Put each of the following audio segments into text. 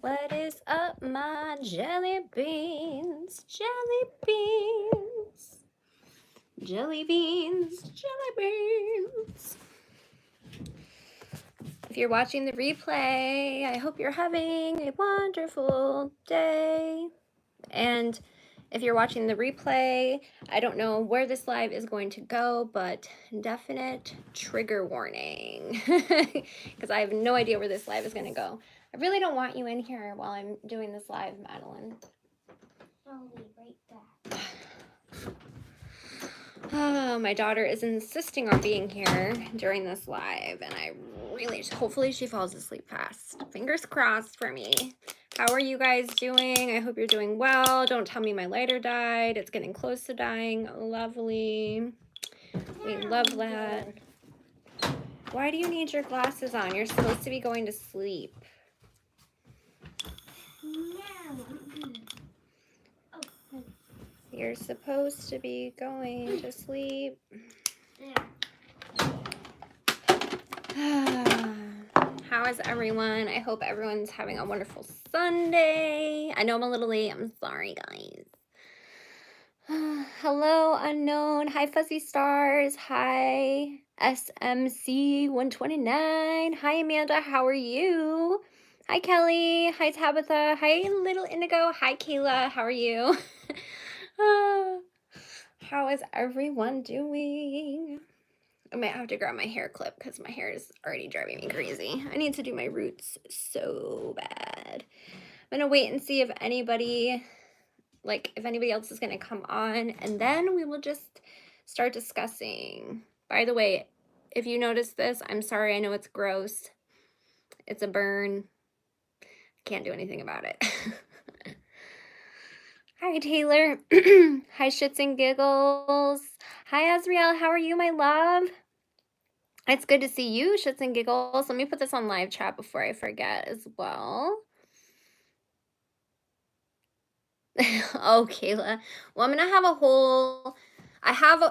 What is up, my jelly beans? Jelly beans. Jelly beans. Jelly beans. If you're watching the replay, I hope you're having a wonderful day. And if you're watching the replay, I don't know where this live is going to go, but definite trigger warning, because I have no idea where this live is going to go. I really don't want you in here while I'm doing this live, Madeline. I'll be right back. Oh, my daughter is insisting on being here during this live, and I really, hopefully she falls asleep fast. Fingers crossed for me. How are you guys doing? I hope you're doing well. Don't tell me my lighter died. It's getting close to dying. Lovely. We love that. Why do you need your glasses on? You're supposed to be going to sleep. You're supposed to be going to sleep. How is everyone? I hope everyone's having a wonderful Sunday. I know I'm a little late. I'm sorry, guys. Hello, unknown. Hi, Fuzzy Stars. Hi, SMC129. Hi, Amanda. How are you? Hi, Kelly. Hi, Tabitha. Hi, Little Indigo. Hi, Kayla. How are you? How is everyone doing? I might have to grab my hair clip because my hair is already driving me crazy. I need to do my roots so bad. I'm gonna wait and see if anybody else is gonna come on, and then we will just start discussing. By the way, if you notice this, I'm sorry. I know it's gross. It's a burn. Can't do anything about it. Hi, Taylor. Hi, Shits and Giggles. Hi, Azriel. How are you, my love? It's good to see you, Shits and Giggles. Let me put this on live chat before I forget as well. Oh, Kayla. Well, I'm going to have a whole,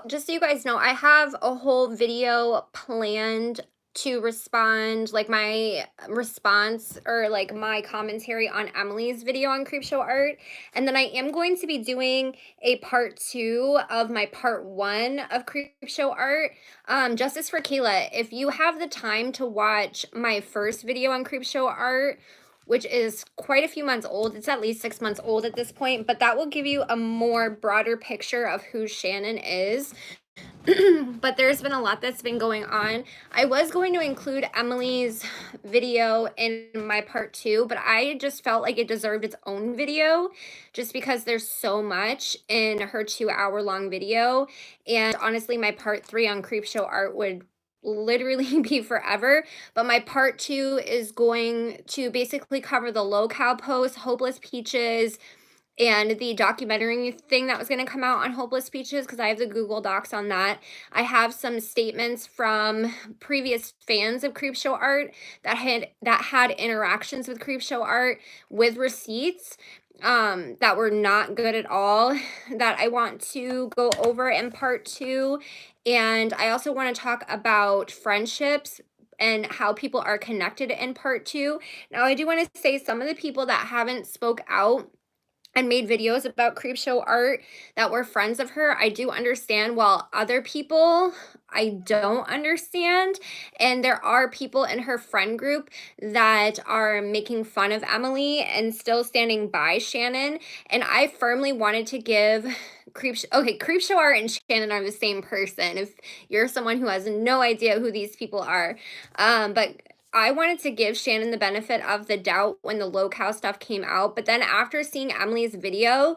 just so you guys know, I have a whole video planned to respond, like my response or like my commentary on Emily's video on Creepshow Art. And then I am going to be doing a part 2 of my part 1 of Creepshow Art. Justice for Kayla, if you have the time to watch my first video on Creepshow Art, which is quite a few months old. It's at least 6 months old at this point, but that will give you a more broader picture of who Shannon is. But there's been a lot that's been going on. I was going to include Emily's video in my part 2, but I just felt like it deserved its own video just because there's so much in her 2-hour-long video. And honestly, my part 3 on Creepshow Art would literally be forever, but my part 2 is going to basically cover the locale post, Hopeless Peaches, and the documentary thing that was going to come out on Hopeless Peaches, because I have the Google Docs on that. I have some statements from previous fans of Creepshow Art that had interactions with Creepshow Art with receipts that were not good at all, that I want to go over in part 2. And I also want to talk about friendships and how people are connected in part 2. Now, I do want to say some of the people that haven't spoke out and made videos about Creepshow Art that were friends of her, I do understand, while other people I don't understand. And there are people in her friend group that are making fun of Emily and still standing by Shannon. And I firmly wanted to give Creepshow Art and Shannon are the same person, if you're someone who has no idea who these people are. But I wanted to give Shannon the benefit of the doubt when the locale stuff came out, but then after seeing Emily's video,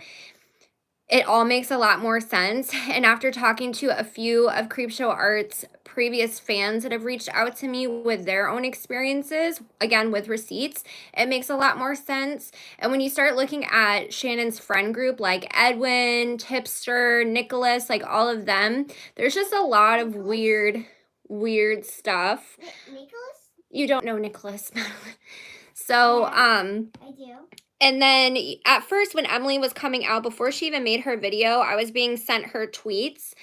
it all makes a lot more sense. And after talking to a few of Creepshow Art's previous fans that have reached out to me with their own experiences, again with receipts, it makes a lot more sense. And when you start looking at Shannon's friend group, like Edwin, Tipster, Nicholas, like all of them, there's just a lot of weird stuff. Nicholas? You don't know Nicholas. So, Yeah, I do. And then at first when Emily was coming out, before she even made her video, I was being sent her tweets.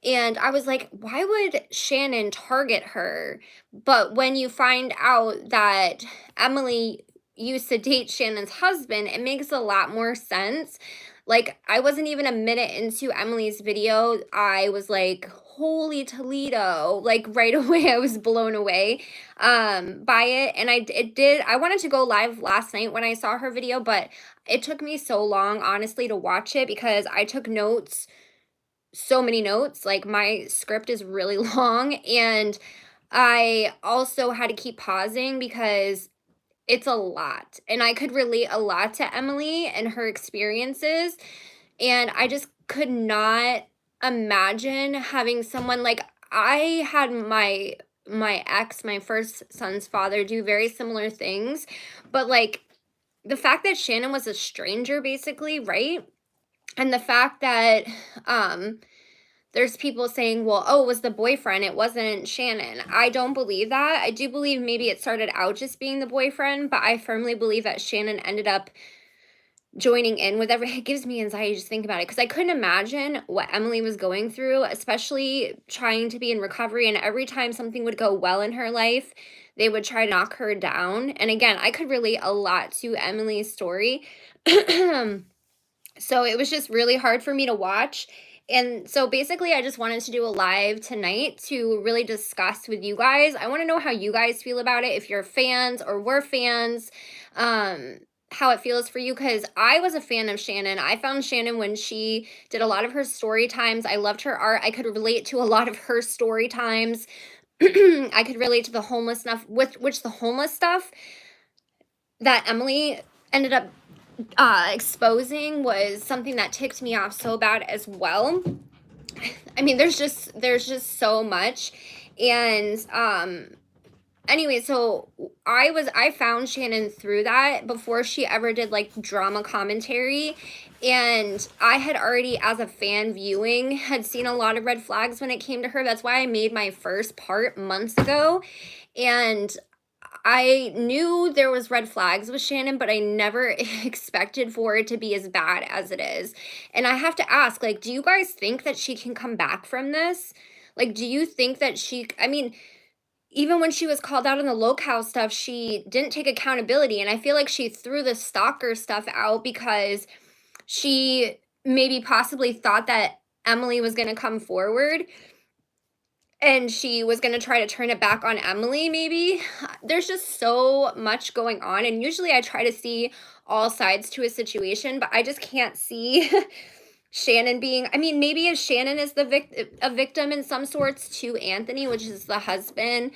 And I was like, why would Shannon target her? But when you find out that Emily used to date Shannon's husband, it makes a lot more sense. Like, I wasn't even a minute into Emily's video. I was like, holy Toledo. Like right away, I was blown away by it. And I wanted to go live last night when I saw her video, but it took me so long, honestly, to watch it because I took notes, so many notes. Like my script is really long. And I also had to keep pausing because it's a lot, and I could relate a lot to Emily and her experiences, and I just could not imagine having someone like I had my ex, my first son's father, do very similar things, but, like, the fact that Shannon was a stranger basically, right? And the fact that, um, there's people saying, well, oh, it was the boyfriend, it wasn't Shannon. I don't believe that. I do believe maybe it started out just being the boyfriend, but I firmly believe that Shannon ended up joining in with it gives me anxiety just think about it because I couldn't imagine what Emily was going through, especially trying to be in recovery. And every time something would go well in her life, they would try to knock her down. And again, I could relate a lot to Emily's story. So it was just really hard for me to watch. And so basically, I just wanted to do a live tonight to really discuss with you guys. I want to know how you guys feel about it, if you're fans or were fans, how it feels for you. Because I was a fan of Shannon. I found Shannon when she did a lot of her story times. I loved her art. I could relate to a lot of her story times. I could relate to the homeless stuff, which the homeless stuff that Emily ended up exposing was something that ticked me off so bad as well. I mean, there's just so much. And anyway, so I found Shannon through that before she ever did like drama commentary. And I had already, as a fan viewing, had seen a lot of red flags when it came to her. That's why I made my first part months ago. And I knew there was red flags with Shannon, but I never expected for it to be as bad as it is. And I have to ask, like, do you guys think that she can come back from this? Like, do you think that I mean, even when she was called out on the locale stuff, she didn't take accountability. And I feel like she threw the stalker stuff out because she maybe possibly thought that Emily was going to come forward and she was gonna try to turn it back on Emily, maybe. There's just so much going on, and usually I try to see all sides to a situation, but I just can't see Shannon being I mean, maybe if Shannon is a victim in some sorts to Anthony, which is the husband,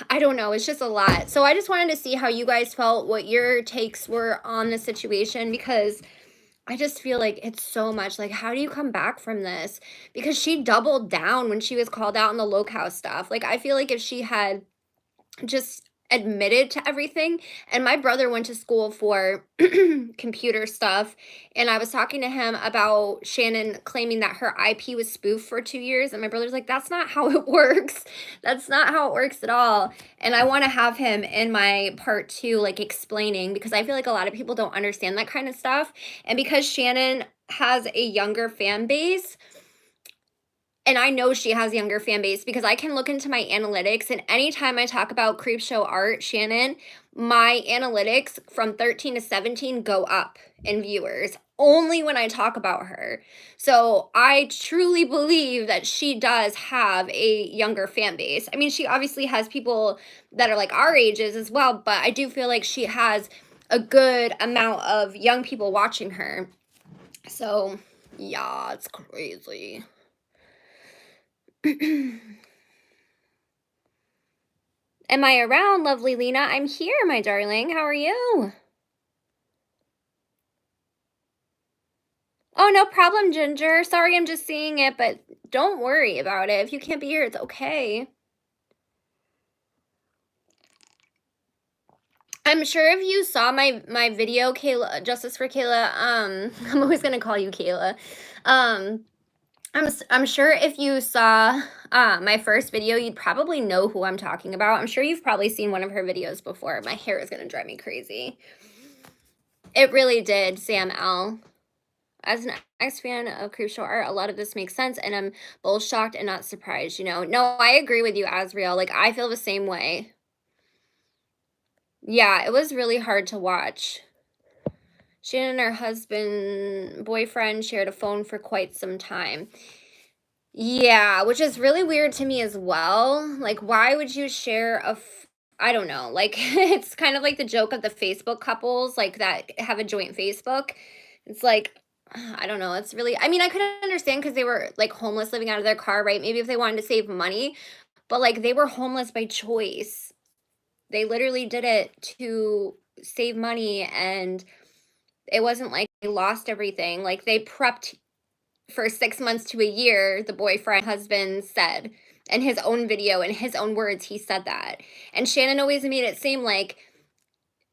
I don't know, it's just a lot. So I just wanted to see how you guys felt, what your takes were on the situation, because I just feel like it's so much. Like, how do you come back from this? Because she doubled down when she was called out on the locale stuff. Like, I feel like if she had just admitted to everything, and my brother went to school for computer stuff, and I was talking to him about Shannon claiming that her IP was spoofed for 2 years, and my brother's like, that's not how it works. That's not how it works at all. And I want to have him in my part two, like explaining, because I feel like a lot of people don't understand that kind of stuff. And because Shannon has a younger fan base, and I know she has younger fan base because I can look into my analytics, and anytime I talk about Creepshow Art, Shannon, my analytics from 13 to 17 go up in viewers only when I talk about her. So I truly believe that she does have a younger fan base. I mean, she obviously has people that are like our ages as well, but I do feel like she has a good amount of young people watching her. So yeah, it's crazy. Am I around, lovely Lena? I'm here, my darling. How are you? Oh, no problem, Ginger. Sorry, I'm just seeing it, but don't worry about it. If you can't be here, it's okay. I'm sure if you saw my video, Kayla, Justice for Kayla, I'm always gonna call you Kayla. Um, I'm sure if you saw my first video, you'd probably know who I'm talking about. I'm sure you've probably seen one of her videos before. My hair is gonna drive me crazy. It really did, Sam L. As an ex-fan of Creepshow Art, a lot of this makes sense, and I'm both shocked and not surprised, you know? No, I agree with you, Azriel. Like, I feel the same way. Yeah, it was really hard to watch. Shannon and her boyfriend shared a phone for quite some time. Yeah, which is really weird to me as well. Like, why would you share I don't know. Like, it's kind of like the joke of the Facebook couples, like that have a joint Facebook. It's like, I don't know. It's really, I mean, I could understand because they were like homeless living out of their car, right? Maybe if they wanted to save money, but like they were homeless by choice. They literally did it to save money, and it wasn't like they lost everything. Like they prepped for 6 months to a year, the husband said in his own video, in his own words, he said that. And Shannon always made it seem like,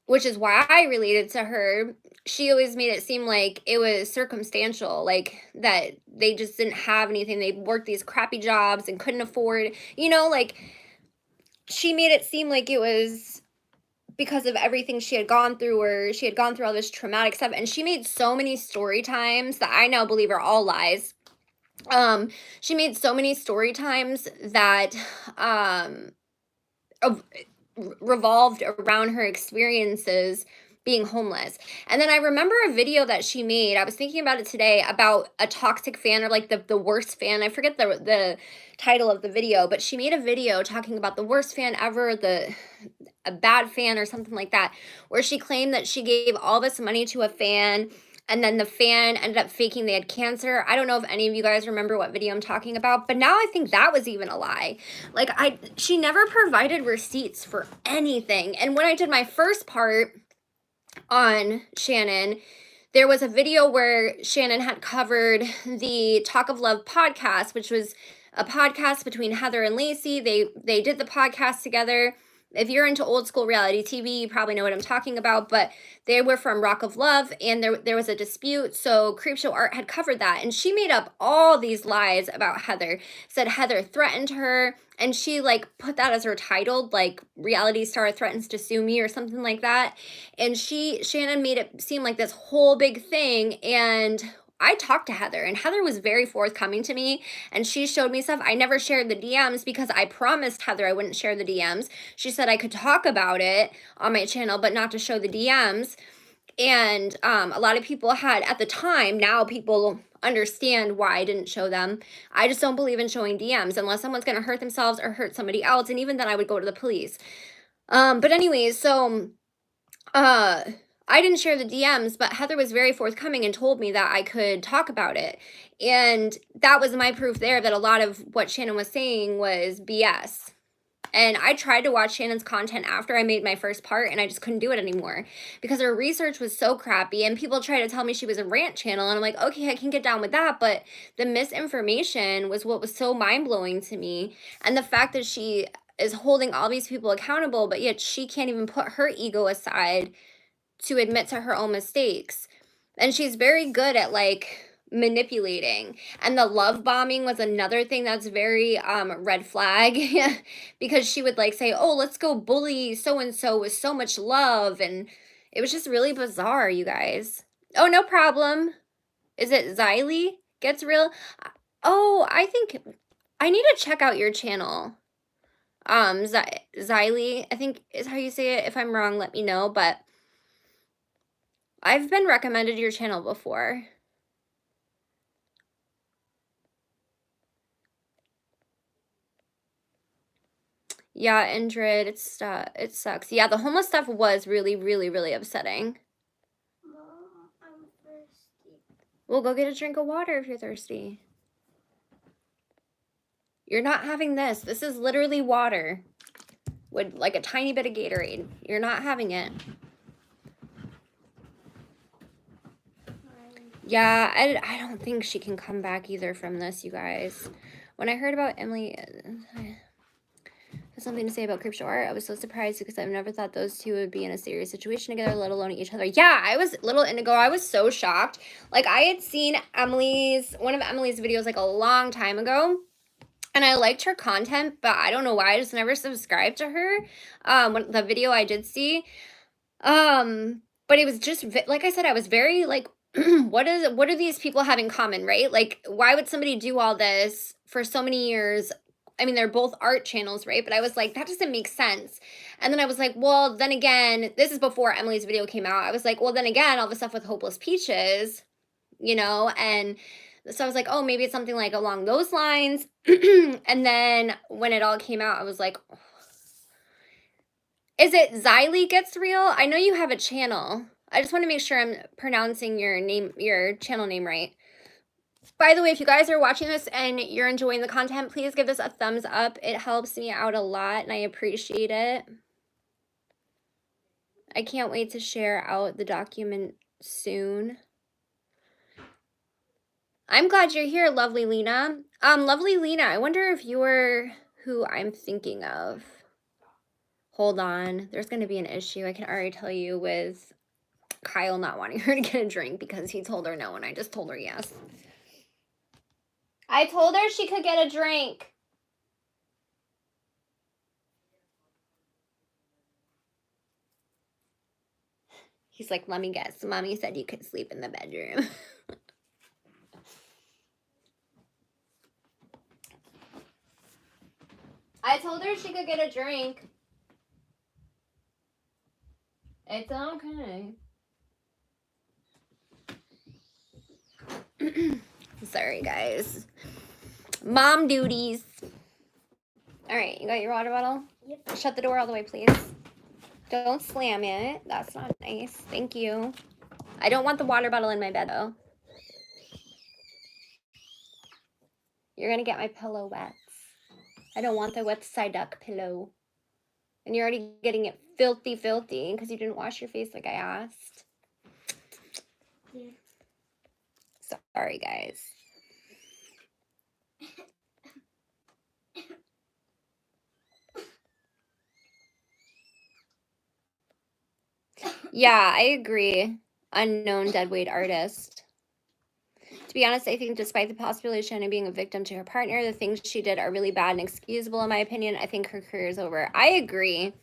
which is why I related to her, she always made it seem like it was circumstantial, like that they just didn't have anything. They worked these crappy jobs and couldn't afford, like she made it seem like it was because of everything she had gone through, or she had gone through all this traumatic stuff. And she made so many story times that I now believe are all lies. She made so many story times that um of- revolved around her experiences being homeless. And then I remember a video that she made. I was thinking about it today, about a toxic fan, or like the worst fan. I forget the title of the video, but she made a video talking about the worst fan ever, the a bad fan or something like that, where she claimed that she gave all this money to a fan, and then the fan ended up faking they had cancer. I don't know if any of you guys remember what video I'm talking about, but now I think that was even a lie. Like, she never provided receipts for anything. And when I did my first part on Shannon, there was a video where Shannon had covered the Talk of Love podcast, which was a podcast between Heather and Lacey. They did the podcast together. If you're into old school reality TV, you probably know what I'm talking about, but they were from Rock of Love, and there was a dispute. So Creepshow Art had covered that, and she made up all these lies about Heather. Said Heather threatened her, and she like put that as her title, like reality star threatens to sue me or something like that. And Shannon made it seem like this whole big thing. And I talked to Heather, and Heather was very forthcoming to me, and she showed me stuff. I never shared the DMs because I promised Heather I wouldn't share the DMs. She said I could talk about it on my channel, but not to show the DMs. And a lot of people had at the time, now people understand why I didn't show them. I just don't believe in showing DMs unless someone's going to hurt themselves or hurt somebody else. And even then, I would go to the police. But anyways, so uh, I didn't share the DMs, but Heather was very forthcoming and told me that I could talk about it. And that was my proof there that a lot of what Shannon was saying was BS. And I tried to watch Shannon's content after I made my first part, and I just couldn't do it anymore because her research was so crappy. And people tried to tell me she was a rant channel, and I'm like, okay, I can get down with that. But the misinformation was what was so mind blowing to me. And the fact that she is holding all these people accountable, but yet she can't even put her ego aside to admit to her own mistakes. And she's very good at like manipulating. And the love bombing was another thing that's very red flag because she would like say, "Oh, let's go bully so and so with so much love." And it was just really bizarre, you guys. Oh, no problem. Is it Xylee Gets Real? Oh, I think I need to check out your channel. Xylee, I think is how you say it. If I'm wrong, let me know, but I've been recommended your channel before. Yeah, Indrid, it sucks. Yeah, the homeless stuff was really, really, really upsetting. Mom, I'm thirsty. Well, go get a drink of water if you're thirsty. You're not having this. This is literally water with like a tiny bit of Gatorade. You're not having it. Yeah, I don't think she can come back either from this, you guys. When I heard about Emily has something to say about Creepshow Art, I was so surprised because I've never thought those two would be in a serious situation together, let alone each other. Yeah, I was little indigo. I was so shocked. Like, I had seen one of Emily's videos like a long time ago, and I liked her content, but I don't know why I just never subscribed to her. When the video I did see, but it was just like I said, I was very like, what do these people have in common, right? Like, why would somebody do all this for so many years I mean, they're both art channels, right? But I was like, that doesn't make sense. And then I was like, well, then again, this is before Emily's video came out. I was like, well, then again, all the stuff with Hopeless Peaches, you know, and so I was like, oh, maybe it's something like along those lines. And then when it all came out, I was like, is it Xylee Gets Real? I know you have a channel. I just want to make sure I'm pronouncing your name, your channel name right. By the way, if you guys are watching this and you're enjoying the content, please give this a thumbs up. It helps me out a lot and I appreciate it. I can't wait to share out the document soon. I'm glad you're here, lovely Lena. Lovely Lena, I wonder if you're who I'm thinking of. Hold on, there's gonna be an issue. I can already tell you with Kyle not wanting her to get a drink because he told her no and I just told her yes. I told her she could get a drink. He's like, let me guess. Mommy said you could sleep in the bedroom. I told her she could get a drink. It's okay. Sorry, guys. Mom duties. All right, you got your water bottle? Yep. Shut the door all the way, please. Don't slam it. That's not nice. Thank you. I don't want the water bottle in my bed, though. You're going to get my pillow wet. I don't want the wet side duck pillow. And you're already getting it filthy because you didn't wash your face like I asked. Yeah. Sorry, guys. Yeah, I agree. Unknown deadweight artist. To be honest, I think despite the possibility of Shannon being a victim to her partner, the things she did are really bad and excusable in my opinion. I think her career is over. I agree,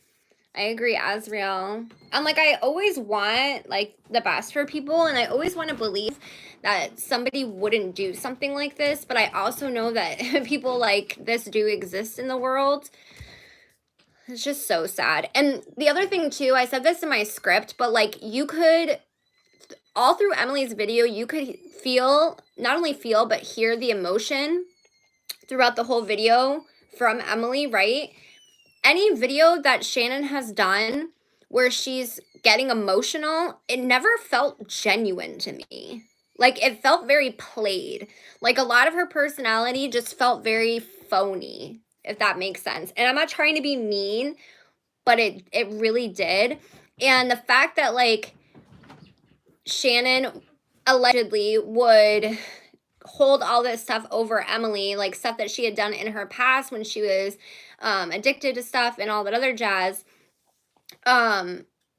Azriel. And like, I always want like the best for people and I always want to believe that somebody wouldn't do something like this, but I also know that people like this do exist in the world. It's just so sad. And the other thing too, I said this in my script, but like you could, all through Emily's video, you could feel, not only feel, but hear the emotion throughout the whole video from Emily, right? Any video that Shannon has done where she's getting emotional, it never felt genuine to me. Like it felt very played. Like a lot of her personality just felt very phony, if that makes sense. And I'm not trying to be mean, but it really did. And the fact that like Shannon allegedly would hold all this stuff over Emily, like stuff that she had done in her past when she was addicted to stuff and all that other jazz,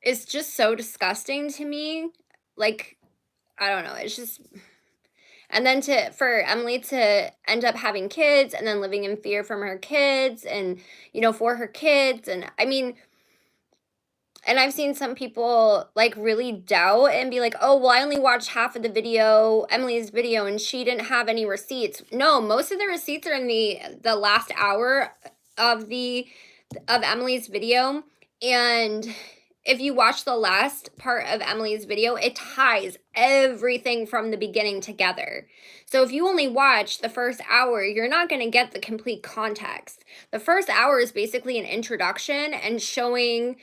is just so disgusting to me. Like, I don't know, it's just, and then for Emily to end up having kids and then living in fear from her kids and, you know, for her kids. And I mean, and I've seen some people like really doubt and be like, oh, well, I only watched half of the video, Emily's video, and she didn't have any receipts. No, most of the receipts are in the last hour of Emily's video. And if you watch the last part of Emily's video, it ties everything from the beginning together. So if you only watch the first hour, you're not going to get the complete context. The first hour is basically an introduction and showing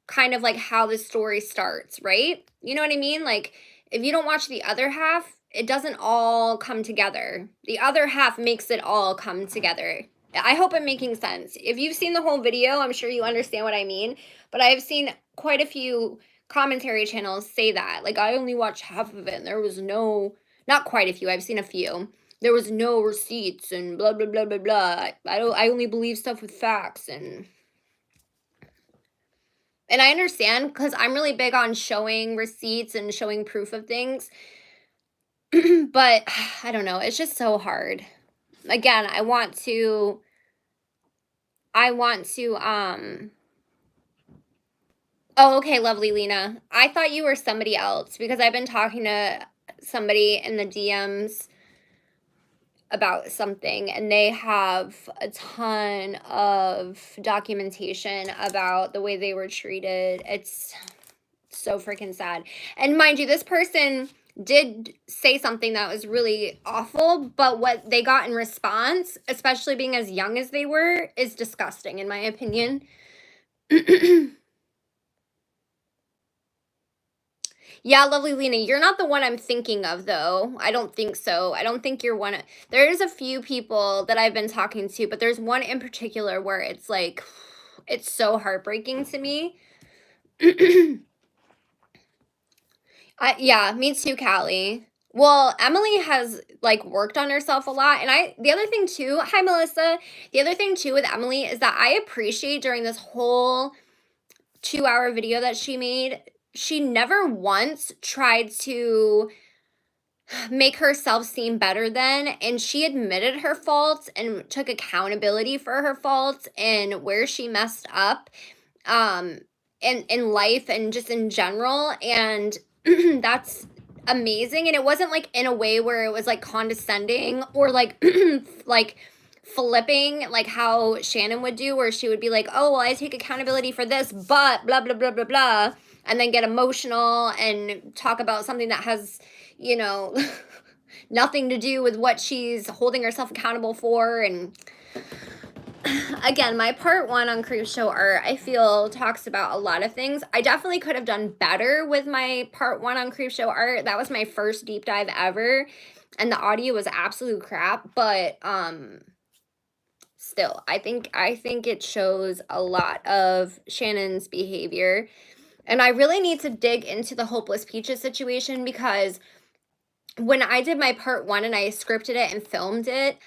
kind of like how the story starts, right? You know what I mean? Like if you don't watch the other half, it doesn't all come together. The other half makes it all come together. I hope I'm making sense. If you've seen the whole video, I'm sure you understand what I mean, but I've seen quite a few commentary channels say that. Like I only watched half of it and there was not quite a few, I've seen a few. There was no receipts and blah blah blah blah blah. I only believe stuff with facts and I understand because I'm really big on showing receipts and showing proof of things. But I don't know. It's just so hard. Again, I want to, oh, okay, lovely Lena. I thought you were somebody else because I've been talking to somebody in the DMs about something and they have a ton of documentation about the way they were treated. It's so freaking sad. And mind you, this person did say something that was really awful, but what they got in response, especially being as young as they were, is disgusting in my opinion. Yeah, lovely Lena, you're not the one I'm thinking of though. I don't think so. I don't think you're one of, there's a few people that I've been talking to, but there's one in particular where it's like it's so heartbreaking to me. Yeah, me too, Callie. Well, Emily has like worked on herself a lot. And the other thing too, hi Melissa. The other thing too with Emily is that I appreciate during this whole 2-hour video that she made, she never once tried to make herself seem better than, and she admitted her faults and took accountability for her faults and where she messed up um in life and just in general, and that's amazing. And it wasn't like in a way where it was like condescending or like like flipping like how Shannon would do, where she would be like, oh well, I take accountability for this but blah blah blah blah blah, and then get emotional and talk about something that has, you know, nothing to do with what she's holding herself accountable for. And again, my part 1 on Creepshow Art, I feel talks about a lot of things. I definitely could have done better with my part 1 on Creepshow Art. That was my first deep dive ever, and the audio was absolute crap, but still, I think it shows a lot of Shannon's behavior. And I really need to dig into the Hopeless Peaches situation, because when I did my part 1 and I scripted it and filmed it,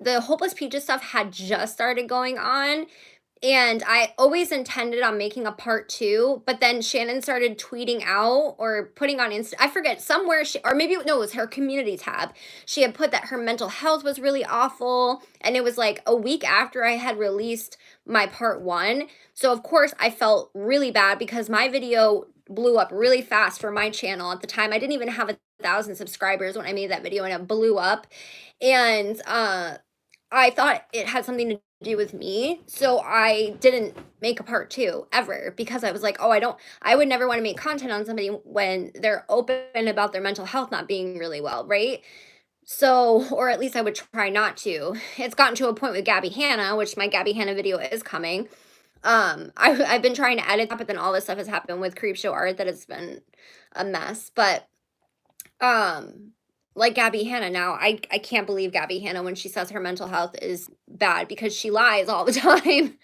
the Hopeless Peaches stuff had just started going on, and I always intended on making a part 2, but then Shannon started tweeting out or putting on Insta, I forget, somewhere or maybe, no, it was her community tab. She had put that her mental health was really awful, and it was like a week after I had released my part 1. So of course I felt really bad because my video blew up really fast for my channel. At the time, I didn't even have 1,000 subscribers when I made that video, and it blew up. And I thought it had something to do with me, so I didn't make a part 2 ever, because I was like, oh, I would never want to make content on somebody when they're open about their mental health not being really well, right? So, or at least I would try not to. It's gotten to a point with Gabby Hanna, which my Gabby Hanna video is coming. I've been trying to edit that, but then all this stuff has happened with Creepshow Art that it's been a mess. But like Gabby Hanna now, I can't believe Gabby Hanna when she says her mental health is bad, because she lies all the time.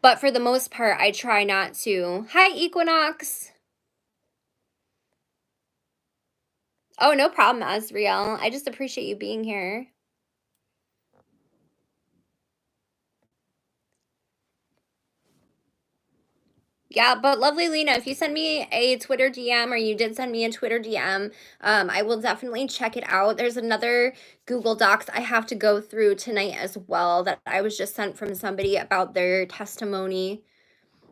But for the most part, I try not to. Hi, Equinox. Oh, no problem, Asriel. I just appreciate you being here. Yeah, but lovely Lena, if you send me a Twitter DM, or you did send me a Twitter DM, I will definitely check it out. There's another Google Docs I have to go through tonight as well that I was just sent from somebody about their testimony.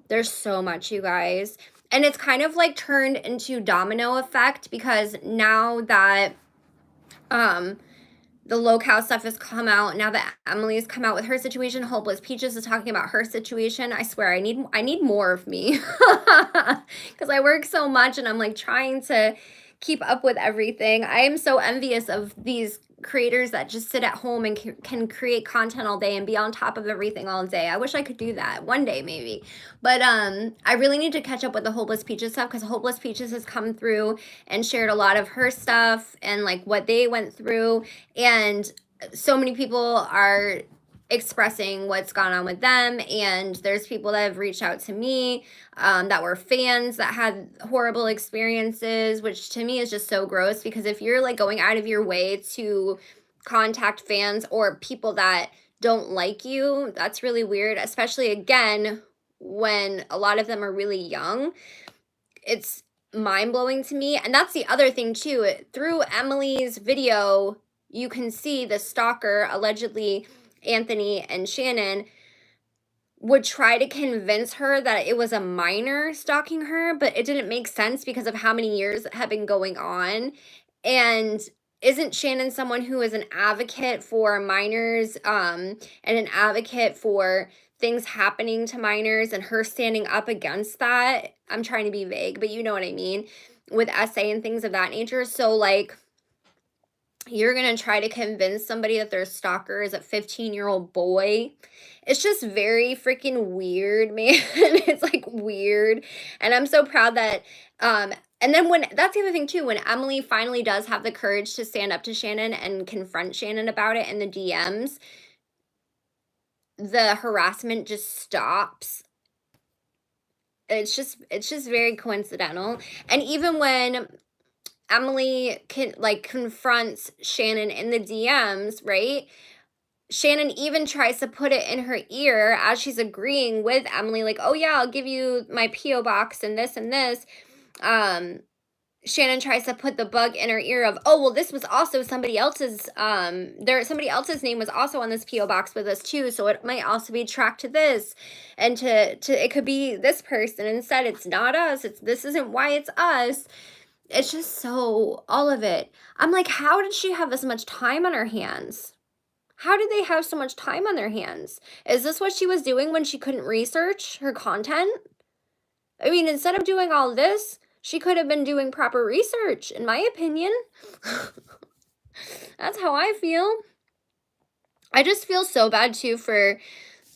There's so much, you guys. And it's kind of like turned into domino effect, because now that the locale stuff has come out, now that Emily's come out with her situation, Hopeless Peaches is talking about her situation, I swear I need more of me, because I work so much and I'm like trying to keep up with everything. I am so envious of these creators that just sit at home and can create content all day and be on top of everything all day. I wish I could do that one day maybe. But I really need to catch up with the Hopeless Peaches stuff, because Hopeless Peaches has come through and shared a lot of her stuff and like what they went through, and so many people are expressing what's gone on with them. And there's people that have reached out to me that were fans that had horrible experiences, which to me is just so gross, because if you're like going out of your way to contact fans or people that don't like you, that's really weird, especially again when a lot of them are really young. It's mind-blowing to me. And that's the other thing too, through Emily's video you can see the stalker, allegedly Anthony and Shannon, would try to convince her that it was a minor stalking her, but it didn't make sense because of how many years had been going on. And isn't Shannon someone who is an advocate for minors, and an advocate for things happening to minors and her standing up against that? I'm trying to be vague, but you know what I mean, with essay and things of that nature. So, like, you're gonna try to convince somebody that their stalker is a 15-year-old boy. It's just very freaking weird, man. It's like weird. And I'm so proud that and then when that's the other thing too, when Emily finally does have the courage to stand up to Shannon and confront Shannon about it in the DMs, the harassment just stops. It's just very coincidental. And even when Emily confronts Shannon in the DMs, right? Shannon even tries to put it in her ear as she's agreeing with Emily, like, oh yeah, I'll give you my P.O. box and this and this. Shannon tries to put the bug in her ear of, oh well, this was also somebody else's somebody else's name was also on this P.O. box with us too, so it might also be tracked to this, and to it could be this person. Instead, it's not us. This isn't why it's us. It's just so all of it. I'm like, how did she have this much time on her hands? How did they have so much time on their hands? Is this what she was doing when she couldn't research her content? I mean, instead of doing all this, she could have been doing proper research, in my opinion. That's how I feel. I just feel so bad too for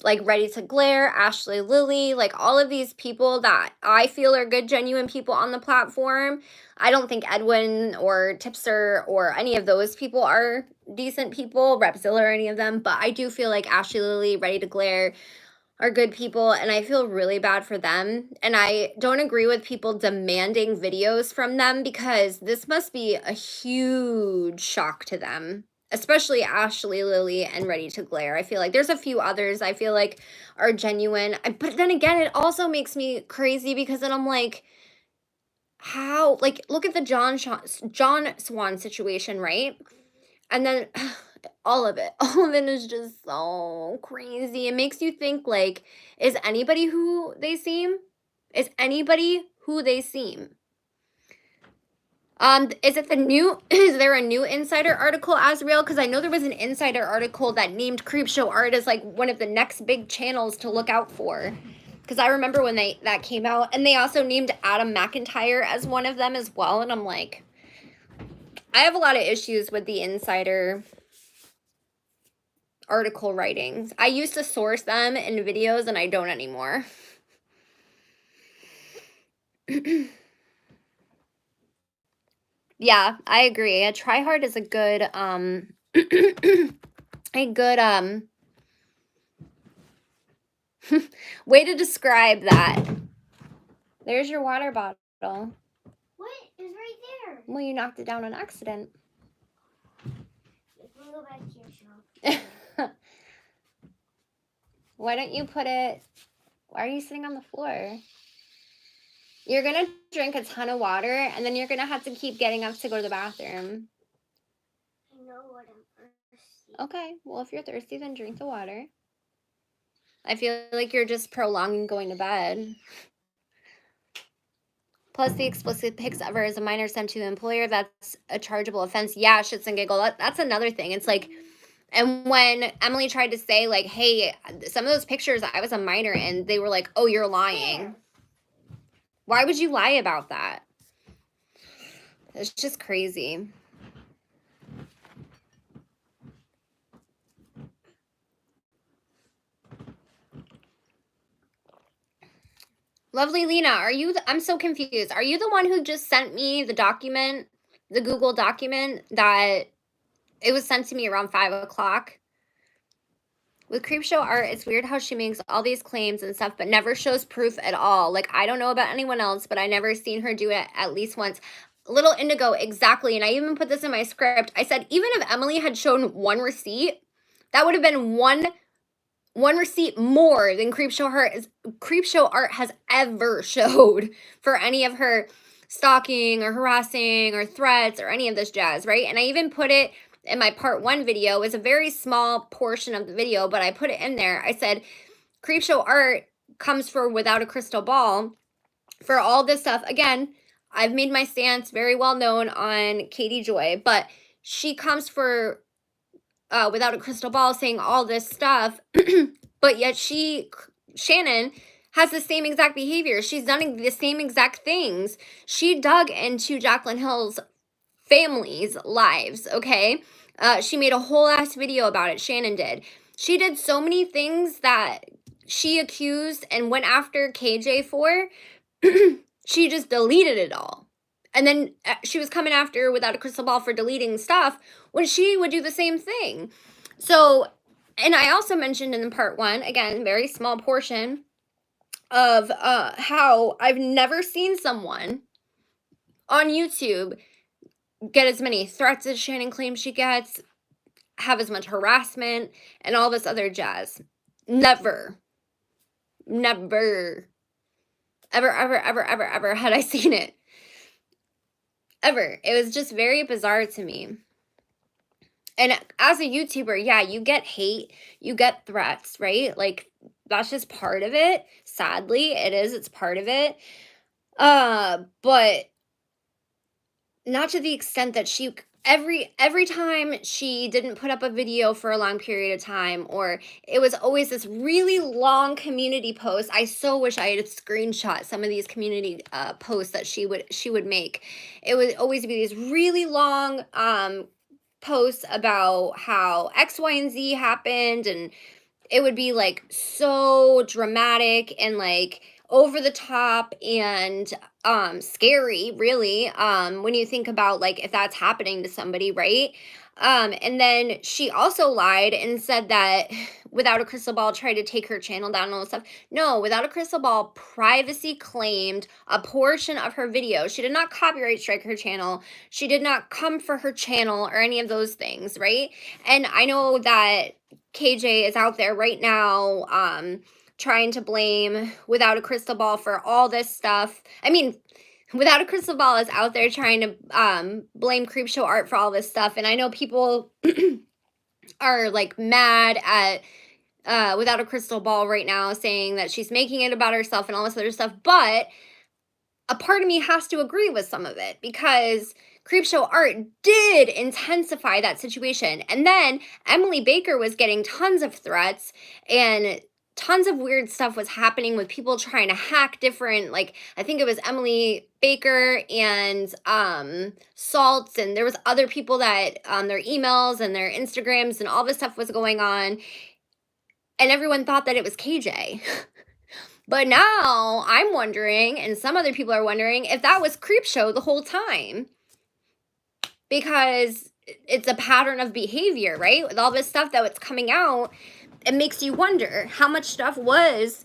like Ready to Glare, Ashley Lilly, like all of these people that I feel are good, genuine people on the platform. I don't think Edwin or Tipster or any of those people are decent people, Repzilla or any of them, but I do feel like Ashley Lilly, Ready to Glare are good people, and I feel really bad for them. And I don't agree with people demanding videos from them because this must be a huge shock to them, especially Ashley Lilly and Ready to Glare. I feel like there's a few others I feel like are genuine. But then again, it also makes me crazy because then I'm like, how, like, look at the John Swan situation, right? And then all of it, all of it is just so crazy. It makes you think, like, is anybody who they seem? Is anybody who they seem? Is it the new, is there a new insider article, Azriel? Because I know there was an insider article that named Creepshow Art as like one of the next big channels to look out for. Because I remember when that came out, and they also named Adam McIntyre as one of them as well. And I'm like, I have a lot of issues with the insider article writings. I used to source them in videos, and I don't anymore. Yeah, I agree. A tryhard is a good a good way to describe that. There's your water bottle. What? It's right there. Well, you knocked it down on accident. We'll go back to your shop. Why don't you put it, why are you sitting on the floor? You're gonna drink a ton of water, and then you're gonna have to keep getting up to go to the bathroom. I know what I'm thirsty. Okay, well, if you're thirsty, then drink the water. I feel like you're just prolonging going to bed. Plus, the explicit pics of her as a minor sent to the employer, that's a chargeable offense. Yeah, shits and giggle. That's another thing. It's like, and when Emily tried to say, like, hey, some of those pictures I was a minor in, they were like, oh, you're lying. Why would you lie about that? It's just crazy. Lovely Lena, are you, I'm so confused. Are you the one who just sent me the document, the Google document that it was sent to me around 5 o'clock? With Creepshow Art, it's weird how she makes all these claims and stuff, but never shows proof at all. Like, I don't know about anyone else, but I never seen her do it at least once. Little Indigo, exactly. And I even put this in my script. I said, even if Emily had shown one receipt, that would have been one receipt more than Creepshow Art has ever showed for any of her stalking or harassing or threats or any of this jazz, right? And I even put it in my part 1 video. It was a very small portion of the video, but I put it in there. I said, Creepshow Art comes for without a crystal ball for all this stuff. Again, I've made my stance very well known on Katie Joy, but she comes for Without a Crystal Ball saying all this stuff, but yet Shannon, has the same exact behavior. She's done the same exact things. She dug into Jaclyn Hill's family's lives, okay? She made a whole ass video about it. Shannon did. She did so many things that she accused and went after KJ for. She just deleted it all. And then she was coming after Without a Crystal Ball for deleting stuff when she would do the same thing. So, and I also mentioned in part one, again, very small portion of how I've never seen someone on YouTube get as many threats as Shannon claims she gets, have as much harassment, and all this other jazz. Never, never, ever had I seen it. Ever. It was just very bizarre to me. And as a YouTuber, yeah, you get hate, you get threats, right? Like, that's just part of it. Sadly, it is, it's part of it. But not to the extent that she every time she didn't put up a video for a long period of time, or it was always this really long community post. I so wish I had screenshot some of these community posts that she would make. It would always be these really long posts about how X, Y, and Z happened, and it would be like so dramatic and like over the top and scary, really, when you think about like if that's happening to somebody, right? And then she also lied and said that Without a Crystal Ball tried to take her channel down and all this stuff. No, Without a Crystal Ball privacy claimed a portion of her video. She did not copyright strike her channel. She did not come for her channel or any of those things, right? And I know that KJ is out there right now trying to blame Without a Crystal Ball for all this stuff. I mean, Without a Crystal Ball is out there trying to blame Creepshow Art for all this stuff. And I know people are like mad at Without a Crystal Ball right now, saying that she's making it about herself and all this other stuff. But a part of me has to agree with some of it, because Creepshow Art did intensify that situation. And then Emily Baker was getting tons of threats, and tons of weird stuff was happening with people trying to hack different, like, I think it was Emily Baker and Salts, and there was other people that their emails and their Instagrams and all this stuff was going on, and everyone thought that it was KJ. But now I'm wondering, and some other people are wondering, if that was Creepshow the whole time. Because it's a pattern of behavior, right? With all this stuff that was coming out, it makes you wonder how much stuff was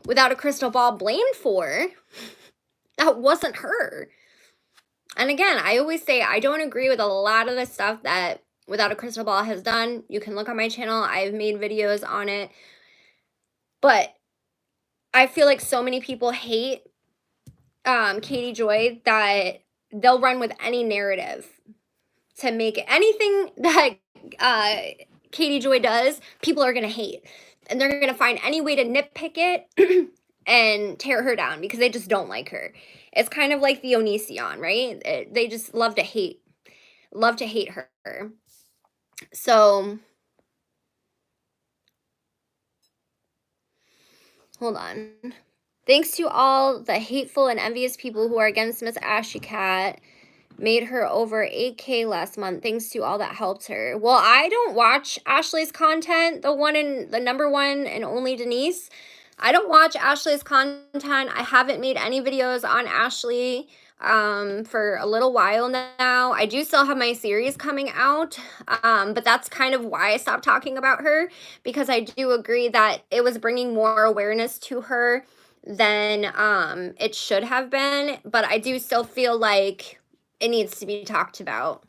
Without a Crystal Ball blamed for that wasn't her. And again, I always say I don't agree with a lot of the stuff that Without a Crystal Ball has done. You can look on my channel. I've made videos on it. But I feel like so many people hate Katie Joy that they'll run with any narrative to make it. Anything that Katie Joy does, people are going to hate. And they're going to find any way to nitpick it and tear her down because they just don't like her. It's kind of like the Onision, right? They just love to hate her. So, hold on. Thanks to all the hateful and envious people who are against Miss Ashley Cat. Made her over 8K last month. Thanks to all that helped her. Well, I don't watch Ashley's content, the number one and only Denise. I don't watch Ashley's content. I haven't made any videos on Ashley for a little while now. I do still have my series coming out, but that's kind of why I stopped talking about her, because I do agree that it was bringing more awareness to her than it should have been. But I do still feel like it needs to be talked about.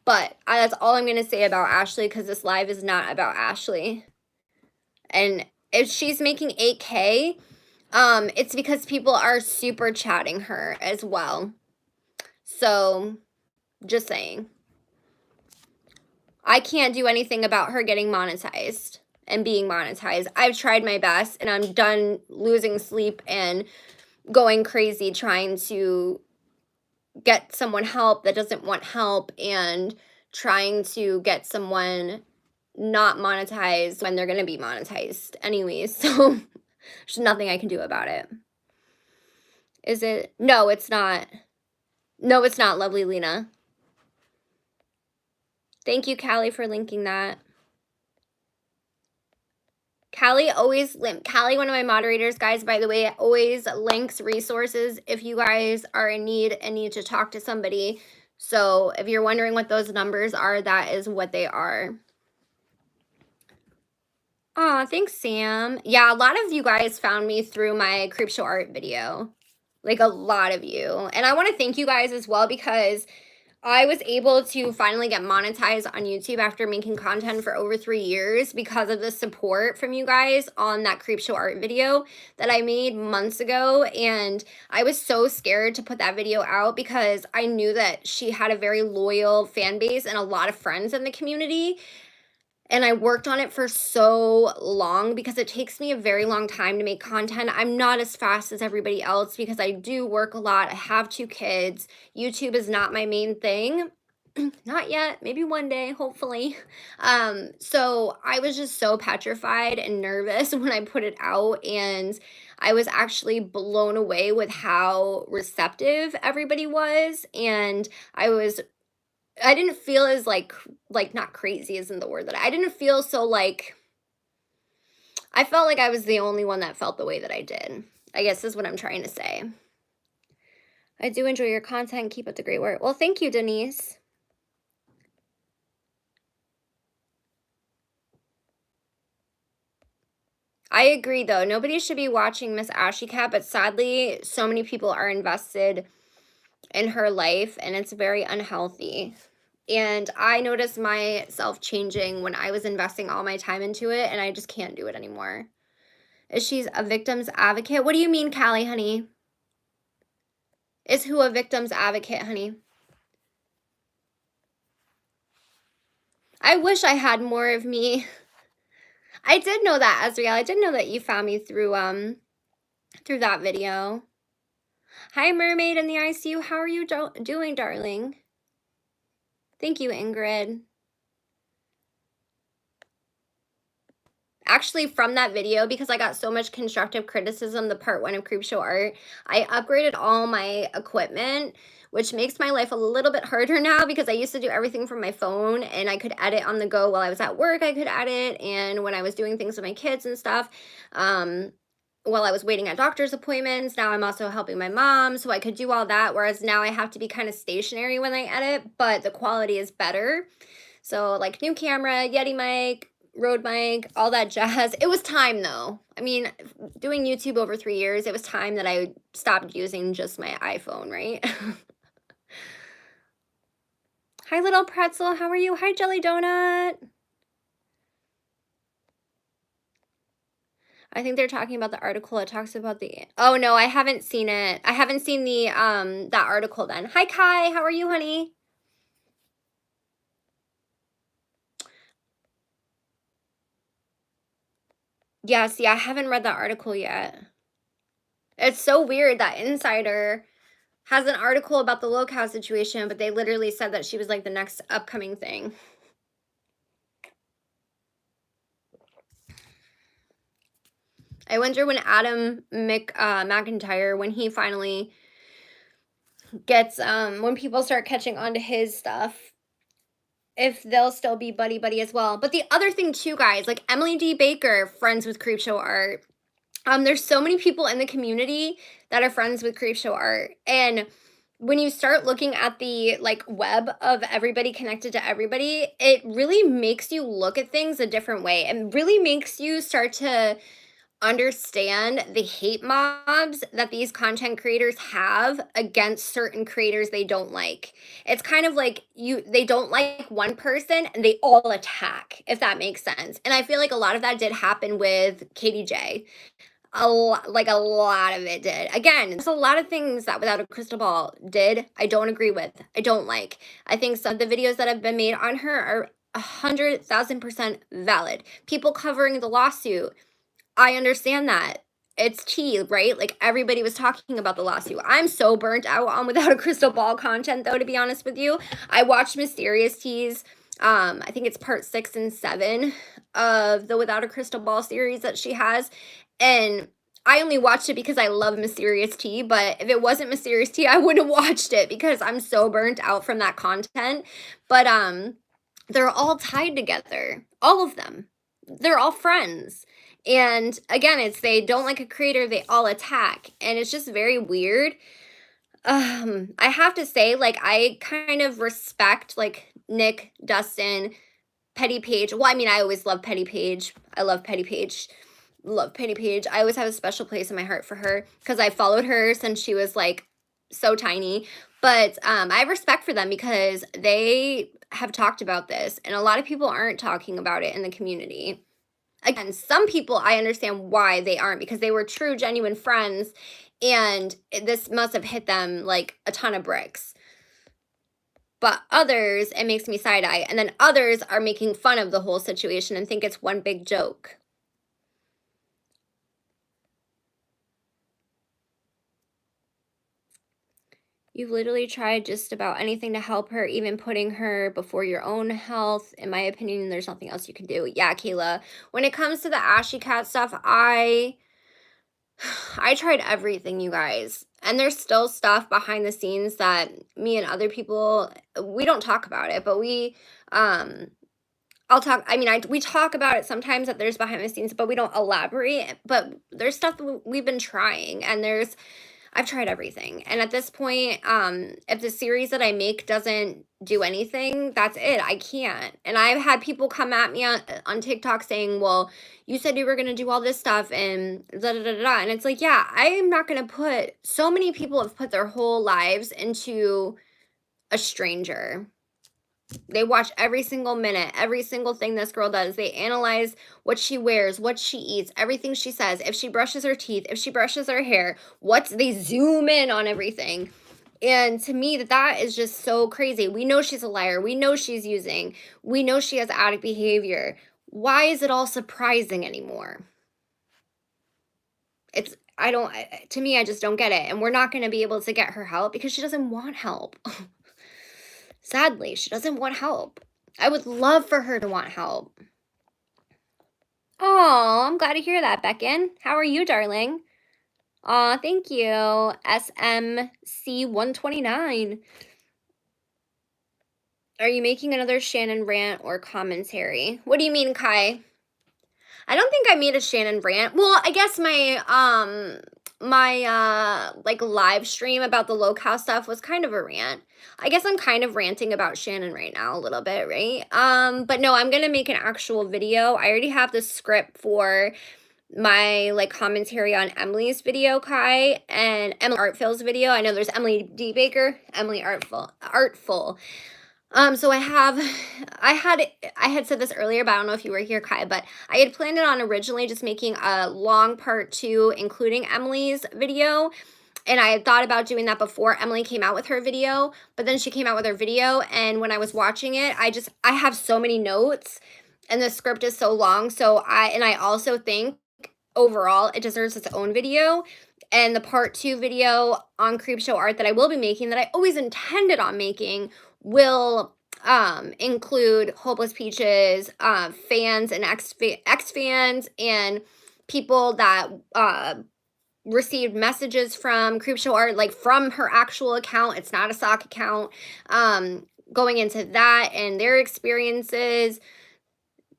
But that's all I'm going to say about Ashley, because this live is not about Ashley. And if she's making 8K, it's because people are super chatting her as well. So, just saying. I can't do anything about her getting monetized and being monetized. I've tried my best, and I'm done losing sleep and going crazy trying to get someone help that doesn't want help, and trying to get someone not monetized when they're going to be monetized anyways. So there's nothing I can do about it. Is it? No, it's not. No, it's not, lovely Lena. Thank you, Callie, for linking that. Callie, one of my moderators, guys, by the way, always links resources if you guys are in need and need to talk to somebody. So if you're wondering what those numbers are, that is what they are. Aw, thanks, Sam. Yeah, a lot of you guys found me through my Creepshow Art video. Like, a lot of you. And I want to thank you guys as well, because I was able to finally get monetized on YouTube after making content for over 3 years because of the support from you guys on that Creepshow Art video that I made months ago. And I was so scared to put that video out because I knew that she had a very loyal fan base and a lot of friends in the community. And I worked on it for so long because it takes me a very long time to make content. I'm not as fast as everybody else because I do work a lot. I have 2 kids. YouTube is not my main thing. Not yet. Maybe one day, hopefully. So I was just so petrified and nervous when I put it out, and I was actually blown away with how receptive everybody was. And I didn't feel as not crazy isn't the word that I didn't feel so like I felt like I was the only one that felt the way that I did. I guess is what I'm trying to say. I do enjoy your content. Keep up the great work. Well, thank you, Denise. I agree, though. Nobody should be watching Miss Ashy Cat, but sadly, so many people are invested in her life, and it's very unhealthy. And I noticed myself changing when I was investing all my time into it, and I just can't do it anymore. Is she a victim's advocate? What do you mean, Callie, honey? Is who a victim's advocate, honey? I wish I had more of me. I did know that, Azriel. I did know that you found me through that video. Hi, Mermaid in the ICU. How are you doing, darling? Thank you, Ingrid. Actually, from that video, because I got so much constructive criticism, the part 1 of Creepshow Art, I upgraded all my equipment, which makes my life a little bit harder now because I used to do everything from my phone, and I could edit on the go while I was at work. I could edit, and when I was doing things with my kids and stuff, while I was waiting at doctor's appointments. Now I'm also helping my mom, so I could do all that, whereas now I have to be kind of stationary when I edit, but the quality is better. So, like, new camera, Yeti mic, Rode mic, all that jazz. It was time, though. I mean, doing YouTube over 3 years, it was time that I stopped using just my iPhone, right? Hi, little pretzel. How are you? Hi, Jelly Donut. I think they're talking about the article. It talks about the... Oh, no, I haven't seen it. I haven't seen the that article then. Hi, Kai. How are you, honey? Yes, yeah, I haven't read that article yet. It's so weird that Insider has an article about the locale situation, but they literally said that she was like the next upcoming thing. I wonder when Adam McIntyre, when he finally gets, when people start catching on to his stuff, if they'll still be buddy-buddy as well. But the other thing too, guys, like Emily D. Baker, friends with Creepshow Art. There's so many people in the community that are friends with Creepshow Art. And when you start looking at the like web of everybody connected to everybody, it really makes you look at things a different way and really makes you start to understand the hate mobs that these content creators have against certain creators they don't like. It's kind of like they don't like one person and they all attack, if that makes sense. And I feel like a lot of that did happen with KDJ. A lot of it did. Again, there's a lot of things that Without a Crystal Ball did I don't agree with. I don't like. I think some of the videos that have been made on her are 100,000% valid. People covering the lawsuit, I understand that. it's tea, right? Like everybody was talking about the lawsuit. I'm so burnt out on Without a Crystal Ball content, though, to be honest with you. I watched Mysterious Teas. I think it's part 6 and 7 of the Without a Crystal Ball series that she has. And I only watched it because I love Mysterious Tea, but if it wasn't Mysterious Tea, I wouldn't have watched it because I'm so burnt out from that content. But they're all tied together. All of them. They're all friends. And again, it's they don't like a creator, they all attack. And it's just very weird. I have to say, like, I kind of respect like Nick, Dustin, Petty Page. Well, I mean, I always love Petty Page. I love Petty Page. Love Petty Page. I always have a special place in my heart for her because I followed her since she was like so tiny. But I have respect for them because they have talked about this, and a lot of people aren't talking about it in the community. Again, some people I understand why they aren't because they were true, genuine friends, and this must have hit them like a ton of bricks. But others, it makes me side eye. And then others are making fun of the whole situation and think it's one big joke. You've literally tried just about anything to help her, even putting her before your own health. In my opinion, there's nothing else you can do. Yeah, Kayla. When it comes to the Ashy Cat stuff, I tried everything, you guys. And there's still stuff behind the scenes that me and other people we don't talk about it, but um I'll talk I mean, we talk about it sometimes that there's behind the scenes, but we don't elaborate. But there's stuff that we've been trying, and I've tried everything. And at this point, if the series that I make doesn't do anything, that's it. I can't. And I've had people come at me on TikTok saying, "Well, you said you were going to do all this stuff and da da da da." da." And it's like, yeah, I am not going to put so many people have put their whole lives into a stranger. They watch every single minute, every single thing this girl does. They analyze what she wears, what she eats, everything she says, if she brushes her teeth, if she brushes her hair, they zoom in on everything. And to me, that is just so crazy. We know she's a liar. We know she's using. We know she has addict behavior. Why is it all surprising anymore? To me, I just don't get it. And we're not going to be able to get her help because she doesn't want help. Sadly, she doesn't want help. I would love for her to want help. Oh, I'm glad to hear that, Beckon. How are you, darling? Aw, thank you. SMC129. Are you making another Shannon rant or commentary? What do you mean, Kai? I don't think I made a Shannon rant. Well, I guess my like live stream about the locale stuff was kind of a rant. I guess I'm kind of ranting about Shannon right now a little bit, right? But no, I'm gonna make an actual video. I already have the script for my like commentary on Emily's video, Kai, and Emily Artful's video. I know there's Emily D. Baker, Emily Artful. So I had said this earlier, but I don't know if you were here, Kai, but I had planned it on originally just making a long part 2, including Emily's video. And I had thought about doing that before Emily came out with her video, but then she came out with her video. And when I was watching it, I have so many notes and the script is so long. I also think overall it deserves its own video. And the part 2 video on Creepshow Art that I will be making, that I always intended on making, will include Hopeless Peaches fans and ex fans and people that received messages from Creepshow Art, like from her actual account. It's not a sock account. Going into that and their experiences.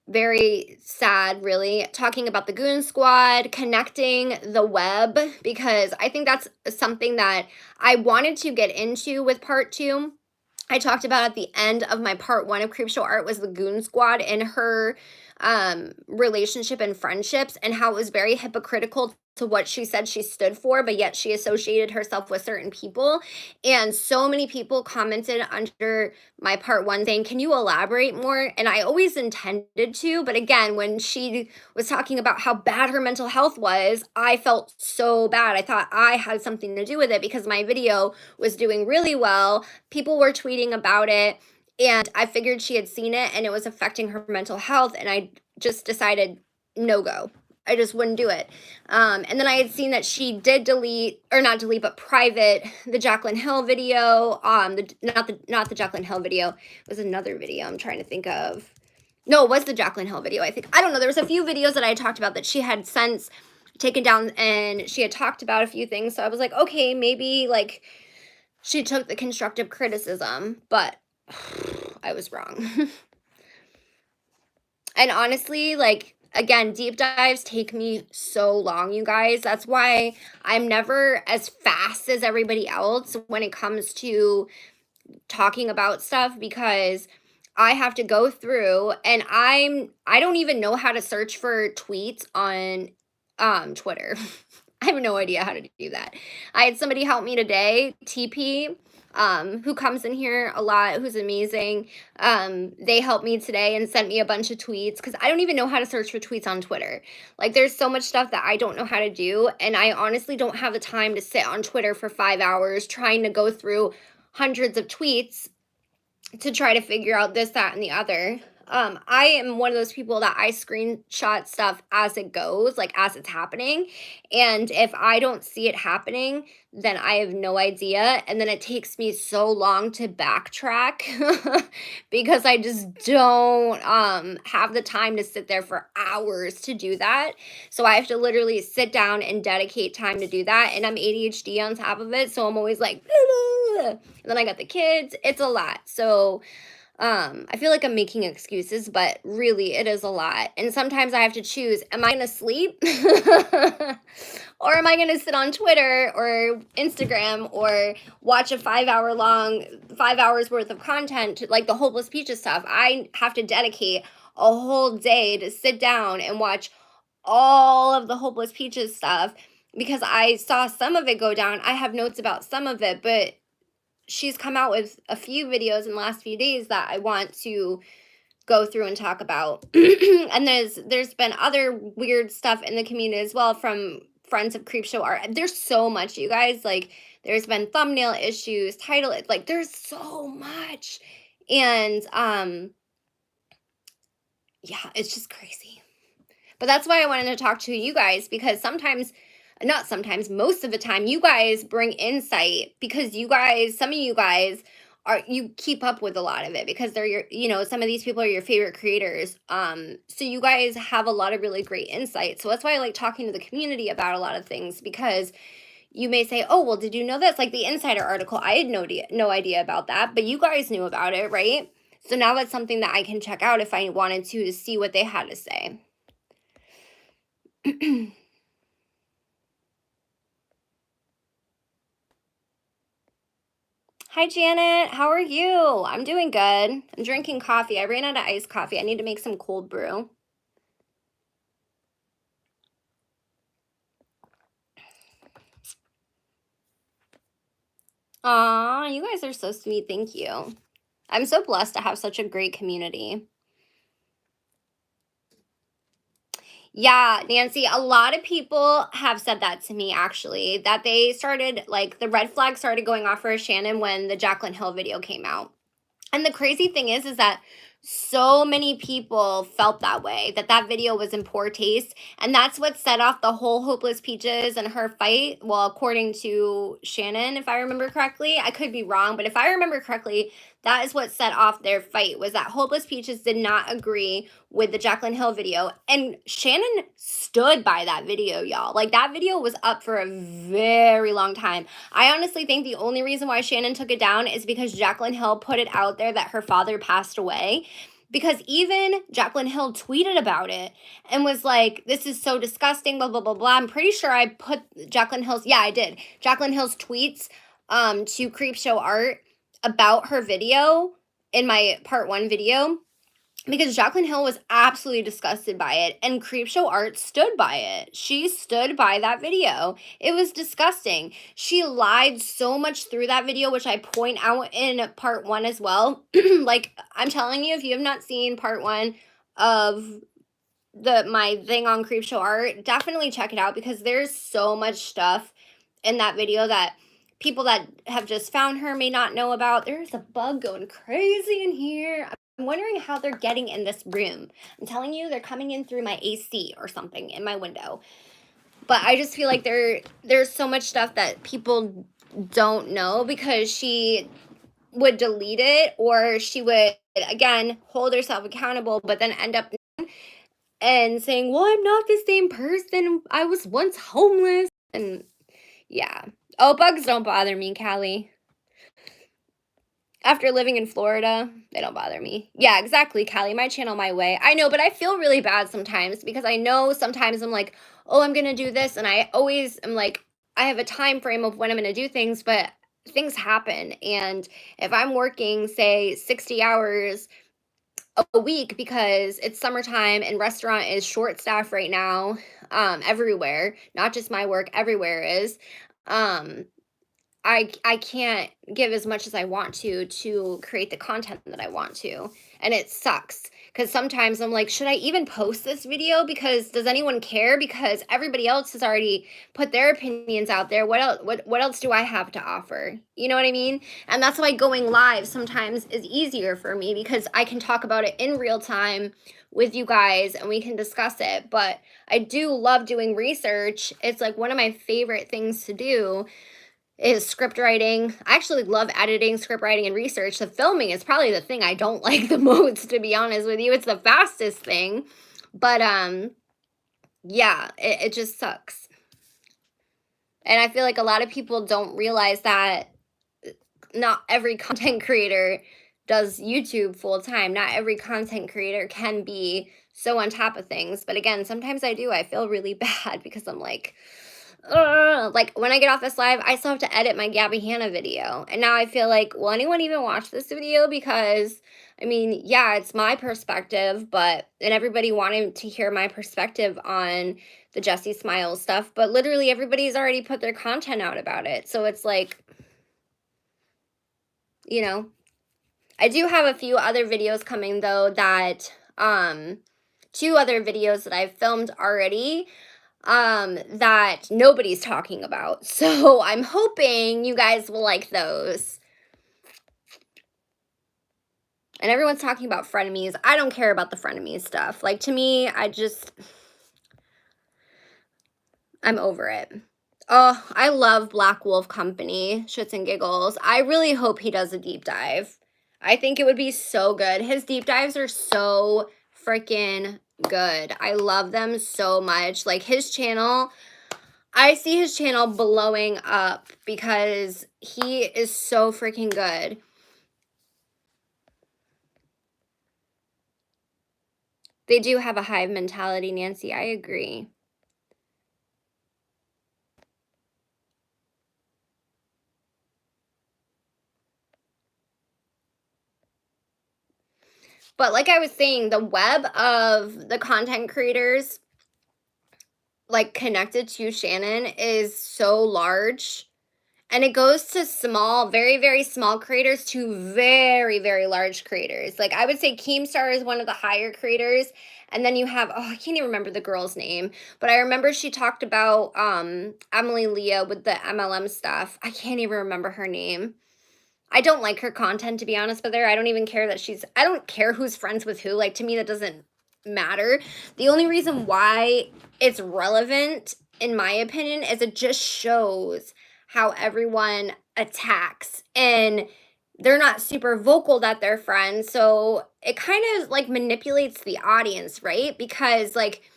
Very sad, really. Talking about the Goon Squad, connecting the web, because I think that's something that I wanted to get into with part 2. I talked about at the end of my part 1 of Creepshow Art was the Goon Squad and her relationship and friendships, and how it was very hypocritical to what she said she stood for, but yet she associated herself with certain people. And so many people commented under my part 1 saying, "Can you elaborate more?" And I always intended to, but again, when she was talking about how bad her mental health was, I felt so bad. I thought I had something to do with it because my video was doing really well. People were tweeting about it, and I figured she had seen it and it was affecting her mental health, and I just decided no go. I just wouldn't do it. And then I had seen that she did delete, or not delete, but private the Jaclyn Hill video. Not the Jaclyn Hill video. It was another video I'm trying to think of. No, it was the Jaclyn Hill video, I think. I don't know. There was a few videos that I had talked about that she had since taken down, and she had talked about a few things. So I was like, okay, maybe like she took the constructive criticism, but I was wrong. And honestly, like, again, deep dives take me so long, you guys. That's why I'm never as fast as everybody else when it comes to talking about stuff, because I have to go through, and I don't even know how to search for tweets on Twitter. I have no idea how to do that. I had somebody help me today, TP, who comes in here a lot, who's amazing. They helped me today and sent me a bunch of tweets, because I don't even know how to search for tweets on Twitter. Like, there's so much stuff that I don't know how to do, and I honestly don't have the time to sit on Twitter for 5 hours trying to go through hundreds of tweets to try to figure out this, that, and the other. I am one of those people that I screenshot stuff as it goes, like as it's happening. And if I don't see it happening, then I have no idea. And then it takes me so long to backtrack because I just don't have the time to sit there for hours to do that. So I have to literally sit down and dedicate time to do that. And I'm ADHD on top of it. So I'm always like, and then I got the kids. It's a lot. So I feel like I'm making excuses, but really it is a lot. And sometimes I have to choose, am I going to sleep? Or am I going to sit on Twitter or Instagram or watch a 5 hours worth of content, like the Hopeless Peaches stuff? I have to dedicate a whole day to sit down and watch all of the Hopeless Peaches stuff, because I saw some of it go down. I have notes about some of it, but she's come out with a few videos in the last few days that I want to go through and talk about. And there's been other weird stuff in the community as well from friends of Creepshow Art. There's so much, you guys. Like, there's been thumbnail issues, title, like there's so much. And yeah, it's just crazy. But that's why I wanted to talk to you guys, because not sometimes, most of the time, you guys bring insight, because you guys, some of you guys you keep up with a lot of it, because they're some of these people are your favorite creators. So you guys have a lot of really great insight. So that's why I like talking to the community about a lot of things, because you may say, oh, well, did you know this? Like the Insider article, I had no idea about that, but you guys knew about it, right? So now that's something that I can check out if I wanted to see what they had to say. Hi, Janet. How are you? I'm doing good. I'm drinking coffee. I ran out of iced coffee. I need to make some cold brew. Aw, you guys are so sweet. Thank you. I'm so blessed to have such a great community. Yeah, Nancy, a lot of people have said that to me, actually, that they started, like, the red flag started going off for Shannon when the Jaclyn Hill video came out. And the crazy thing is that so many people felt that way, that that video was in poor taste. And that's what set off the whole Hopeless Peaches and her fight. Well, according to Shannon, if I remember correctly, I could be wrong, but if I remember correctly, that is what set off their fight, was that Hopeless Peaches did not agree with the Jaclyn Hill video. And Shannon stood by that video, y'all. Like, that video was up for a very long time. I honestly think the only reason why Shannon took it down is because Jaclyn Hill put it out there that her father passed away. Because even Jaclyn Hill tweeted about it and was like, this is so disgusting, blah, blah, blah, blah. I'm pretty sure I put Jaclyn Hill's, yeah, I did. Jaclyn Hill's tweets to Creepshow Art about her video in my part 1 video, because Jaclyn Hill was absolutely disgusted by it, and Creepshow Art stood by it. She stood by that video. It was disgusting. She lied so much through that video, which I point out in part 1 as well. Like, I'm telling you, if you have not seen part 1 of my thing on Creepshow Art, definitely check it out, because there's so much stuff in that video that people that have just found her may not know about. There's a bug going crazy in here. wondering how they're getting in this room. I'm telling you, they're coming in through my AC or something in my window. But I just feel like there's so much stuff that people don't know because she would delete it, or she would again hold herself accountable but then end up and saying, "Well, I'm not the same person. I was once homeless." And yeah. Oh, bugs don't bother me, Callie. After living in Florida, they don't bother me. Yeah, exactly, Callie. My channel, my way. I know, but I feel really bad sometimes because I know sometimes I'm like, oh, I'm gonna do this, and I always am like, I have a time frame of when I'm gonna do things, but things happen. And if I'm working, say, 60 hours a week because it's summertime and restaurant is short staff right now, everywhere, not just my work, everywhere is. Um, I can't give as much as I want to create the content that I want to, and it sucks because sometimes I'm like, should I even post this video? Because does anyone care? Because everybody else has already put their opinions out there. What else? What else do I have to offer? You know what I mean? And that's why going live sometimes is easier for me because I can talk about it in real time with you guys and we can discuss it. But I do love doing research. It's like one of my favorite things to do is script writing. I actually love editing, script writing, and research. The filming is probably the thing I don't like the most, to be honest with you. It's the fastest thing. But yeah, it just sucks. And I feel like a lot of people don't realize that not every content creator does YouTube full time. Not every content creator can be so on top of things. But again, sometimes I do. I feel really bad because I'm like, ugh. Like when I get off this live, I still have to edit my Gabby Hanna video. And now I feel like, will anyone even watch this video? Because I mean, yeah, it's my perspective, but and everybody wanted to hear my perspective on the Jesse Smiles stuff, but literally everybody's already put their content out about it. So it's like, you know, I do have a few other videos coming though that two other videos that I've filmed already that nobody's talking about. So I'm hoping you guys will like those. And everyone's talking about frenemies. I don't care about the frenemies stuff. Like to me, I'm over it. Oh, I love Black Wolf Company, shits and giggles. I really hope he does a deep dive. I think it would be so good. His deep dives are so freaking good. I love them so much. Like his channel, I see his channel blowing up because he is so freaking good. They do have a hive mentality, Nancy. I agree. But like I was saying, the web of the content creators like connected to Shannon is so large. And it goes to small, very, very small creators to very, very large creators. Like I would say Keemstar is one of the higher creators. And then you have, oh, I can't even remember the girl's name, but I remember she talked about Emily Leah with the MLM stuff. I can't even remember her name. I don't like her content, to be honest with her. I don't even care that I don't care who's friends with who. Like, to me, that doesn't matter. The only reason why it's relevant, in my opinion, is it just shows how everyone attacks. And they're not super vocal that they're friends. So it kind of like manipulates the audience, right? Because, like,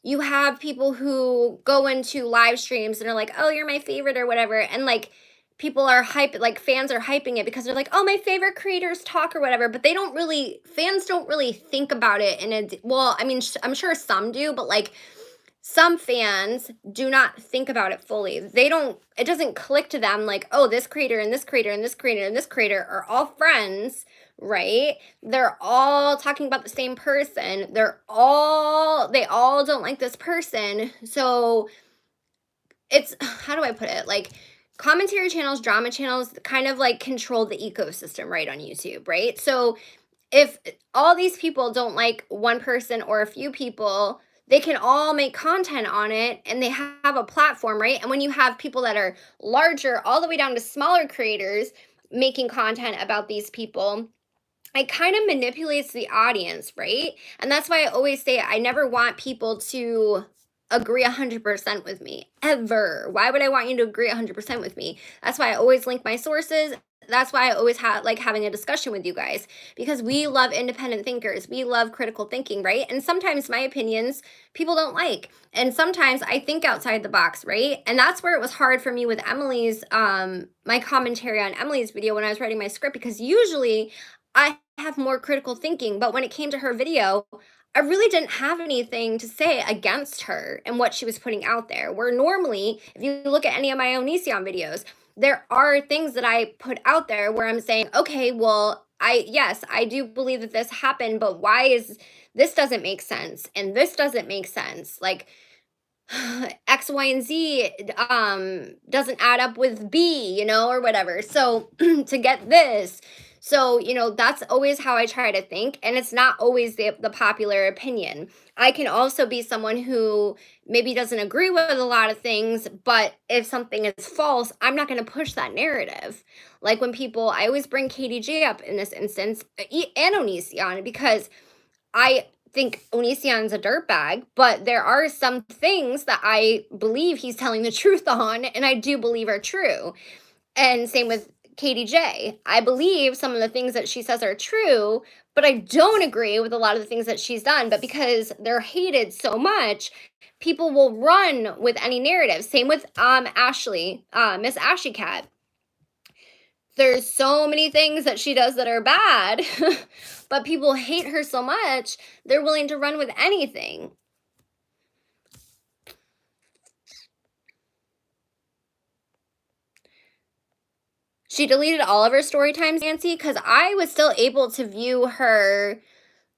you have people who go into live streams and are like, "Oh, you're my favorite," or whatever, and like people are like fans are hyping it because they're like, "Oh, my favorite creators talk," or whatever, but they don't really fans don't really think about it in a well, I mean, I'm sure some do, but like some fans do not think about it fully. They don't it doesn't click to them like, "Oh, this creator and this creator and this creator and this creator are all friends." Right? They're all talking about the same person. They all don't like this person. So it's how do I put it? Like commentary channels, drama channels kind of like control the ecosystem right on YouTube, right? So if all these people don't like one person or a few people, they can all make content on it and they have a platform, right? And when you have people that are larger, all the way down to smaller creators making content about these people, it kind of manipulates the audience, right? And that's why I always say I never want people to agree 100% with me ever. Why would I want you to agree 100% with me? That's why I always link my sources. That's why I always like having a discussion with you guys, because we love independent thinkers. We love critical thinking, right? And sometimes my opinions people don't like. And sometimes I think outside the box, right? And that's where it was hard for me with Emily's my commentary on Emily's video when I was writing my script, because usually I have more critical thinking, but when it came to her video, I really didn't have anything to say against her and what she was putting out there. Where normally, if you look at any of my Onision videos, there are things that I put out there where I'm saying, okay, well, yes, I do believe that this happened, but why is this doesn't make sense and this doesn't make sense? Like, X, Y, and Z doesn't add up with B, or whatever. So to get this, so that's always how I try to think, and it's not always the popular opinion. I can also be someone who maybe doesn't agree with a lot of things, but if something is false, I'm not going to push that narrative. Like when people, I always bring KDJ up in this instance, and Onision, because I think Onision's a dirtbag, but there are some things that I believe he's telling the truth on, and I do believe are true. And same with KDJ. I believe some of the things that she says are true, but I don't agree with a lot of the things that she's done. But because they're hated so much, people will run with any narrative. Same with Ashley, Miss Ashy Cat. There's so many things that she does that are bad, but people hate her so much, they're willing to run with anything. She deleted all of her story times, Nancy, because I was still able to view her,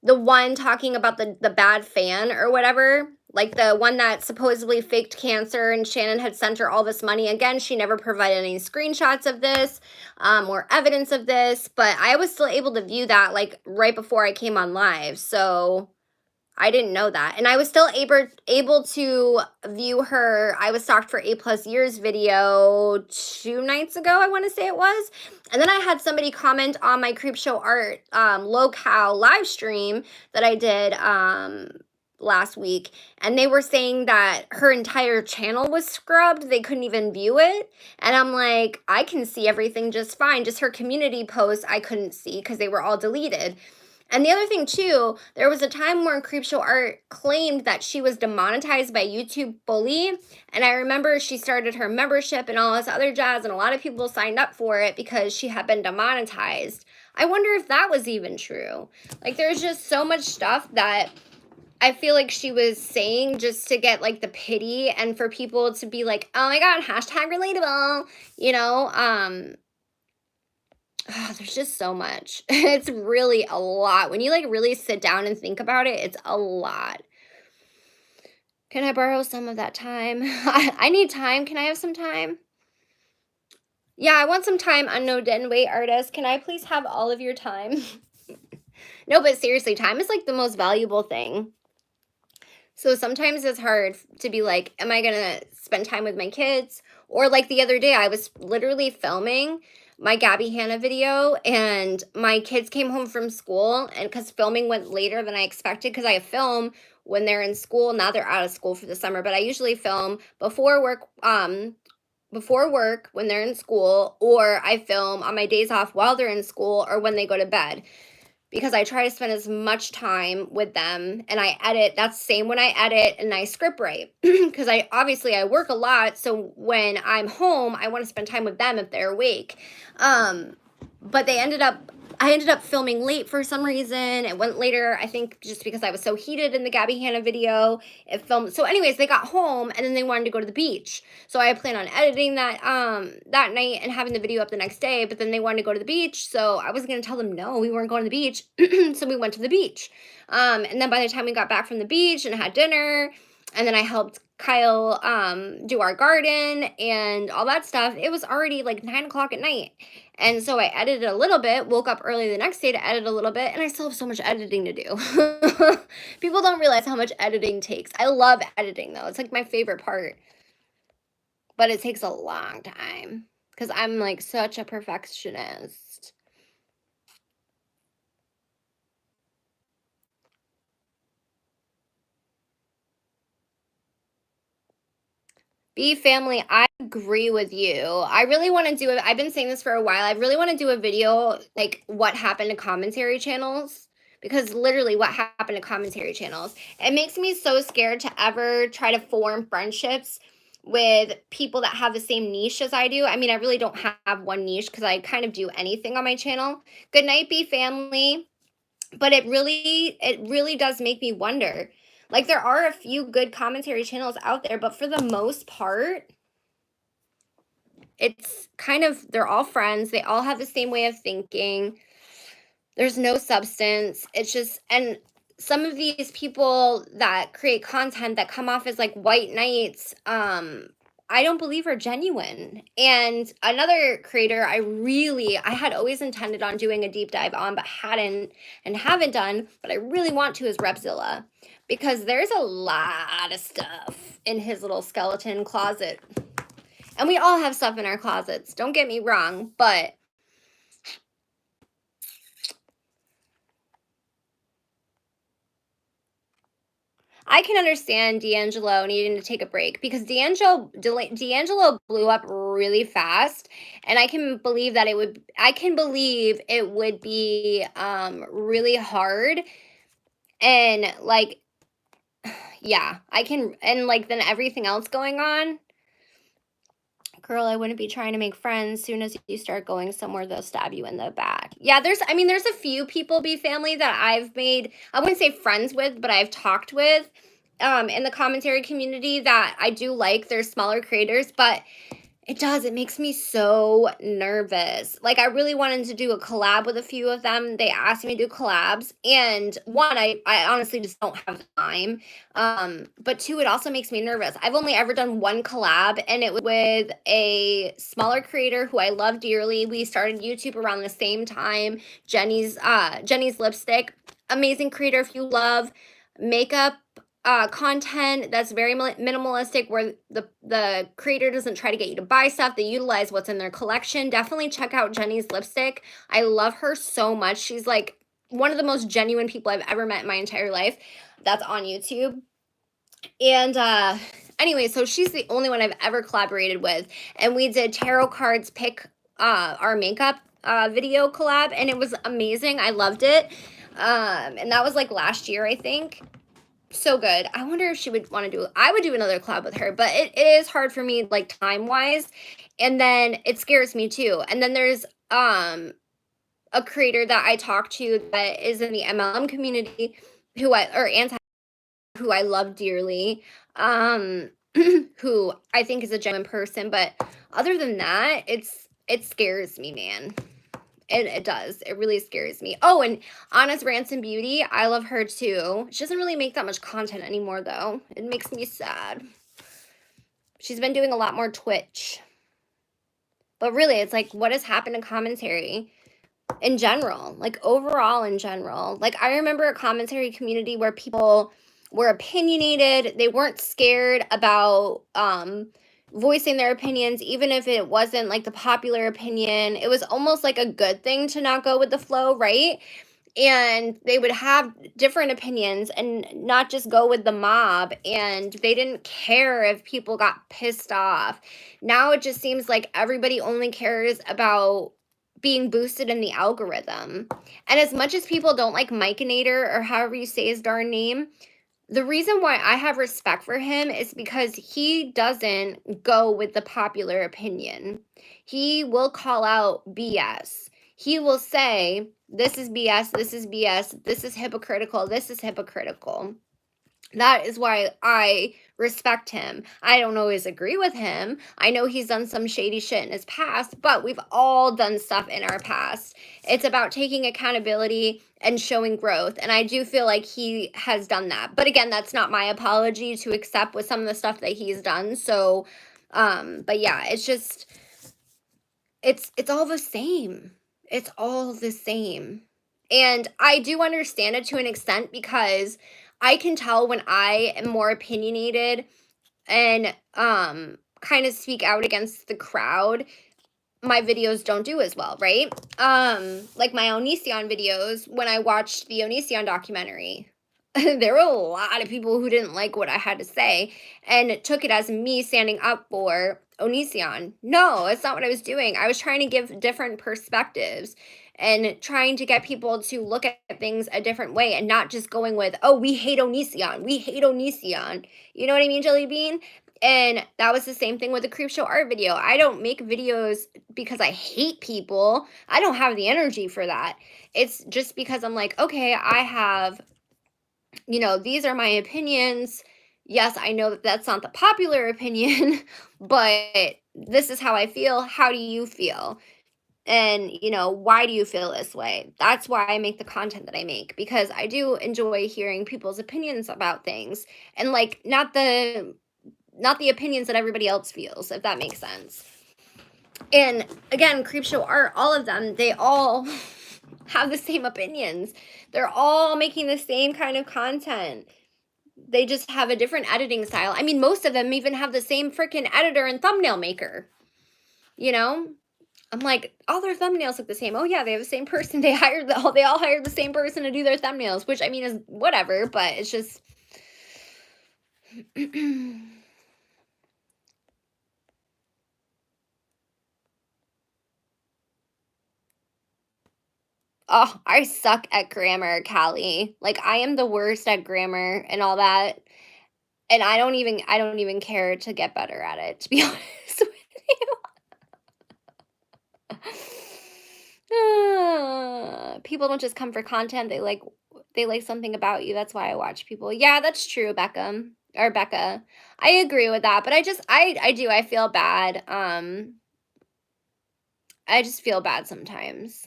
the one talking about the bad fan or whatever, like the one that supposedly faked cancer and Shannon had sent her all this money. Again, she never provided any screenshots of this or evidence of this, but I was still able to view that like right before I came on live. So I didn't know that. And I was still able to view her I was stalked for 8+ years video 2 nights ago, I want to say it was. And then I had somebody comment on my Creepshow Art locale live stream that I did last week, and they were saying that her entire channel was scrubbed. They couldn't even view it. And I'm like, I can see everything just fine. Just her community posts I couldn't see because they were all deleted. And the other thing too, there was a time where Creepshow Art claimed that she was demonetized by YouTube Bully. And I remember she started her membership and all this other jazz, and a lot of people signed up for it because she had been demonetized. I wonder if that was even true. Like there's just so much stuff that I feel like she was saying just to get like the pity and for people to be like, oh my God, hashtag relatable, there's just so much. It's really a lot. When you like really sit down and think about it, it's a lot. Can I borrow some of that time? I need time. Can I have some time? Yeah, I want some time, unknown dead weight artist. Can I please have all of your time? No, but seriously, time is like the most valuable thing. So sometimes it's hard to be like, am I going to spend time with my kids? Or like the other day, I was literally filming my Gabby Hanna video, and my kids came home from school, and because filming went later than I expected, because I film when they're in school. Now they're out of school for the summer, but I usually film before work when they're in school, or I film on my days off while they're in school or when they go to bed, because I try to spend as much time with them, and I edit. That's the same when I edit and I script write, because I work a lot. So when I'm home, I want to spend time with them if they're awake. But I ended up filming late for some reason. It went later, I think just because I was so heated in the Gabby Hanna video. It filmed. So anyways, they got home and then they wanted to go to the beach. So I plan on editing that night and having the video up the next day, but then they wanted to go to the beach. So I was going to tell them no, we weren't going to the beach. So we went to the beach. And then by the time we got back from the beach and had dinner, and then I helped Kyle do our garden and all that stuff, it was already like 9 o'clock at night. And so I edited a little bit, woke up early the next day to edit a little bit, and I still have so much editing to do. People don't realize how much editing takes. I love editing though. It's like my favorite part. But it takes a long time because I'm like such a perfectionist. B family, I agree with you. I really want to do it. I've been saying this for a while. I really want to do a video like what happened to commentary channels, because literally what happened to commentary channels. It makes me so scared to ever try to form friendships with people that have the same niche as I do. I mean, I really don't have one niche because I kind of do anything on my channel. Good night, B family. But it really does make me wonder. Like, there are a few good commentary channels out there, but for the most part, it's kind of, they're all friends. They all have the same way of thinking. There's no substance. It's just, and some of these people that create content that come off as like white knights, I don't believe are genuine. And another creator I had always intended on doing a deep dive on, but hadn't and haven't done, but I really want to, is Repzilla, because there's a lot of stuff in his little skeleton closet. And we all have stuff in our closets, don't get me wrong, but I can understand D'Angelo needing to take a break, because D'Angelo blew up really fast, and I can believe it would be really hard, and like, yeah, I can, and like then everything else going on. Girl, I wouldn't be trying to make friends. Soon as you start going somewhere, they'll stab you in the back. Yeah, there's a few people, be family, that I've made, I wouldn't say friends with, but I've talked with in the commentary community that I do like. They're smaller creators, but it makes me so nervous. Like, I really wanted to do a collab with a few of them. They asked me to do collabs, and one, I honestly just don't have time. But two, it also makes me nervous. I've only ever done one collab, and it was with a smaller creator who I love dearly. We started YouTube around the same time. Jenny's Lipstick, amazing creator. If you love makeup content that's very minimalistic, where the creator doesn't try to get you to buy stuff, they utilize what's in their collection, definitely check out Jenny's Lipstick. I love her so much. She's like one of the most genuine people I've ever met in my entire life that's on YouTube. And anyway, so she's the only one I've ever collaborated with, and we did tarot cards pick our makeup video collab, and it was amazing. I loved it. And that was like last year, I think. So good. I wonder if she would want to do, I would do another collab with her, but it is hard for me, like, time wise. And then it scares me too. And then there's a creator that I talk to that is in the MLM community, who I love dearly, who I think is a genuine person. But other than that, it scares me, man. It does. It really scares me. Oh, and Honest Ransom Beauty, I love her too. She doesn't really make that much content anymore, though. It makes me sad. She's been doing a lot more Twitch. But really, it's like, what has happened to commentary in general? Like, overall in general. Like, I remember a commentary community where people were opinionated. They weren't scared about voicing their opinions, even if it wasn't like the popular opinion. It was almost like a good thing to not go with the flow, right? And they would have different opinions and not just go with the mob, and they didn't care if people got pissed off. Now it just seems like everybody only cares about being boosted in the algorithm. And as much as people don't like Mikeinator, or however you say his darn name, the reason why I have respect for him is because he doesn't go with the popular opinion. He will call out BS. He will say, this is BS, this is BS, this is hypocritical, this is hypocritical. That is why I respect him. I don't always agree with him. I know he's done some shady shit in his past, but we've all done stuff in our past. It's about taking accountability and showing growth. And I do feel like he has done that. But again, that's not my apology to accept with some of the stuff that he's done. So, but yeah, it's just, it's all the same. It's all the same. And I do understand it to an extent, because I can tell when I am more opinionated and kind of speak out against the crowd, my videos don't do as well, right? Like my Onision videos, when I watched the Onision documentary, There were a lot of people who didn't like what I had to say and took it as me standing up for Onision. No, it's not what I was doing. I was trying to give different perspectives and trying to get people to look at things a different way and not just going with, oh, we hate Onision. We hate Onision. You know what I mean, Jelly Bean? And that was the same thing with the Creepshow Art video. I don't make videos because I hate people. I don't have the energy for that. It's just because I'm like, okay, I have, these are my opinions. Yes, I know that that's not the popular opinion, but this is how I feel. How do you feel? And, why do you feel this way? That's why I make the content that I make, because I do enjoy hearing people's opinions about things, and like not the opinions that everybody else feels, if that makes sense. And again, Creepshow Art, all of them, they all have the same opinions. They're all making the same kind of content. They just have a different editing style. I mean, most of them even have the same freaking editor and thumbnail maker. You know? I'm like, all their thumbnails look the same. Oh yeah, they have the same person. They all hired the same person to do their thumbnails, which I mean is whatever, but it's just oh, I suck at grammar, Callie. Like I am the worst at grammar and all that. And I don't even care to get better at it, to be honest with you. People don't just come for content. They like something about you. That's why I watch people. Yeah, that's true, Becca. Or Becca. I agree with that, but I feel bad. I just feel bad sometimes.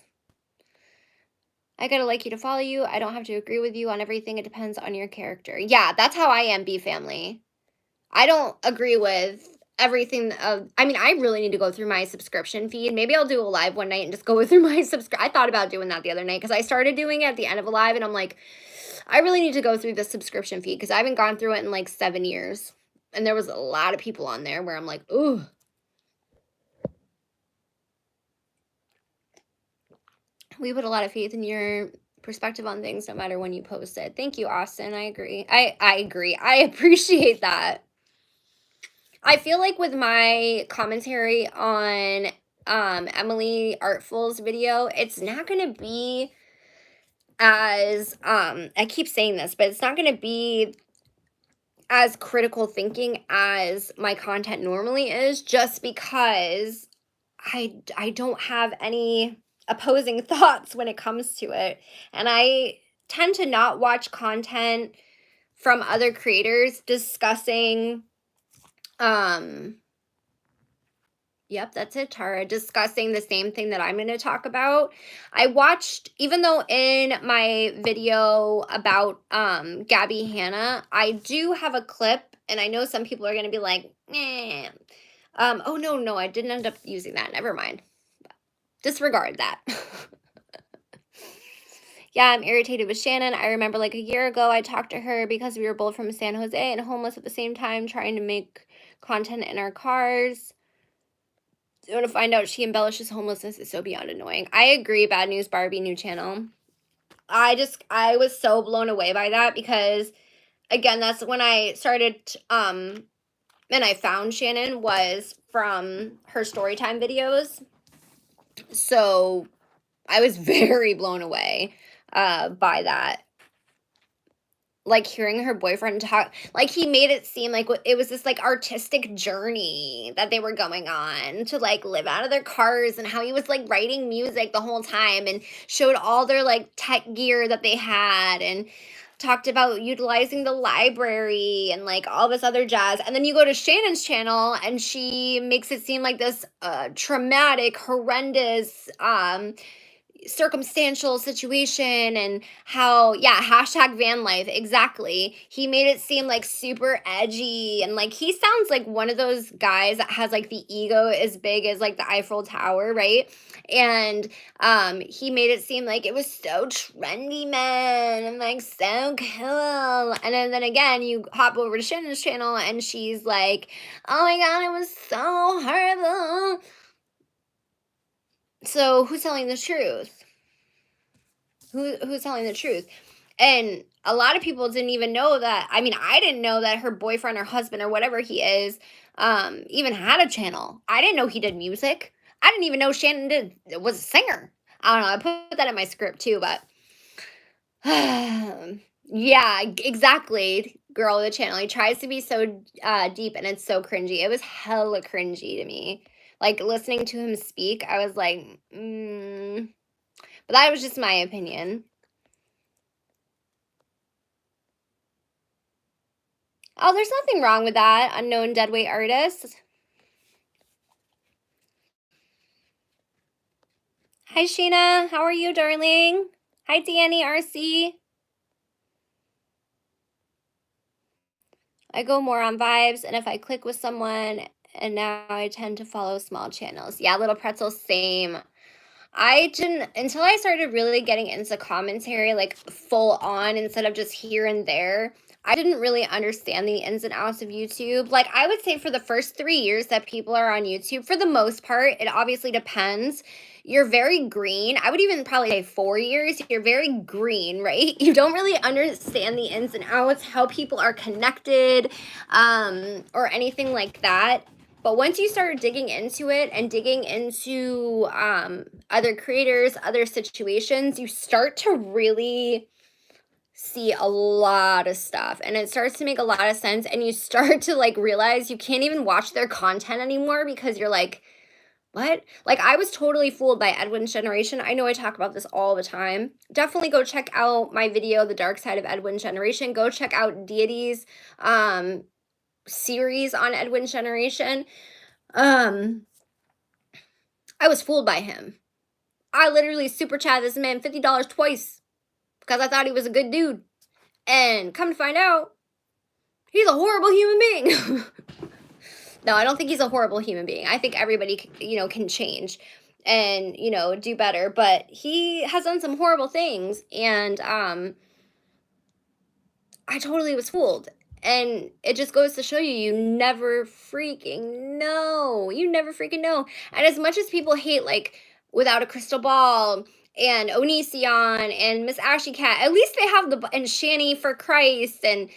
I gotta like you to follow you. I don't have to agree with you on everything. It depends on your character. Yeah, that's how I am, B family. I don't agree with everything. I mean, I really need to go through my subscription feed. Maybe I'll do a live one night and just go through my I thought about doing that the other night because I started doing it at the end of a live, and I'm like, I really need to go through the subscription feed because I haven't gone through it in like 7 years. And there was a lot of people on there where I'm like, ooh. We put a lot of faith in your perspective on things no matter when you post it. Thank you, Austin. I agree. I agree. I appreciate that. I feel like with my commentary on Emily Artful's video, it's not going to be as I keep saying this, but it's not going to be as critical thinking as my content normally is, just because I don't have any opposing thoughts when it comes to it. And I tend to not watch content from other creators discussing yep, that's it, Tara. Discussing the same thing that I'm going to talk about. I watched, even though in my video about Gabby Hanna, I do have a clip, and I know some people are going to be like, eh. Oh no, I didn't end up using that. Never mind. Disregard that. Yeah, I'm irritated with Shannon. I remember like a year ago, I talked to her because we were both from San Jose and homeless at the same time, trying to make content in our cars. Want to find out she embellishes homelessness is so beyond annoying. I agree. Bad News Barbie, new channel. I was so blown away by that because again, that's when I started and I found Shannon was from her storytime videos. So I was very blown away by that. Like hearing her boyfriend talk, like he made it seem like it was this like artistic journey that they were going on to like live out of their cars, and how he was like writing music the whole time and showed all their like tech gear that they had, and talked about utilizing the library and like all this other jazz. And then you go to Shannon's channel and she makes it seem like this traumatic, horrendous circumstantial situation, and how, yeah, hashtag van life, exactly. He made it seem like super edgy, and like he sounds like one of those guys that has like the ego as big as like the Eiffel Tower, right? And he made it seem like it was so trendy, man, and like so cool. And then again, you hop over to Shannon's channel and she's like, oh my god, it was so horrible. So who's telling the truth? Who's telling the truth? And a lot of people didn't even know that. I mean, I didn't know that her boyfriend or husband or whatever he is even had a channel. I didn't know he did music. I didn't even know Shannon was a singer. I don't know. I put that in my script too, but yeah, exactly. Girl with a channel. He tries to be so deep and it's so cringy. It was hella cringy to me. Like listening to him speak, I was like, but that was just my opinion. Oh, there's nothing wrong with that. Unknown deadweight artist. Hi, Sheena. How are you, darling? Hi, Danny RC. I go more on vibes, and if I click with someone, and now I tend to follow small channels. Yeah, Little Pretzel, same. I didn't until I started really getting into commentary, like full on instead of just here and there. I didn't really understand the ins and outs of YouTube. Like, I would say for the first 3 years that people are on YouTube, for the most part, it obviously depends. You're very green. I would even probably say 4 years. You're very green, right? You don't really understand the ins and outs, how people are connected, or anything like that. But once you start digging into it and digging into other creators, other situations, you start to really see a lot of stuff and it starts to make a lot of sense. And you start to like realize you can't even watch their content anymore because you're like, what? Like, I was totally fooled by Edwin's generation. I know I talk about this all the time. Definitely go check out my video, The Dark Side of Edwin's Generation. Go check out Deity's series on Edwin's generation. um I was fooled by him. I literally super chatted this man $50 twice because I thought he was a good dude. And come to find out, he's a horrible human being. No, I don't think he's a horrible human being. I think everybody, can change and, do better. But he has done some horrible things. And I totally was fooled. And it just goes to show you, you never freaking know. You never freaking know. And as much as people hate, like, Without a Crystal Ball and Onision and Miss Ashy Cat, at least they have and Shani for Christ and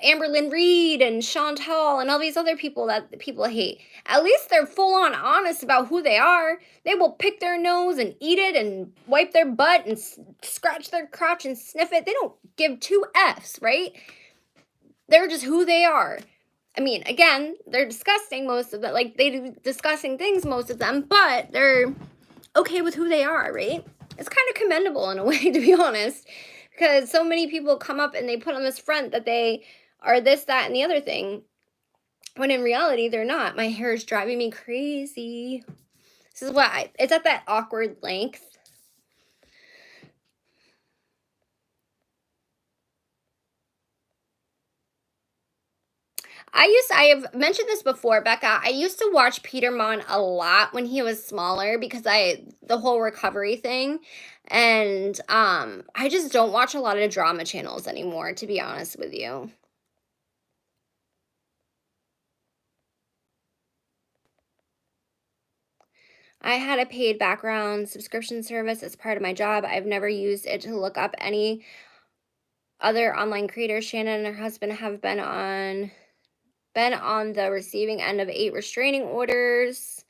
Amberlynn Reed and Chantal and all these other people that people hate. At least they're full on honest about who they are. They will pick their nose and eat it and wipe their butt and scratch their crotch and sniff it. They don't give two F's, right? They're just who they are. I mean, again, they're disgusting, most of them. Like, they do disgusting things, most of them, but they're okay with who they are, right? It's kind of commendable in a way, to be honest, because so many people come up and they put on this front that they are this, that, and the other thing, when in reality, they're not. My hair is driving me crazy. This is why it's at that awkward length. I have mentioned this before, Becca. I used to watch Peter Mon a lot when he was smaller because the whole recovery thing. And I just don't watch a lot of drama channels anymore, to be honest with you. I had a paid background subscription service as part of my job. I've never used it to look up any other online creators. Shannon and her husband have been on the receiving end of 8 restraining orders.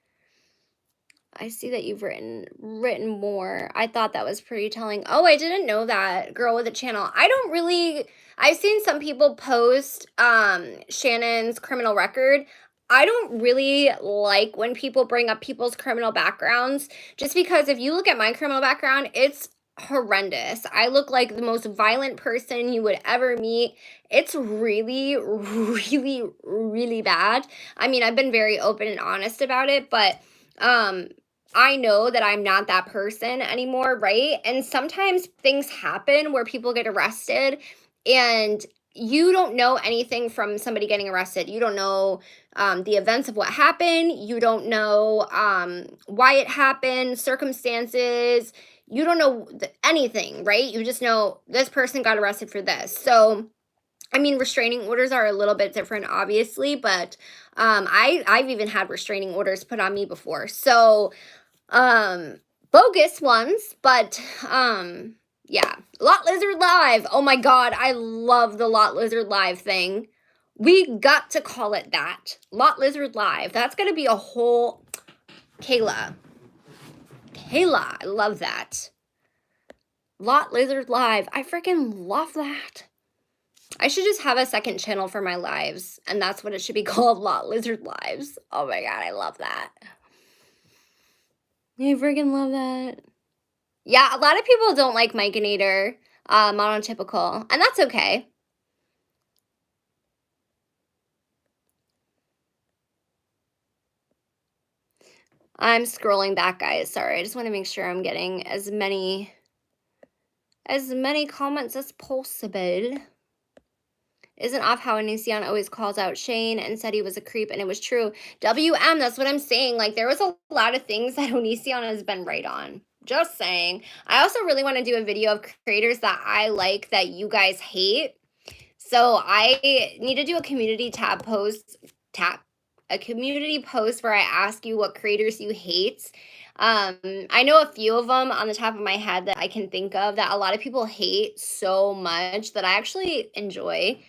I see that you've written more. I thought that was pretty telling. Oh, I didn't know that. Girl with a channel. I've seen some people post Shannon's criminal record. I don't really like when people bring up people's criminal backgrounds just because if you look at my criminal background, it's horrendous. I look like the most violent person you would ever meet. It's really, really, really bad. I mean, I've been very open and honest about it, but um I know that I'm not that person anymore, right? And sometimes things happen where people get arrested and you don't know anything from somebody getting arrested. You don't know the events of what happened. You don't know why it happened, circumstances. You don't know anything, right? You just know this person got arrested for this. So, I mean, restraining orders are a little bit different, obviously, but I've even had restraining orders put on me before. So, bogus ones, but Yeah. Lot Lizard Live. Oh my god, I love the Lot Lizard Live thing. We got to call it that. Lot Lizard Live. That's gonna be a whole Kayla. Kayla, I love that. Lot Lizard Live. I freaking love that. I should just have a second channel for my lives, and that's what it should be called, Lot Lizard Lives. Oh my god, I love that. I freaking love that. Yeah, a lot of people don't like Micanator, monotypical, and that's okay. I'm scrolling back, guys. Sorry, I just want to make sure I'm getting as many comments as possible. Isn't off how Onision always calls out Shane and said he was a creep, and it was true. WM, that's what I'm saying. Like, there was a lot of things that Onision has been right on. Just saying. I also really want to do a video of creators that I like that you guys hate. So I need to do a community a community post where I ask you what creators you hate. I know a few of them on the top of my head that I can think of that a lot of people hate so much that I actually enjoy.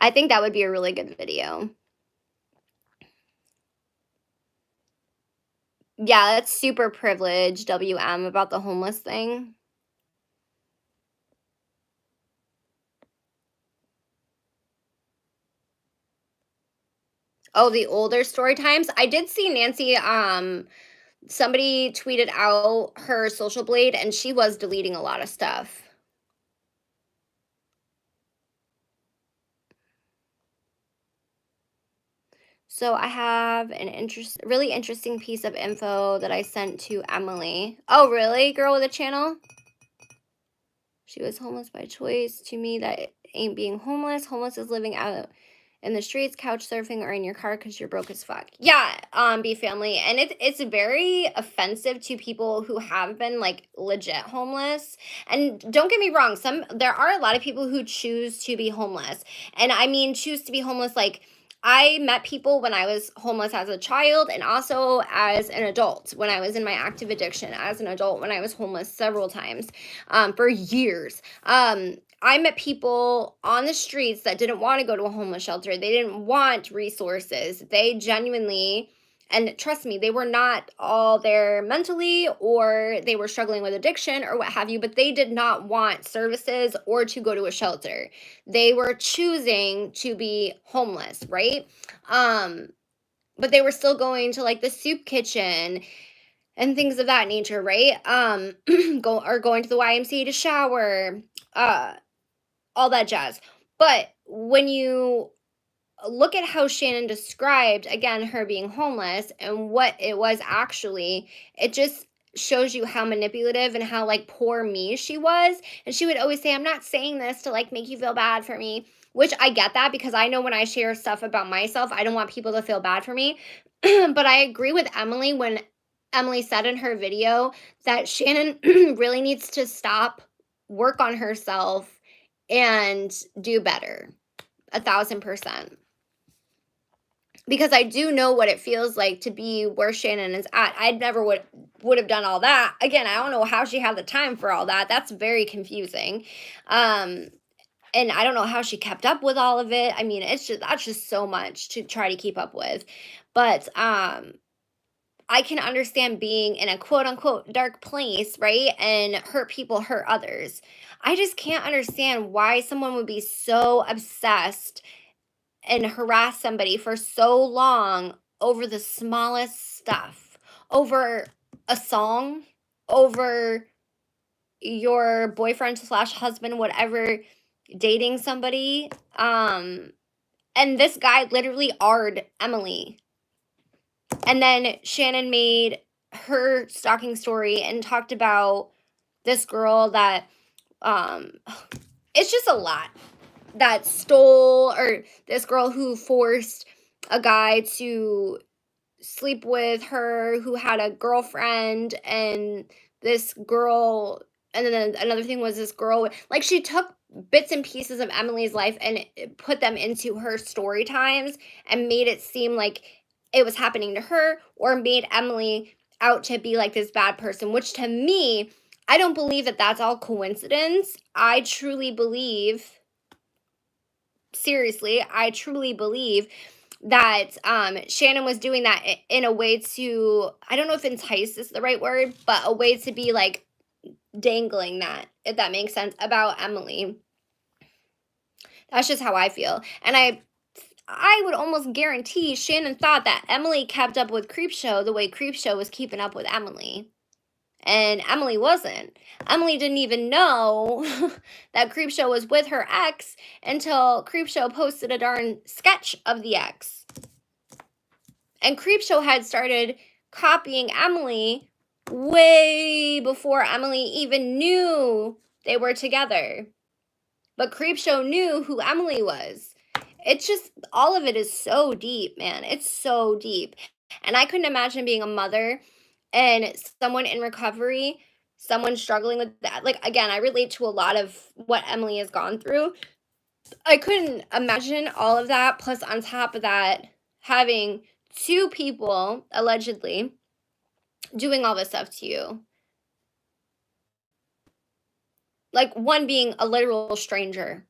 I think that would be a really good video. Yeah, that's super privileged, WM, about the homeless thing. Oh, the older story times. I did see Nancy, somebody tweeted out her social blade and she was deleting a lot of stuff. So I have an really interesting piece of info that I sent to Emily. Oh, really? Girl with a channel? She was homeless by choice. To me, that ain't being homeless. Homeless is living out in the streets, couch surfing, or in your car because you're broke as fuck. Yeah, B family. And it's very offensive to people who have been like legit homeless. And don't get me wrong, there are a lot of people who choose to be homeless. And I mean choose to be homeless like I met people when I was homeless as a child and also as an adult when I was in my active addiction as an adult when I was homeless several times for years. I met people on the streets that didn't want to go to a homeless shelter. They didn't want resources. They genuinely, and trust me, they were not all there mentally or they were struggling with addiction or what have you, but they did not want services or to go to a shelter. They were choosing to be homeless, right? But they were still going to like the soup kitchen and things of that nature, right? Going to the YMCA to shower, uh, all that jazz. But when you look at how Shannon described, again, her being homeless and what it was actually, it just shows you how manipulative and how like poor me she was. And she would always say, I'm not saying this to like make you feel bad for me, which I get that because I know when I share stuff about myself, I don't want people to feel bad for me. But I agree with Emily when Emily said in her video that Shannon really needs to stop, work on herself, and do better. 1,000%. Because I do know what it feels like to be where Shannon is at. I never would have done all that. Again, I don't know how she had the time for all that. That's very confusing. And I don't know how she kept up with all of it. I mean, that's just so much to try to keep up with. But I can understand being in a quote unquote dark place, right? And hurt people hurt others. I just can't understand why someone would be so obsessed and harass somebody for so long over the smallest stuff, over a song, over your boyfriend slash husband, whatever, dating somebody. And this guy literally R'd Emily. And then Shannon made her stalking story and talked about this girl that it's just a lot that stole, or this girl who forced a guy to sleep with her who had a girlfriend, and this girl, and then another thing was this girl, like she took bits and pieces of Emily's life and put them into her story times and made it seem like it was happening to her or made Emily out to be like this bad person, which to me, I don't believe that that's all coincidence. I truly believe, seriously, I truly believe that Shannon was doing that in a way to, I don't know if entice is the right word, but a way to be like dangling that, if that makes sense, about Emily. That's just how I feel. And I would almost guarantee Shannon thought that Emily kept up with Creepshow the way Creepshow was keeping up with Emily. And Emily wasn't. Emily didn't even know that Creepshow was with her ex until Creepshow posted a darn sketch of the ex. And Creepshow had started copying Emily way before Emily even knew they were together. But Creepshow knew who Emily was. It's just, all of it is so deep, man. It's so deep. And I couldn't imagine being a mother and someone in recovery, someone struggling with that. Like, again, I relate to a lot of what Emily has gone through. I couldn't imagine all of that. Plus, on top of that, having two people allegedly doing all this stuff to you. Like, one being a literal stranger.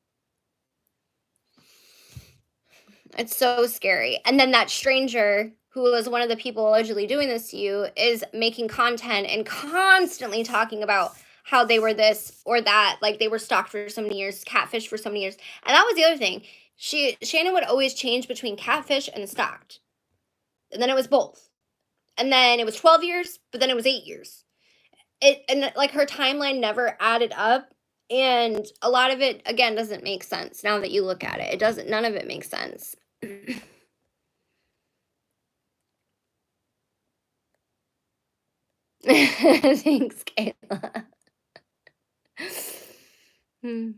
It's so scary. And then that stranger who was one of the people allegedly doing this to you is making content and constantly talking about how they were this or that, like they were stalked for so many years, catfish for so many years. And that was the other thing. Shannon would always change between catfish and stalked. And then it was both. And then it was 12 years, but then it was 8 years. And like her timeline never added up. And a lot of it again doesn't make sense now that you look at it. It doesn't, none of it makes sense. Thanks, Kayla. Hmm.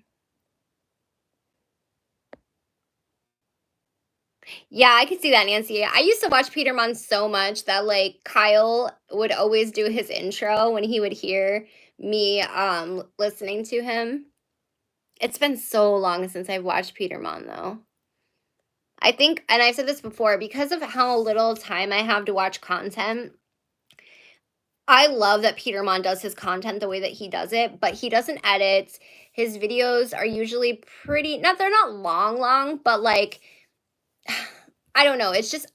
Yeah, I could see that, Nancy. I used to watch Peter Munn so much that like Kyle would always do his intro when he would hear me listening to him. It's been so long since I've watched Peter Munn though. I think, and I've said this before, because of how little time I have to watch content, I love that Peter Mon does his content the way that he does it, but he doesn't edit. His videos are usually pretty, not, they're not long, but like, I don't know. It's just,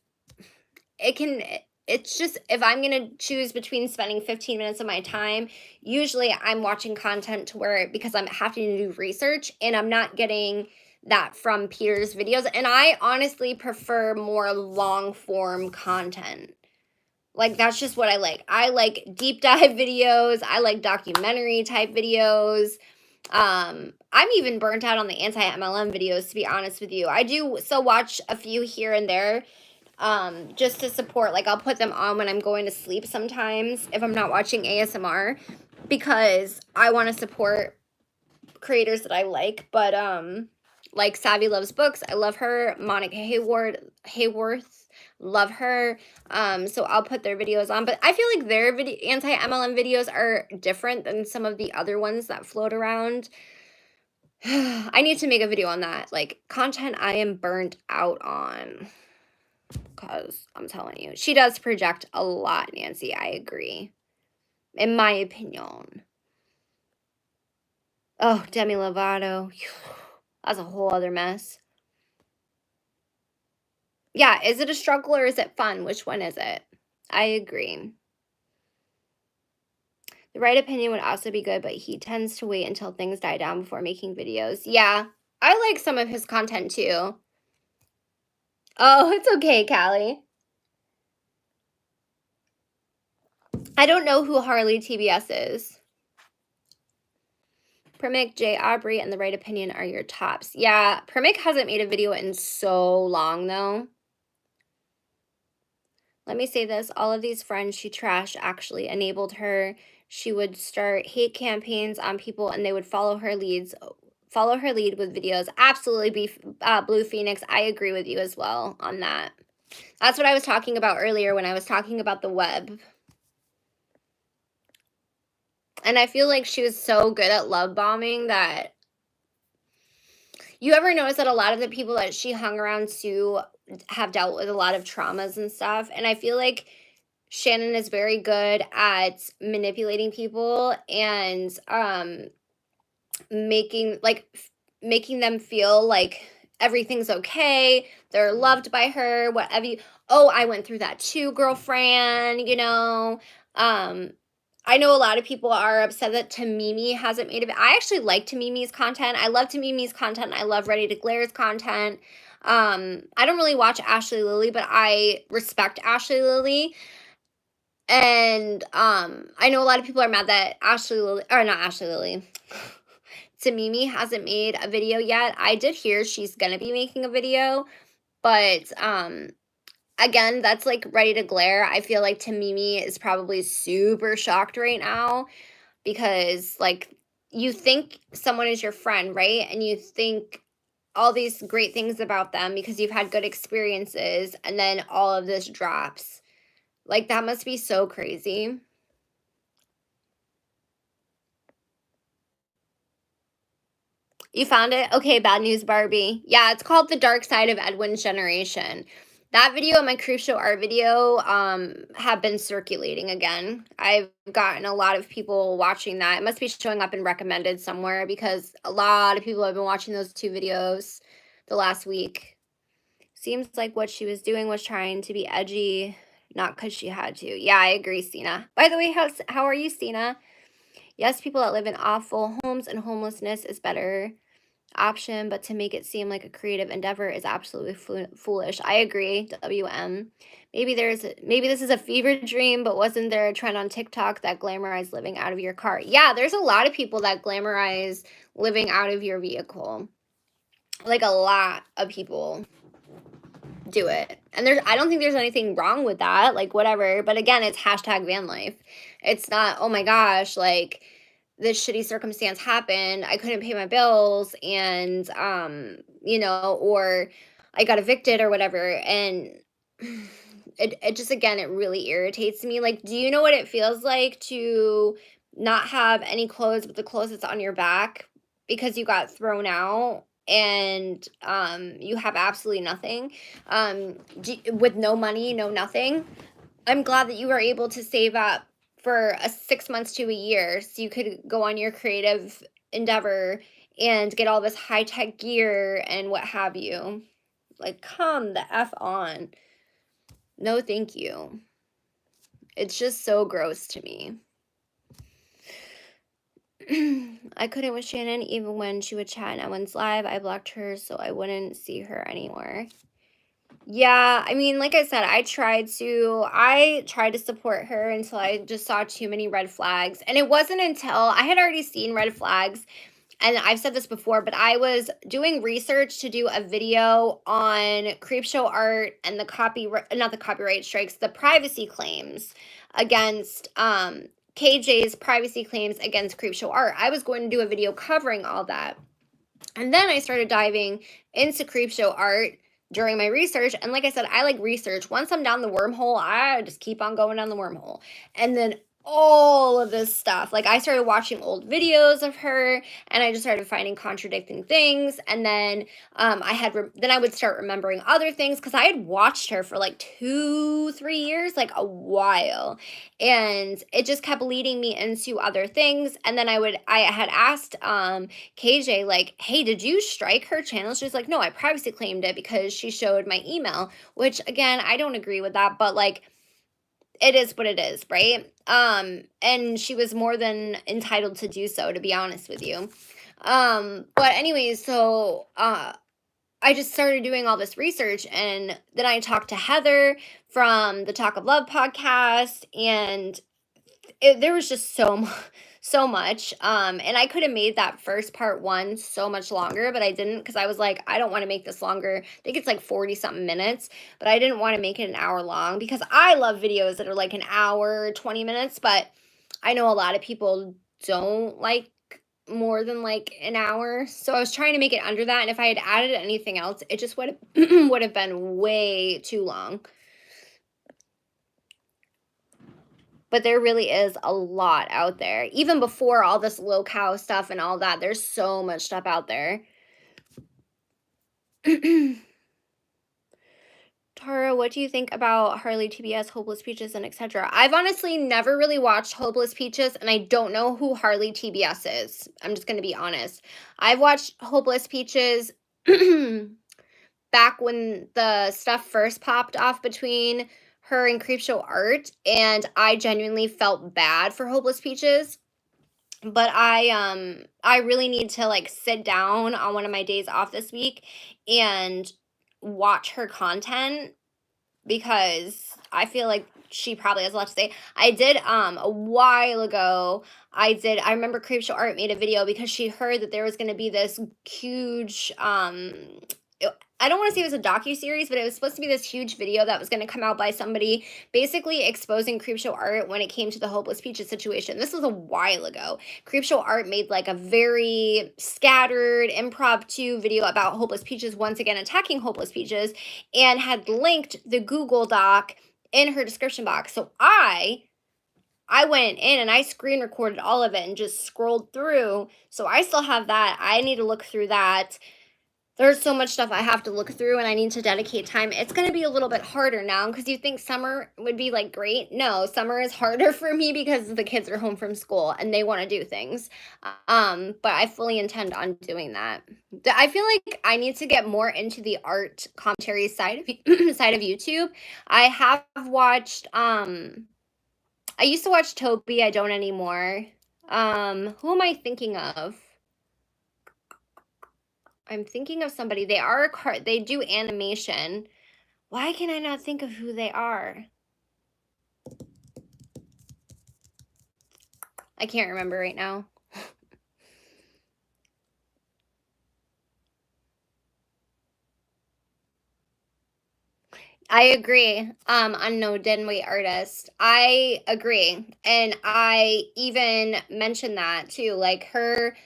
it can, it's just, if I'm going to choose between spending 15 minutes of my time, usually I'm watching content to where, because I'm having to do research and I'm not getting that from Peter's videos. And I honestly prefer more long form content. Like, that's just what I like. I like deep dive videos. I like documentary type videos. I'm even burnt out on the anti-MLM videos, to be honest with you. I do still watch a few here and there, just to support. Like, I'll put them on when I'm going to sleep sometimes if I'm not watching ASMR, because I want to support creators that I like. But, like Savvy Loves Books, I love her. Monica Hayworth, love her. So I'll put their videos on, but I feel like their anti-MLM videos are different than some of the other ones that float around. I need to make a video on that, like content I am burnt out on, because I'm telling you, she does project a lot, Nancy. I agree, in my opinion. Oh, Demi Lovato, that's a whole other mess. Yeah, is it a struggle or is it fun? Which one is it? I agree. The right opinion would also be good, but he tends to wait until things die down before making videos. Yeah, I like some of his content too. Oh, it's okay, Callie. I don't know who Harley TBS is. Primic, Jay Aubrey, and The Right Opinion are your tops. Yeah, Primic hasn't made a video in so long, though. Let me say this. All of these friends she trashed actually enabled her. She would start hate campaigns on people, and they would follow her lead with videos. Absolutely, Blue Phoenix. I agree with you as well on that. That's what I was talking about earlier when I was talking about the web. And I feel like she was so good at love bombing that, you ever notice that a lot of the people that she hung around to have dealt with a lot of traumas and stuff? And I feel like Shannon is very good at manipulating people and making making them feel like everything's okay, they're loved by her, whatever you. Oh, I went through that too, girlfriend, you know. Um I know a lot of people are upset that Tamimi hasn't made it. I actually like Tamimi's content. I love Tamimi's content. I love Ready to Glare's content. I don't really watch Ashley Lilly, but I respect Ashley Lilly. And I know a lot of people are mad that Ashley Lilly, or not Ashley Lilly, Tamimi hasn't made a video yet. I did hear she's gonna be making a video, but again, that's like Ready to Glare. I feel like Tamimi is probably super shocked right now because like you think someone is your friend, right? And you think all these great things about them because you've had good experiences, and then all of this drops. Like that must be so crazy. You found it? Okay, bad news, Barbie. Yeah, it's called The Dark Side of Edwin's Generation. That video and my Creepshow Art video have been circulating again. I've gotten a lot of people watching that. It must be showing up in recommended somewhere because a lot of people have been watching those two videos the last week. Seems like what she was doing was trying to be edgy, not because she had to. Yeah, I agree, Stina. By the way, how are you, Stina? Yes, people that live in awful homes and homelessness is better option, but to make it seem like a creative endeavor is absolutely foolish. I agree, WM. Maybe this is a fever dream, but wasn't there a trend on TikTok that glamorized living out of your car? Yeah, there's a lot of people that glamorize living out of your vehicle. Like a lot of people do it. And I don't think there's anything wrong with that, like whatever. But again, it's hashtag van life. It's not, oh my gosh, like this shitty circumstance happened. I couldn't pay my bills and or I got evicted or whatever. And it just again it really irritates me. Like, do you know what it feels like to not have any clothes but the clothes that's on your back because you got thrown out and you have absolutely nothing with no money, no nothing. I'm glad that you were able to save up for 6 months to a year so you could go on your creative endeavor and get all this high-tech gear and what have you. Like, come the F on. No, thank you. It's just so gross to me. I couldn't with Shannon even when she would chat in Ewan's live. I blocked her so I wouldn't see her anymore. Yeah, I mean, like I said, I tried to support her until I just saw too many red flags. And it wasn't until I had already seen red flags, and I've said this before, but I was doing research to do a video on Creepshow Art and the not the copyright strikes, the privacy claims against KJ's privacy claims against Creepshow Art. I was going to do a video covering all that. And then I started diving into Creepshow Art during my research. And like I said, I like research. Once I'm down the wormhole, I just keep on going down the wormhole. And then all of this stuff, like I started watching old videos of her and I just started finding contradicting things. And then then I would start remembering other things because I had watched her for like 2-3 years, like a while. And it just kept leading me into other things. And then I had asked KJ, like, hey, did you strike her channel? She's like, no, I privacy claimed it because she showed my email, which again, I don't agree with that, but like, it is what it is, right? And she was more than entitled to do so, to be honest with you. But anyways, so I just started doing all this research, and then I talked to Heather from the Talk of Love podcast, and there was just so much and I could have made that first part one so much longer, but I didn't because I was like, I don't want to make this longer. I think it's like 40 something minutes, but I didn't want to make it an hour long because I love videos that are like an hour 20 minutes, but I know a lot of people don't like more than like an hour, so I was trying to make it under that, and if I had added anything else it just would would have been way too long. But there really is a lot out there. Even before all this low cow stuff and all that, there's so much stuff out there. Tara, what do you think about Harley TBS, Hopeless Peaches, and etc.? I've honestly never really watched Hopeless Peaches, and I don't know who Harley TBS is. I'm just going to be honest. I've watched Hopeless Peaches back when the stuff first popped off between her and Creepshow Art, and I genuinely felt bad for Hopeless Peaches. But I really need to like sit down on one of my days off this week and watch her content because I feel like she probably has a lot to say. I did a while ago. I remember Creepshow Art made a video because she heard that there was going to be this huge I don't want to say it was a docu-series, but it was supposed to be this huge video that was going to come out by somebody basically exposing Creepshow Art when it came to the Hopeless Peaches situation. This was a while ago. Creepshow Art made like a very scattered impromptu video about Hopeless Peaches once again attacking Hopeless Peaches and had linked the Google Doc in her description box. So I went in and I screen recorded all of it and just scrolled through. So I still have that. I need to look through that. There's so much stuff I have to look through and I need to dedicate time. It's going to be a little bit harder now because you think summer would be like great. No, summer is harder for me because the kids are home from school and they want to do things. But I fully intend on doing that. I feel like I need to get more into the art commentary side of side of YouTube. I have watched I used to watch Toby, I don't anymore. Who am I thinking of? I'm thinking of somebody. They are a card. They do animation. Why can I not think of who they are? I can't remember right now. I agree. Unknown deadweight artist. I agree, and I even mentioned that too. Like her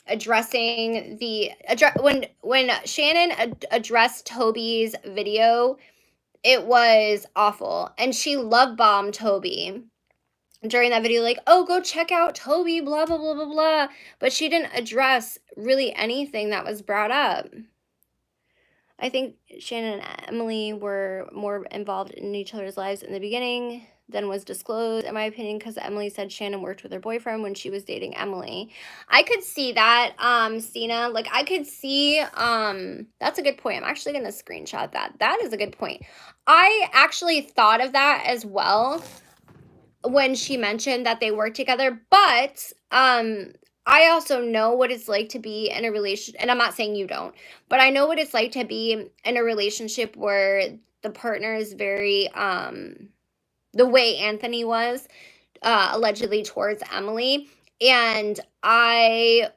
addressing the when Shannon addressed Toby's video, it was awful, and she love bombed Toby during that video, like, oh, go check out Toby, blah blah blah blah blah. But she didn't address really anything that was brought up. I think Shannon and Emily were more involved in each other's lives in the beginning than was disclosed, in my opinion, because Emily said Shannon worked with her boyfriend when she was dating Emily. I could see that, Sina. Like, I could see, that's a good point. I'm actually going to screenshot that. That is a good point. I actually thought of that as well when she mentioned that they work together, but I also know what it's like to be in a relationship, and I'm not saying you don't, but I know what it's like to be in a relationship where the partner is very the way Anthony was allegedly towards Emily. And I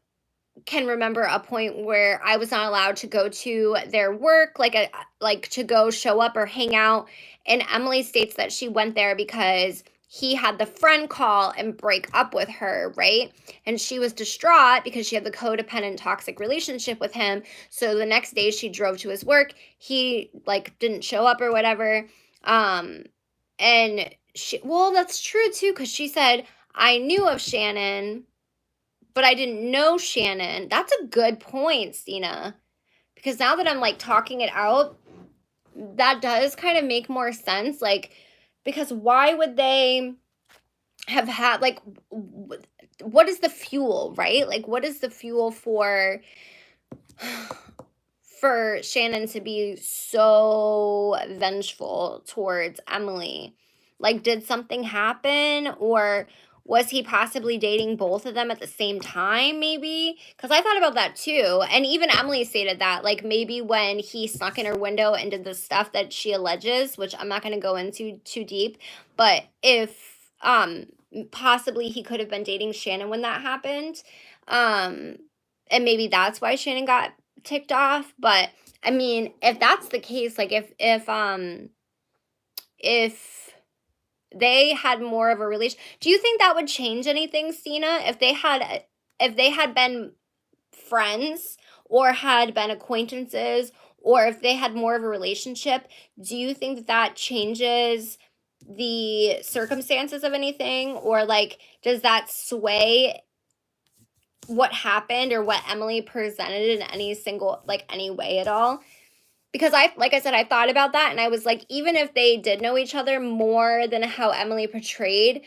can remember a point where I was not allowed to go to their work, like to go show up or hang out. And Emily states that she went there because he had the friend call and break up with her, right? And she was distraught because she had the codependent toxic relationship with him. So the next day she drove to his work. He like didn't show up or whatever. And well, that's true too, because she said, I knew of Shannon, but I didn't know Shannon. That's a good point, Stina. Because now that I'm like talking it out, that does kind of make more sense. Like, because why would they have had, like, what is the fuel, right? Like, what is the fuel for Shannon to be so vengeful towards Emily? Like, did something happen, or was he possibly dating both of them at the same time, maybe? Because I thought about that too. And even Emily stated that, like, maybe when he snuck in her window and did the stuff that she alleges, which I'm not going to go into too deep, but if possibly he could have been dating Shannon when that happened. And maybe that's why Shannon got ticked off. But I mean, if that's the case, like if they had more of a relation, do you think that would change anything, Sina, if they had been friends or had been acquaintances, or if they had more of a relationship? Do you think that that changes the circumstances of anything, or like does that sway what happened or what Emily presented in any single, like, any way at all? because like I said, I thought about that and I was like, even if they did know each other more than how Emily portrayed,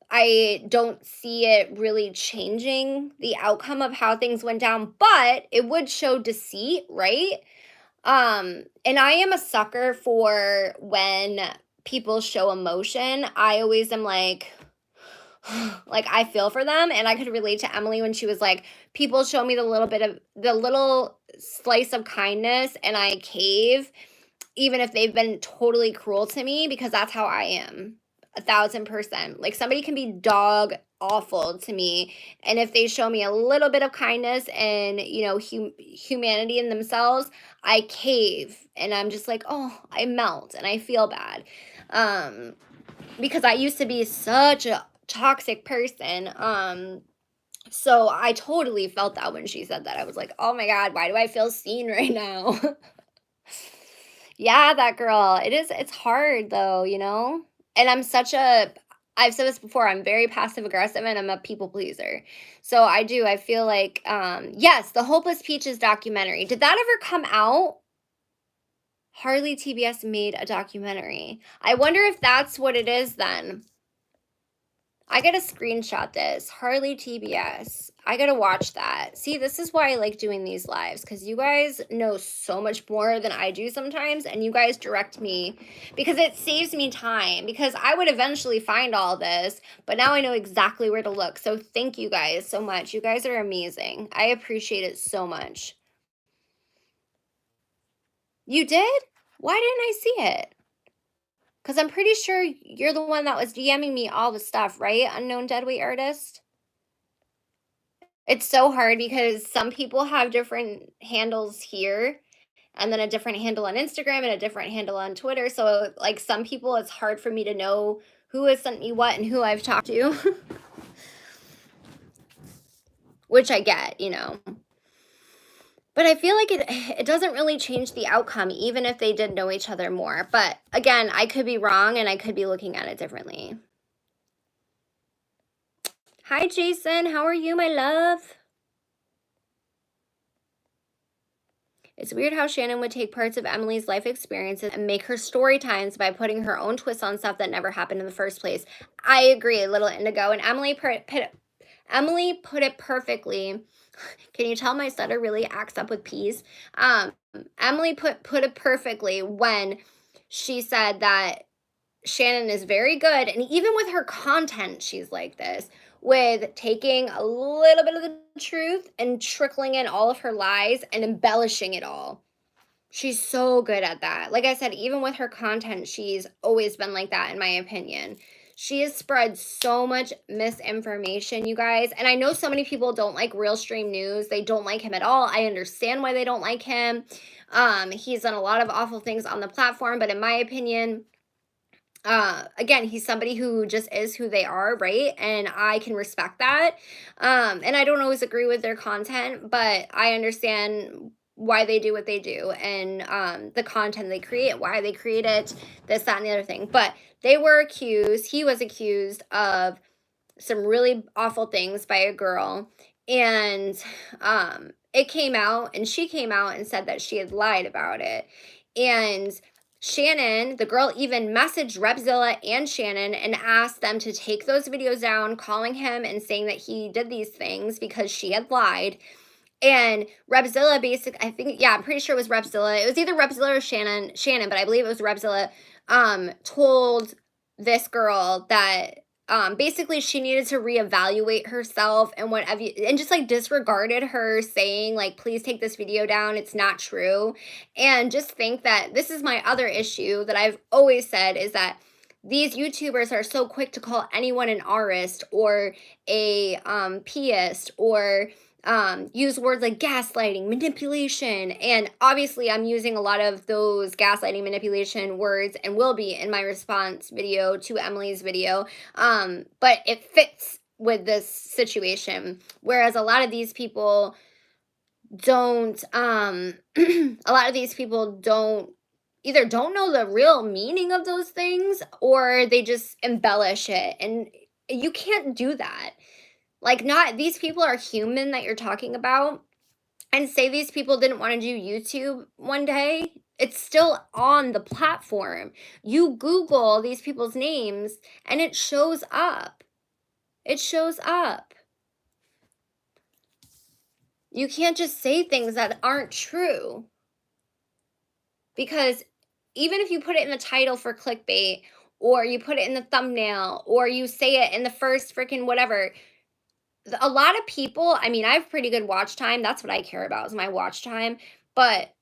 I don't see it really changing the outcome of how things went down, but it would show deceit, right? And I am a sucker for when people show emotion. I always am like I feel for them, and I could relate to Emily when she was like, people show me the little slice of kindness and I cave, even if they've been totally cruel to me, because that's how I am. 1,000%. Like somebody can be dog awful to me, and if they show me a little bit of kindness and humanity in themselves, I cave, and I'm just like, oh, I melt and I feel bad. Um, because I used to be such a toxic person. So I totally felt that when she said that. I was like, "Oh my god, why do I feel seen right now?" Yeah, that girl. It's hard though, you know? And I've said this before, I'm very passive aggressive and I'm a people pleaser. So I feel like yes, the Hopeless Peaches documentary. Did that ever come out? Harley TBS made a documentary. I wonder if that's what it is then. I gotta screenshot this. Harley TBS. I gotta watch that. See, this is why I like doing these lives, because you guys know so much more than I do sometimes, and you guys direct me because it saves me time. Because I would eventually find all this, but now I know exactly where to look. So thank you guys so much. You guys are amazing. I appreciate it so much. You did? Why didn't I see it? Because I'm pretty sure you're the one that was DMing me all the stuff, right? Unknown Deadweight Artist? It's so hard because some people have different handles here and then a different handle on Instagram and a different handle on Twitter. So, like, some people, it's hard for me to know who has sent me what and who I've talked to, which I get. But I feel like it doesn't really change the outcome, even if they did know each other more. But again, I could be wrong and I could be looking at it differently. Hi, Jason. How are you, my love? It's weird how Shannon would take parts of Emily's life experiences and make her story times by putting her own twists on stuff that never happened in the first place. I agree, little indigo. And Emily put it perfectly. Can you tell my stutter really acts up with peas? Um, Emily put it perfectly when she said that Shannon is very good, and even with her content, she's like this, with taking a little bit of the truth and trickling in all of her lies and embellishing it all. She's so good at that. Like I said, even with her content, she's always been like that, in my opinion. She has spread so much misinformation, you guys. And I know so many people don't like Real Stream News. They don't like him at all. I understand why they don't like him. He's done a lot of awful things on the platform, but in my opinion, again, he's somebody who just is who they are, right? And I can respect that. And I don't always agree with their content, but I understand why they do what they do, and the content they create, why they create it, this, that, and the other thing. But he was accused of some really awful things by a girl, and it came out, and she came out and said that she had lied about it. And Shannon, the girl, even messaged Repzilla and Shannon and asked them to take those videos down, calling him and saying that he did these things because she had lied. And Repzilla I think, yeah, I'm pretty sure it was Repzilla. It was either Repzilla or Shannon, but I believe it was Repzilla, told this girl that basically she needed to reevaluate herself and whatever, and just like disregarded her saying like, please take this video down, it's not true. And just think that this is my other issue that I've always said, is that these YouTubers are so quick to call anyone an artist or a pist, or use words like gaslighting, manipulation. And obviously, I'm using a lot of those gaslighting, manipulation words and will be in my response video to Emily's video. But it fits with this situation. Whereas a lot of these people don't, a lot of these people either don't know the real meaning of those things, or they just embellish it. And you can't do that. Like, not these people are human that you're talking about, and say these people didn't wanna do YouTube one day, It's still on the platform. You Google these people's names and it shows up. It shows up. You can't just say things that aren't true. Because even if you put it in the title for clickbait, or you put it in the thumbnail, or you say it in the first freaking whatever, a lot of people, I mean, I have pretty good watch time. That's what I care about is my watch time. But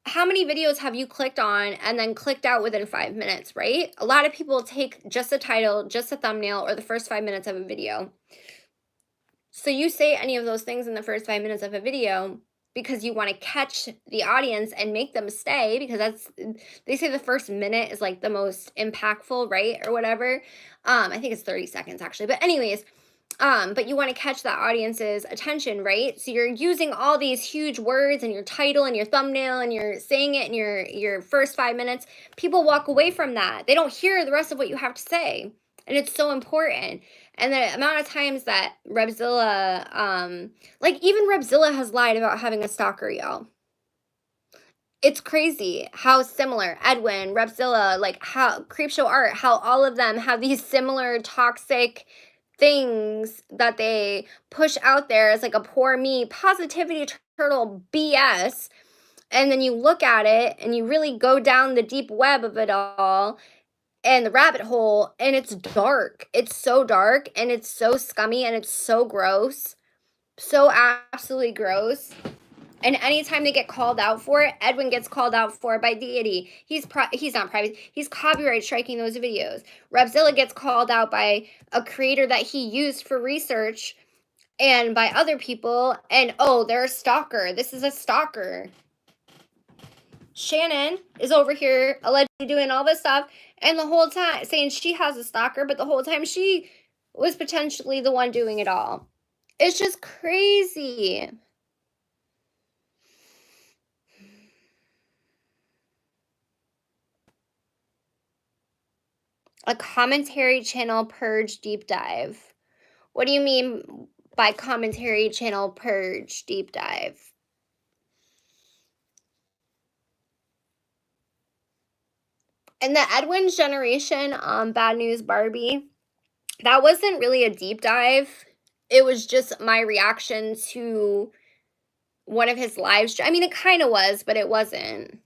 how many videos have you clicked on and then clicked out within 5 minutes, right? A lot of people take just a title, just a thumbnail, or the first 5 minutes of a video. So you say any of those things in the first 5 minutes of a video because you want to catch the audience and make them stay, because they say the first minute is like the most impactful, right? Or whatever. I think it's 30 seconds actually. But anyways, but you want to catch that audience's attention, right? So you're using all these huge words in your title and your thumbnail, and you're saying it in your first 5 minutes. People walk away from that. They don't hear the rest of what you have to say. And it's so important. And the amount of times that Rebzilla, like even Rebzilla has lied about having a stalker, y'all. It's crazy how similar Edwin, Rebzilla, like how Creepshow Art, how all of them have these similar toxic things that they push out there as like a poor me positivity turtle BS. And then you look at it and you really go down the deep web of it all and the rabbit hole, and it's dark. It's so dark and it's so scummy and it's so gross. So absolutely gross. And anytime they get called out for it, Edwin gets called out for it by deity. He's not private. He's copyright striking those videos. Rebzilla gets called out by a creator that he used for research and by other people. And oh, they're a stalker. This is a stalker. Shannon is over here allegedly doing all this stuff, and the whole time saying she has a stalker, but the whole time she was potentially the one doing it all. It's just crazy. A commentary channel purge deep dive. What do you mean by commentary channel purge deep dive? And the Edwin's generation, Bad News Barbie, that wasn't really a deep dive. It was just my reaction to one of his lives. I mean, it kind of was, but it wasn't.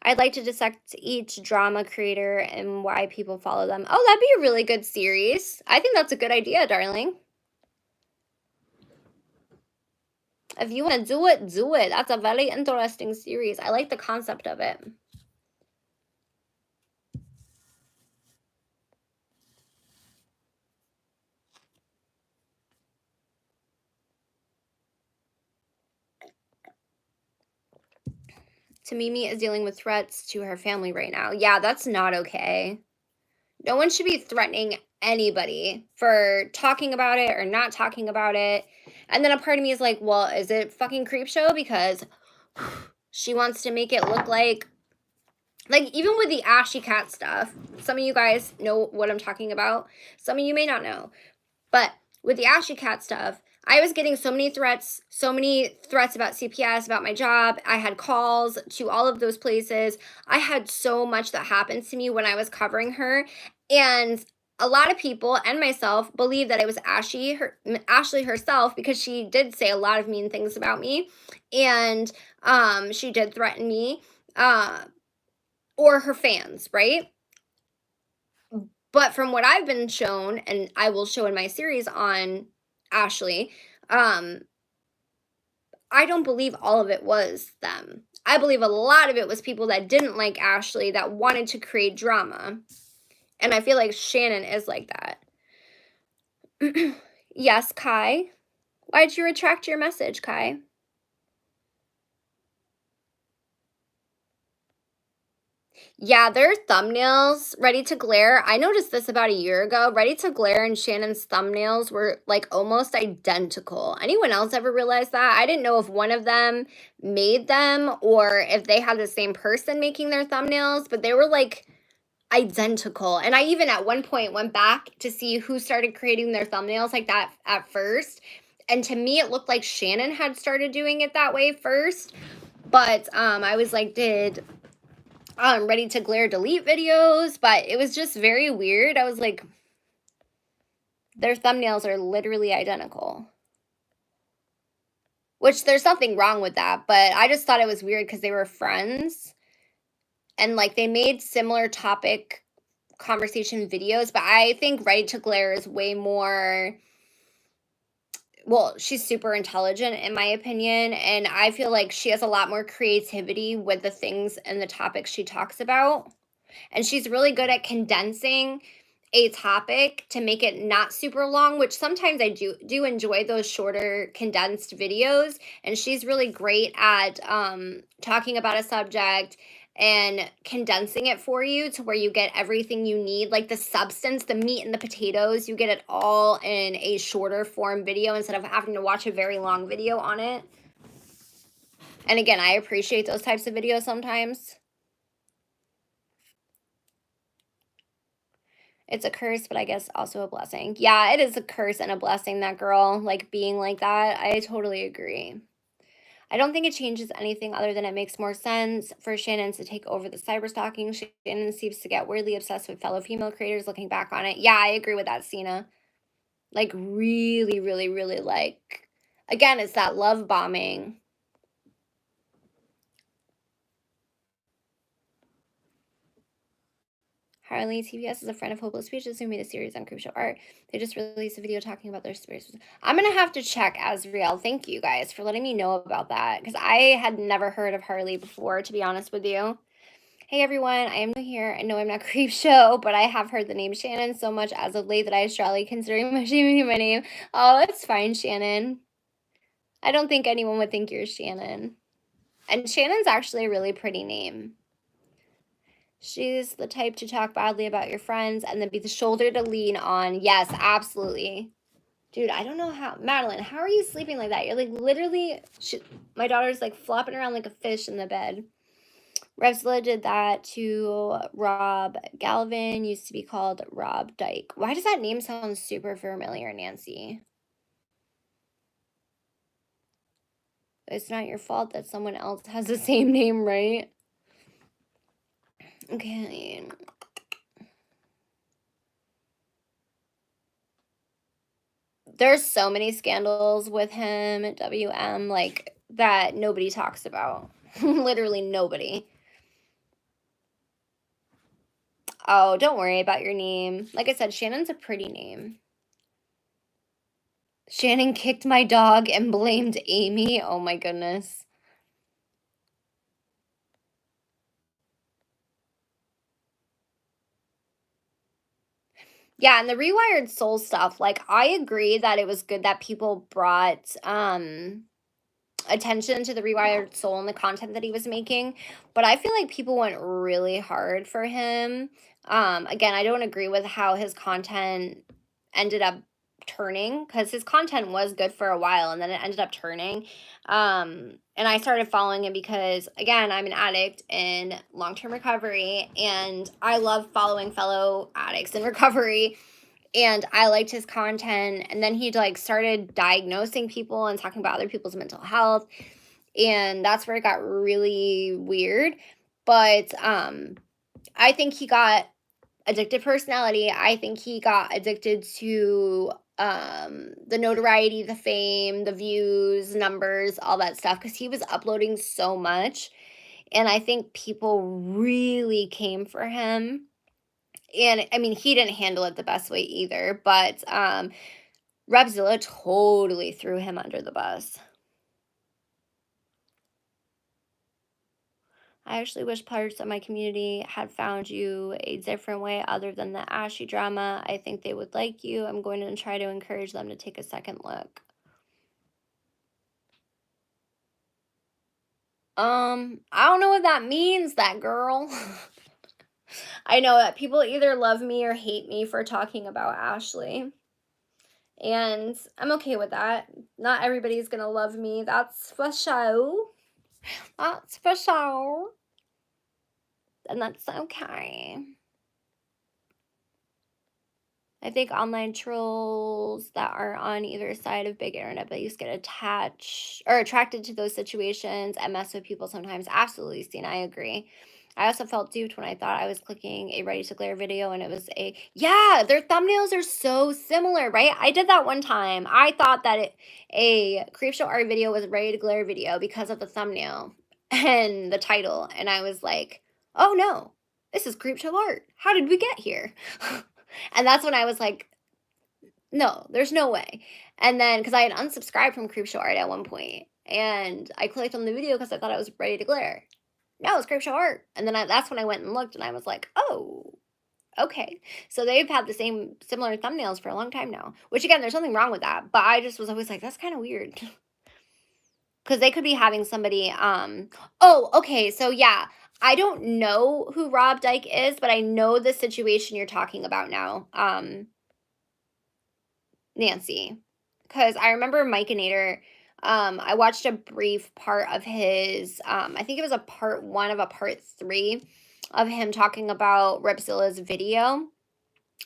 I'd like to dissect each drama creator and why people follow them. Oh, that'd be a really good series. I think that's a good idea, darling. If you want to do it, do it. That's a very interesting series. I like the concept of it. Tamimi is dealing with threats to her family right now. Yeah, that's not okay. No one should be threatening anybody for talking about it or not talking about it. And then a part of me is like, well, is it fucking Creepshow? Because she wants to make it look like even with the Ashy Cat stuff, some of you guys know what I'm talking about. Some of you may not know. But with the Ashy Cat stuff, I was getting so many threats about CPS, about my job. I had calls to all of those places. I had so much that happened to me when I was covering her. And a lot of people and myself believe that it was Ashley herself, because she did say a lot of mean things about me. And she did threaten me, or her fans, right? But from what I've been shown, and I will show in my series on Ashley, I don't believe all of it was them. I believe a lot of it was people that didn't like Ashley, that wanted to create drama. And I feel like Shannon is like that. Yes, Kai. Why'd you retract your message, Kai? Yeah, their thumbnails, Ready to Glare. I noticed this about a year ago. Ready to Glare and Shannon's thumbnails were like almost identical. Anyone else ever realize that? I didn't know if one of them made them or if they had the same person making their thumbnails, but they were like identical. And I even at one point went back to see who started creating their thumbnails like that at first. And to me, it looked like Shannon had started doing it that way first. But I was like, did Ready to Glare delete videos? But it was just very weird. I was like, their thumbnails are literally identical. Which there's nothing wrong with that, but I just thought it was weird because they were friends and like they made similar topic conversation videos, but I think Ready to Glare is way more, well, she's super intelligent in my opinion, and I feel like she has a lot more creativity with the things and the topics she talks about. And she's really good at condensing a topic to make it not super long, which sometimes I do enjoy those shorter condensed videos, and she's really great at talking about a subject and condensing it for you to where you get everything you need, like the substance, the meat and the potatoes, you get it all in a shorter form video instead of having to watch a very long video on it. And again, I appreciate those types of videos sometimes. It's a curse, but I guess also a blessing. Yeah, it is a curse and a blessing, that girl, like, being like that. I totally agree. I don't think it changes anything other than it makes more sense for Shannon to take over the cyberstalking. Shannon seems to get weirdly obsessed with fellow female creators looking back on it. Yeah, I agree with that, Cena. Like, really, really, really, like, again, it's that love bombing. Harley TVS is a friend of Hopeless Speeches who made a series on Creepshow Art. They just released a video talking about their experiences. I'm gonna have to check Azriel. Thank you guys for letting me know about that because I had never heard of Harley before, to be honest with you. Hey everyone, I am new here. I know I'm not Creepshow, but I have heard the name Shannon so much as of late that I was strongly considering changing my name. Oh, it's fine, Shannon. I don't think anyone would think you're Shannon. And Shannon's actually a really pretty name. She's the type to talk badly about your friends and then be the shoulder to lean on. Yes, absolutely. Dude, I don't know how. Madeline, how are you sleeping like that? You're like literally, my daughter's like flopping around like a fish in the bed. Revzilla did that to Rob Galvin, used to be called Rob Dyke. Why does that name sound super familiar, Nancy? It's not your fault that someone else has the same name, right? Okay. There's so many scandals with him at WM, like, that nobody talks about. Literally nobody. Oh, don't worry about your name. Like I said, Shannon's a pretty name. Shannon kicked my dog and blamed Amy. Oh my goodness. Yeah, and the Rewired Soul stuff, like, I agree that it was good that people brought, attention to the Rewired Soul and the content that he was making, but I feel like people went really hard for him. Again, I don't agree with how his content ended up turning because his content was good for a while and then it ended up turning. And I started following him because, again, I'm an addict in long-term recovery and I love following fellow addicts in recovery, and I liked his content. And then he like started diagnosing people and talking about other people's mental health, and that's where it got really weird. But I think he got addicted personality. I think he got addicted to the notoriety, the fame, the views, numbers, all that stuff, because he was uploading so much, and I think people really came for him. And I mean, he didn't handle it the best way either, but Repzilla totally threw him under the bus. I actually wish parts of my community had found you a different way other than the Ashy drama. I think they would like you. I'm going to try to encourage them to take a second look. I don't know what that means, that girl. I know that people either love me or hate me for talking about Ashley. And I'm okay with that. Not everybody's gonna love me. That's for sure. That's for sure. And that's okay. I think online trolls that are on either side of big internet abuse get attached or attracted to those situations and mess with people sometimes. Absolutely, Steen, I agree. I also felt duped when I thought I was clicking a ready to glare video and it was a yeah, their thumbnails are so similar, right? I did that one time. I thought that a Creepshow Art video was a ready to glare video because of the thumbnail and the title. And I was like, oh no, this is Creepshow Art. How did we get here? And that's when I was like, "No, there's no way." And then because I had unsubscribed from Creepshow Art at one point, and I clicked on the video because I thought I was ready to glare. No, it's Creepshow Art. And then that's when I went and looked, and I was like, "Oh, okay." So they've had the same similar thumbnails for a long time now. Which again, there's nothing wrong with that, but I just was always like, "That's kind of weird." Because they could be having somebody. Oh, okay. So yeah, I don't know who Rob Dyke is, but I know the situation you're talking about now. Nancy, because I remember Mikeinator, I watched a brief part of his, I think it was a part 1 of a part 3 of him talking about Repzilla's video,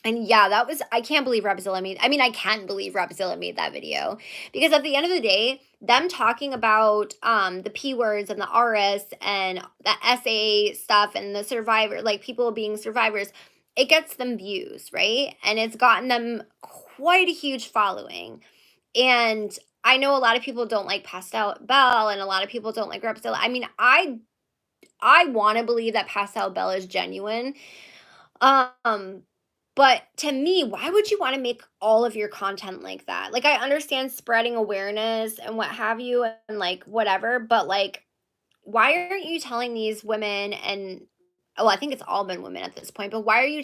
and yeah, that was I can't believe Repzilla made I mean, I can believe Repzilla made that video, because at the end of the day, them talking about, the P words and the RS and the SA stuff and the survivor like, people being survivors, it gets them views, right? And it's gotten them quite a huge following, and I know a lot of people don't like Pastel Bell, and a lot of people don't like Repzilla. I mean, I wanna believe that Pastel Bell is genuine, um, but to me, why would you wanna make all of your content like that? Like, I understand spreading awareness and what have you and, like, whatever, but, like, why aren't you telling these women and oh, I think it's all been women at this point, but why are you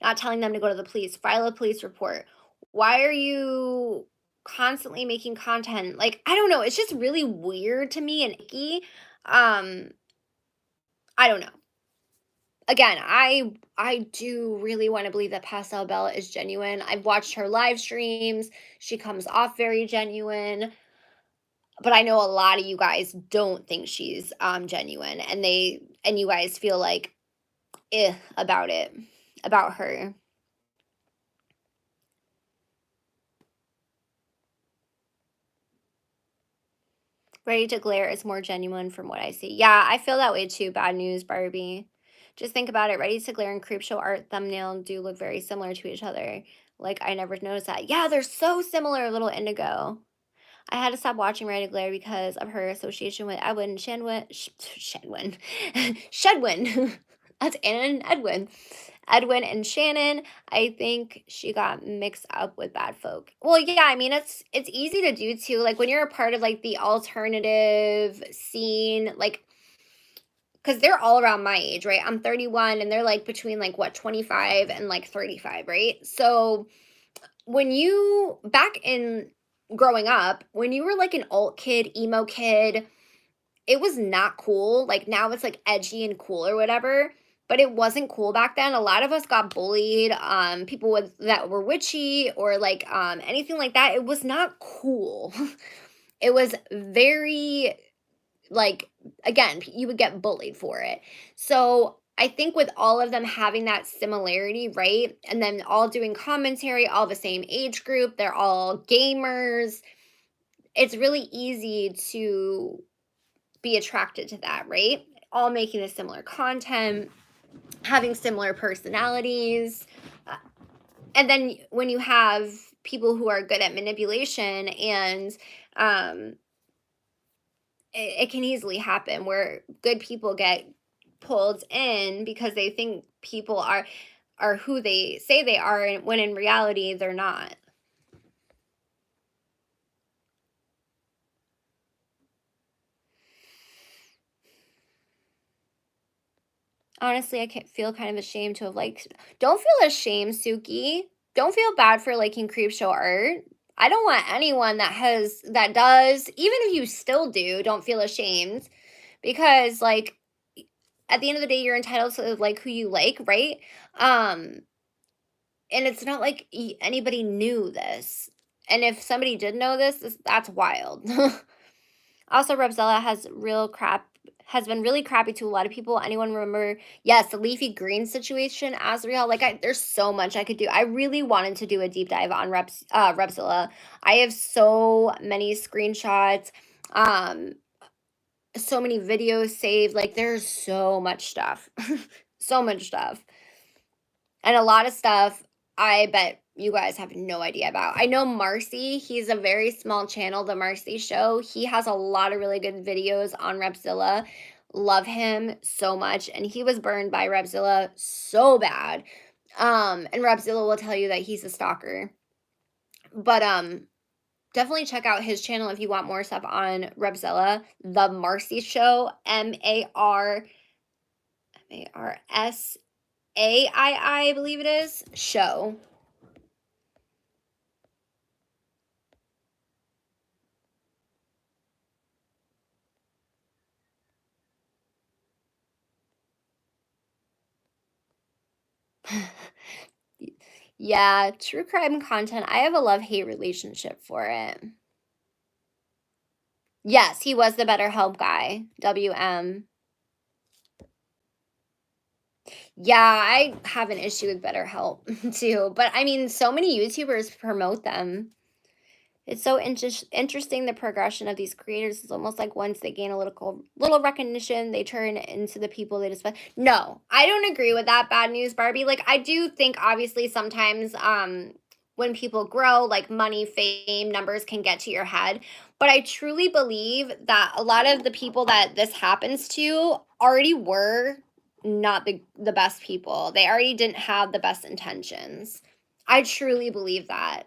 not telling them to go to the police, file a police report? Why are you constantly making content? Like, I don't know, it's just really weird to me and icky. Um, I don't know. Again, I do really wanna believe that Pastel Bella is genuine. I've watched her live streams. She comes off very genuine, but I know a lot of you guys don't think she's, genuine, and you guys feel like, about it, about her. Ready to Glare is more genuine from what I see. Yeah, I feel that way too. Bad news, Barbie. Just think about it. Ready to Glare and Creepshow Art thumbnail do look very similar to each other. Like, I never noticed that. Yeah, they're so similar, little indigo. I had to stop watching Ready to Glare because of her association with Edwin Shanwin. Shedwin. Shedwin. That's Anna and Edwin. Edwin and Shannon, I think she got mixed up with bad folk. Well, yeah, I mean it's easy to do too. Like when you're a part of like the alternative scene, like because they're all around my age, right? I'm 31 and they're like between like what 25 and like 35, right? So when you back in growing up, when you were like an alt kid, emo kid, it was not cool. Like now it's like edgy and cool or whatever, but it wasn't cool back then. A lot of us got bullied. People with that were witchy or like anything like that. It was not cool. It was very like again, you would get bullied for it. So I think with all of them having that similarity, right? And then all doing commentary, all the same age group, they're all gamers. It's really easy to be attracted to that, right? All making the similar content, having similar personalities. Uh, And then when you have people who are good at manipulation and um it can easily happen where good people get pulled in because they think people are who they say they are and when in reality they're not. Honestly, I can feel kind of ashamed to have liked don't feel ashamed, Suki. Don't feel bad for liking Creepshow Art. I don't want anyone that does, even if you still do, don't feel ashamed because like at the end of the day you're entitled to like who you like, right? Um and it's not like anybody knew this. And if somebody did know this, that's wild. Also, Rebzella has been really crappy to a lot of people. Anyone remember, yes, the leafy green situation, Azriel? Like, there's so much I could do. I really wanted to do a deep dive on Repzilla. I have so many screenshots, um, so many videos saved. Like, there's so much stuff, so much stuff. And a lot of stuff I bet you guys have no idea about. I know Marcy, he's a very small channel, The Marcy Show. He has a lot of really good videos on Repzilla. Love him so much. And he was burned by Repzilla so bad. And Repzilla will tell you that he's a stalker. But definitely check out his channel if you want more stuff on Repzilla. The Marcy Show, Marsai, I believe it is, show. Yeah, true crime content. I have a love-hate relationship for it. Yes, he was the BetterHelp guy, WM. Yeah, I have an issue with BetterHelp too, but I mean, so many YouTubers promote them. It's so interesting the progression of these creators. It's almost like once they gain a little recognition, they turn into the people they despise. No, I don't agree with that, bad news Barbie. Like, I do think obviously sometimes when people grow, like money, fame, numbers can get to your head. But I truly believe that a lot of the people that this happens to already were not the best people. They already didn't have the best intentions. I truly believe that.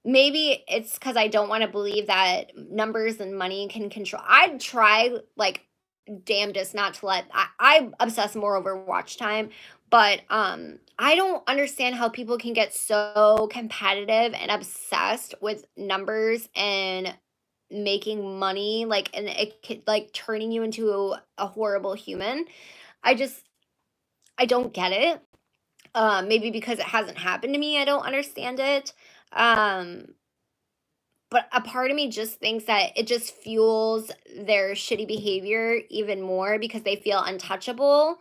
Maybe it's because I don't wanna believe that numbers and money can control. I'd try, like, damnedest not to let I obsess more over watch time, but, I don't understand how people can get so competitive and obsessed with numbers and making money, like, and it could like, turning you into a horrible human. I just I don't get it. Maybe because it hasn't happened to me, I don't understand it. Um but a part of me just thinks that it just fuels their shitty behavior even more because they feel untouchable,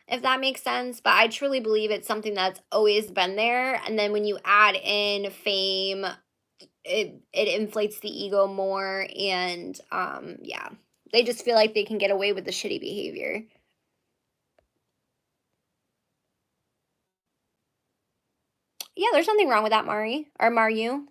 if that makes sense. But I truly believe it's something that's always been there. And then when you add in fame, it inflates the ego more. And yeah, they just feel like they can get away with the shitty behavior. Yeah, there's nothing wrong with that, Mari or Maru.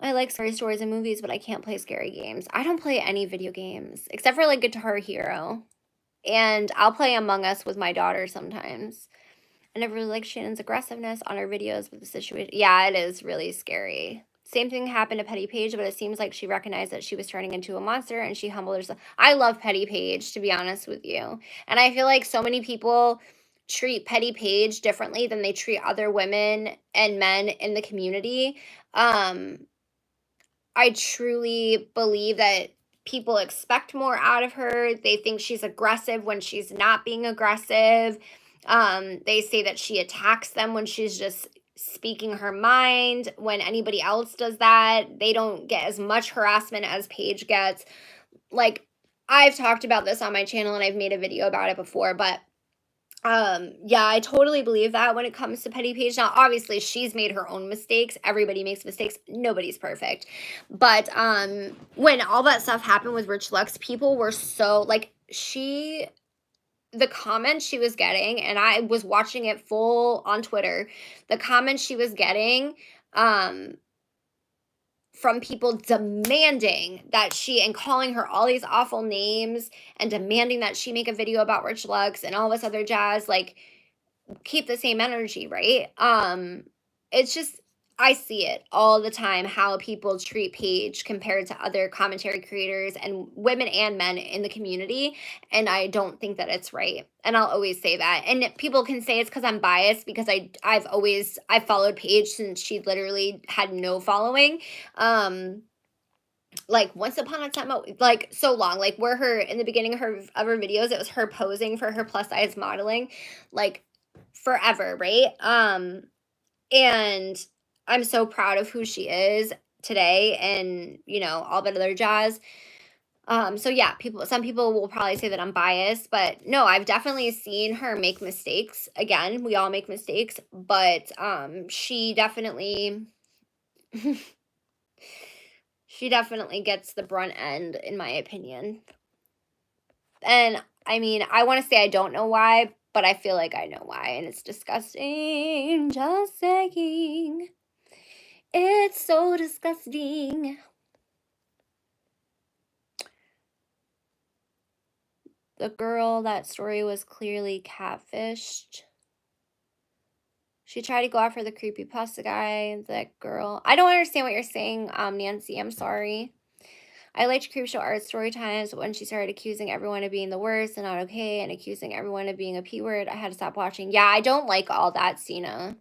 I like scary stories and movies, but I can't play scary games. I don't play any video games except for like Guitar Hero. And I'll play Among Us with my daughter sometimes. I never really liked Shannon's aggressiveness on her videos with the situation. Yeah, it is really scary. Same thing happened to Petty Page, but it seems like she recognized that she was turning into a monster and she humbled herself. I love Petty Page, to be honest with you. And I feel like so many people treat Petty Page differently than they treat other women and men in the community. Um, I truly believe that people expect more out of her. They think she's aggressive when she's not being aggressive. They say that she attacks them when she's just speaking her mind. When anybody else does that, they don't get as much harassment as Paige gets. Like, I've talked about this on my channel and I've made a video about it before, but yeah, I totally believe that when it comes to Petty Page. Now, obviously, she's made her own mistakes. Everybody makes mistakes. Nobody's perfect. But when all that stuff happened with Rich Lux, people were so like the comments she was getting, and I was watching it full on Twitter, the comments she was getting, um, from people demanding that she and calling her all these awful names and demanding that she make a video about Rich Lux and all this other jazz, like keep the same energy, right? It's just I see it all the time how people treat Paige compared to other commentary creators and women and men in the community, and I don't think that it's right. And I'll always say that. And people can say it's because I'm biased because I've followed Paige since she literally had no following. Like once upon a time, like so long, like where her in the beginning of her videos, it was her posing for her plus size modeling, like forever, right? And I'm so proud of who she is today and, all that other jazz. So yeah, some people will probably say that I'm biased, but no, I've definitely seen her make mistakes. Again, we all make mistakes, but she definitely she definitely gets the brunt end in my opinion. And I mean, I want to say I don't know why, but I feel like I know why, and it's disgusting. Just saying. It's so disgusting. The girl, that story was clearly catfished. She tried to go after the creepypasta guy, that girl. I don't understand what you're saying, Nancy. I'm sorry. I liked Creepshow Art story times, but when she started accusing everyone of being the worst and not okay and accusing everyone of being a P word, I had to stop watching. Yeah, I don't like all that, Cena.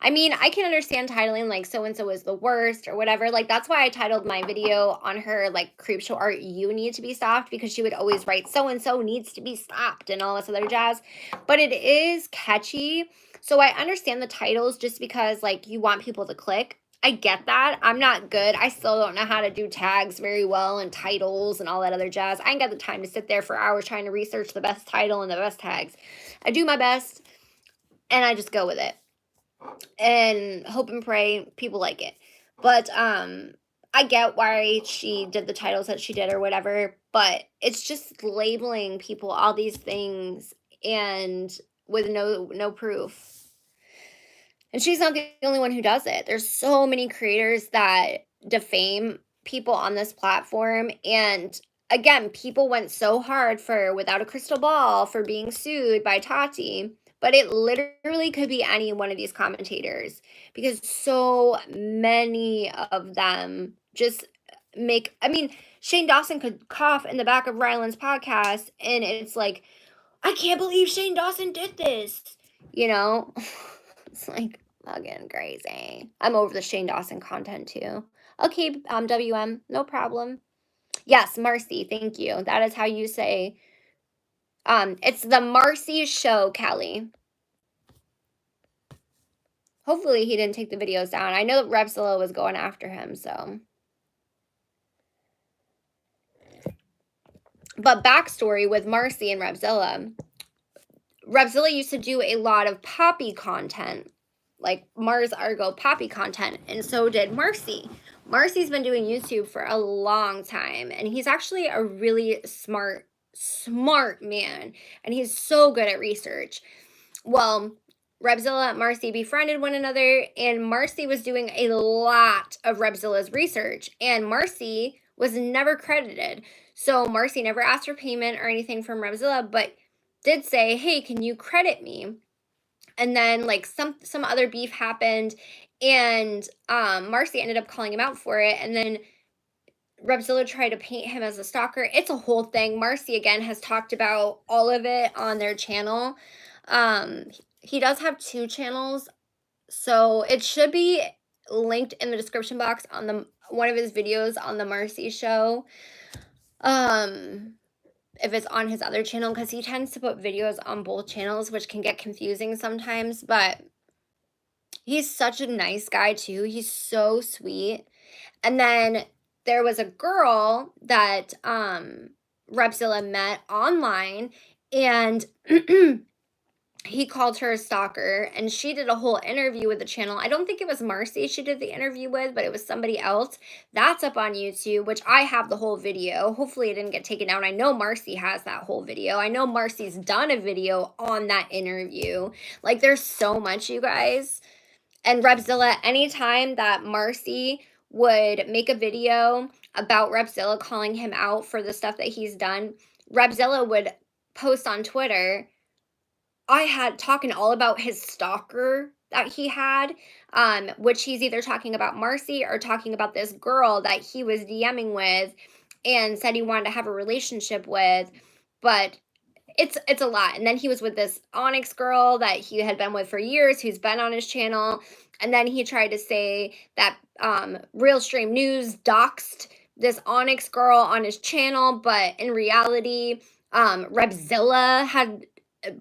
I mean, I can understand titling like so and so is the worst or whatever. Like that's why I titled my video on her like Creepshow Art you need to be stopped, because she would always write so and so needs to be stopped and all this other jazz. But it is catchy. So I understand the titles just because like you want people to click. I get that. I'm not good. I still don't know how to do tags very well and titles and all that other jazz. I ain't got the time to sit there for hours trying to research the best title and the best tags. I do my best and I just go with it and hope and pray people like it. But I get why she did the titles that she did or whatever, but it's just labeling people all these things and with no proof. And she's not the only one who does it. There's so many creators that defame people on this platform. And again, people went so hard for Without a Crystal Ball for being sued by Tati, but it literally could be any one of these commentators because so many of them just I mean, Shane Dawson could cough in the back of Ryland's podcast, and it's like, I can't believe Shane Dawson did this. You know? It's like fucking crazy. I'm over the Shane Dawson content too. Okay, WM, no problem. Yes, Marcy, thank you. That is how you say it's the Marcy show, Kelly. Hopefully he didn't take the videos down. I know that Repzilla was going after him, so. But backstory with Marcy and Repzilla. Repzilla used to do a lot of poppy content, like Mars Argo poppy content, and so did Marcy. Marcy's been doing YouTube for a long time, and he's actually a really smart man, and he's so good at research. Well, Repzilla and Marcy befriended one another, and Marcy was doing a lot of Repzilla's research, and Marcy was never credited. So Marcy never asked for payment or anything from Repzilla, but did say, hey, can you credit me? And then like some other beef happened, and Marcy ended up calling him out for it, and then Repzilla tried to paint him as a stalker. It's a whole thing. Marcy again has talked about all of it on their channel. Um, he does have 2 channels, so it should be linked in the description box on the one of his videos on the Marcy show. If it's on his other channel, because he tends to put videos on both channels, which can get confusing sometimes, but he's such a nice guy too. He's so sweet. And then there was a girl that Repzilla met online, and he called her a stalker, and she did a whole interview with the channel. I don't think it was Marcy she did the interview with, but it was somebody else. That's up on YouTube, which I have the whole video. Hopefully it didn't get taken down. I know Marcy has that whole video. I know Marcy's done a video on that interview. Like, there's so much, you guys. And Repzilla, anytime that Marcy would make a video about Repzilla calling him out for the stuff that he's done, Repzilla would post on Twitter, I had talking all about his stalker that he had, which he's either talking about Marcy or talking about this girl that he was DMing with and said he wanted to have a relationship with. But it's a lot. And then he was with this Onyx girl that he had been with for years, who's been on his channel. And then he tried to say that Real Stream News doxed this Onyx girl on his channel, but in reality, Repzilla had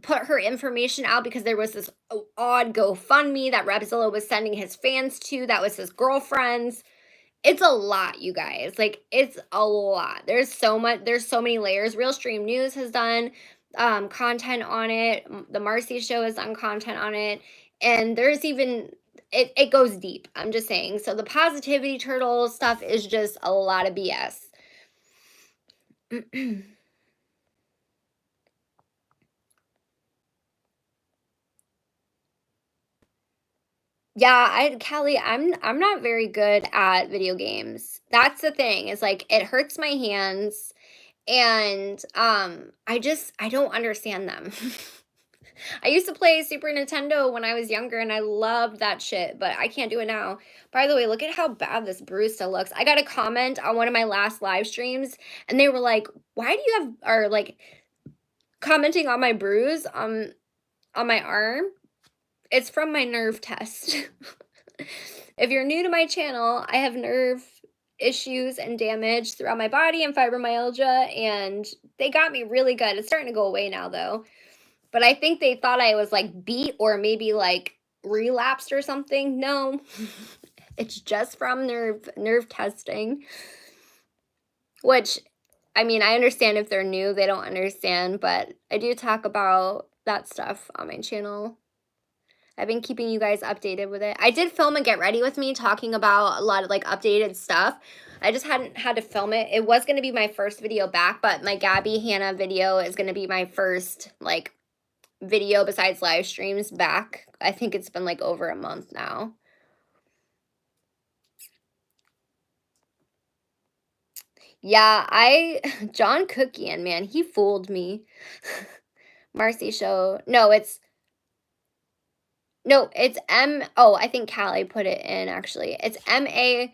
put her information out because there was this odd GoFundMe that Repzilla was sending his fans to, that was his girlfriend's. It's a lot, you guys. Like, it's a lot. There's so many layers. Real Stream News has done content on it. The Marcy Show has done content on it. And there's even it goes deep. I'm just saying. So the positivity turtle stuff is just a lot of BS. Yeah, Kelly, I'm not very good at video games. That's the thing. Is like it hurts my hands and I don't understand them. I used to play Super Nintendo when I was younger and I loved that shit, but I can't do it now. By the way, look at how bad this bruise still looks. I got a comment on one of my last live streams and they were like, "Why do you have," or like commenting on my bruise on my arm. It's from my nerve test. If you're new to my channel, I have nerve issues and damage throughout my body and fibromyalgia, and they got me really good. It's starting to go away now though. But I think they thought I was like beat or maybe like relapsed or something. No. It's just from nerve testing. Which I mean, I understand if they're new, they don't understand, but I do talk about that stuff on my channel. I've been keeping you guys updated with it. I did film a Get Ready With Me talking about a lot of like updated stuff. I just hadn't had to film it. It was going to be my first video back, but my Gabby Hannah video is going to be my first like video besides live streams back. I think it's been like over a month now. Yeah, John Cookian, man, he fooled me. Marcy Show. No, it's oh, I think Callie put it in actually. It's Marsai,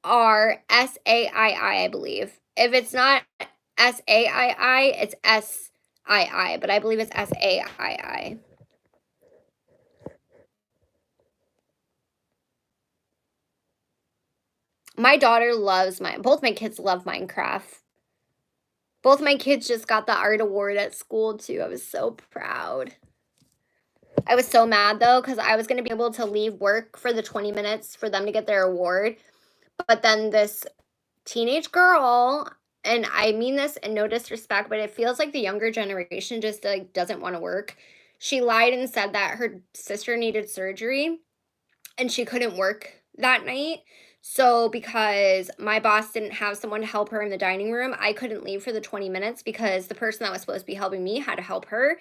I believe. If it's not Saii, it's Sii, but I believe it's Saii. My daughter loves both my kids love Minecraft. Both my kids just got the art award at school too. I was so proud. I was so mad though, because I was going to be able to leave work for the 20 minutes for them to get their award. But then this teenage girl, and I mean this in no disrespect, but it feels like the younger generation just like doesn't want to work. She lied and said that her sister needed surgery and she couldn't work that night. So because my boss didn't have someone to help her in the dining room, I couldn't leave for the 20 minutes because the person that was supposed to be helping me had to help her.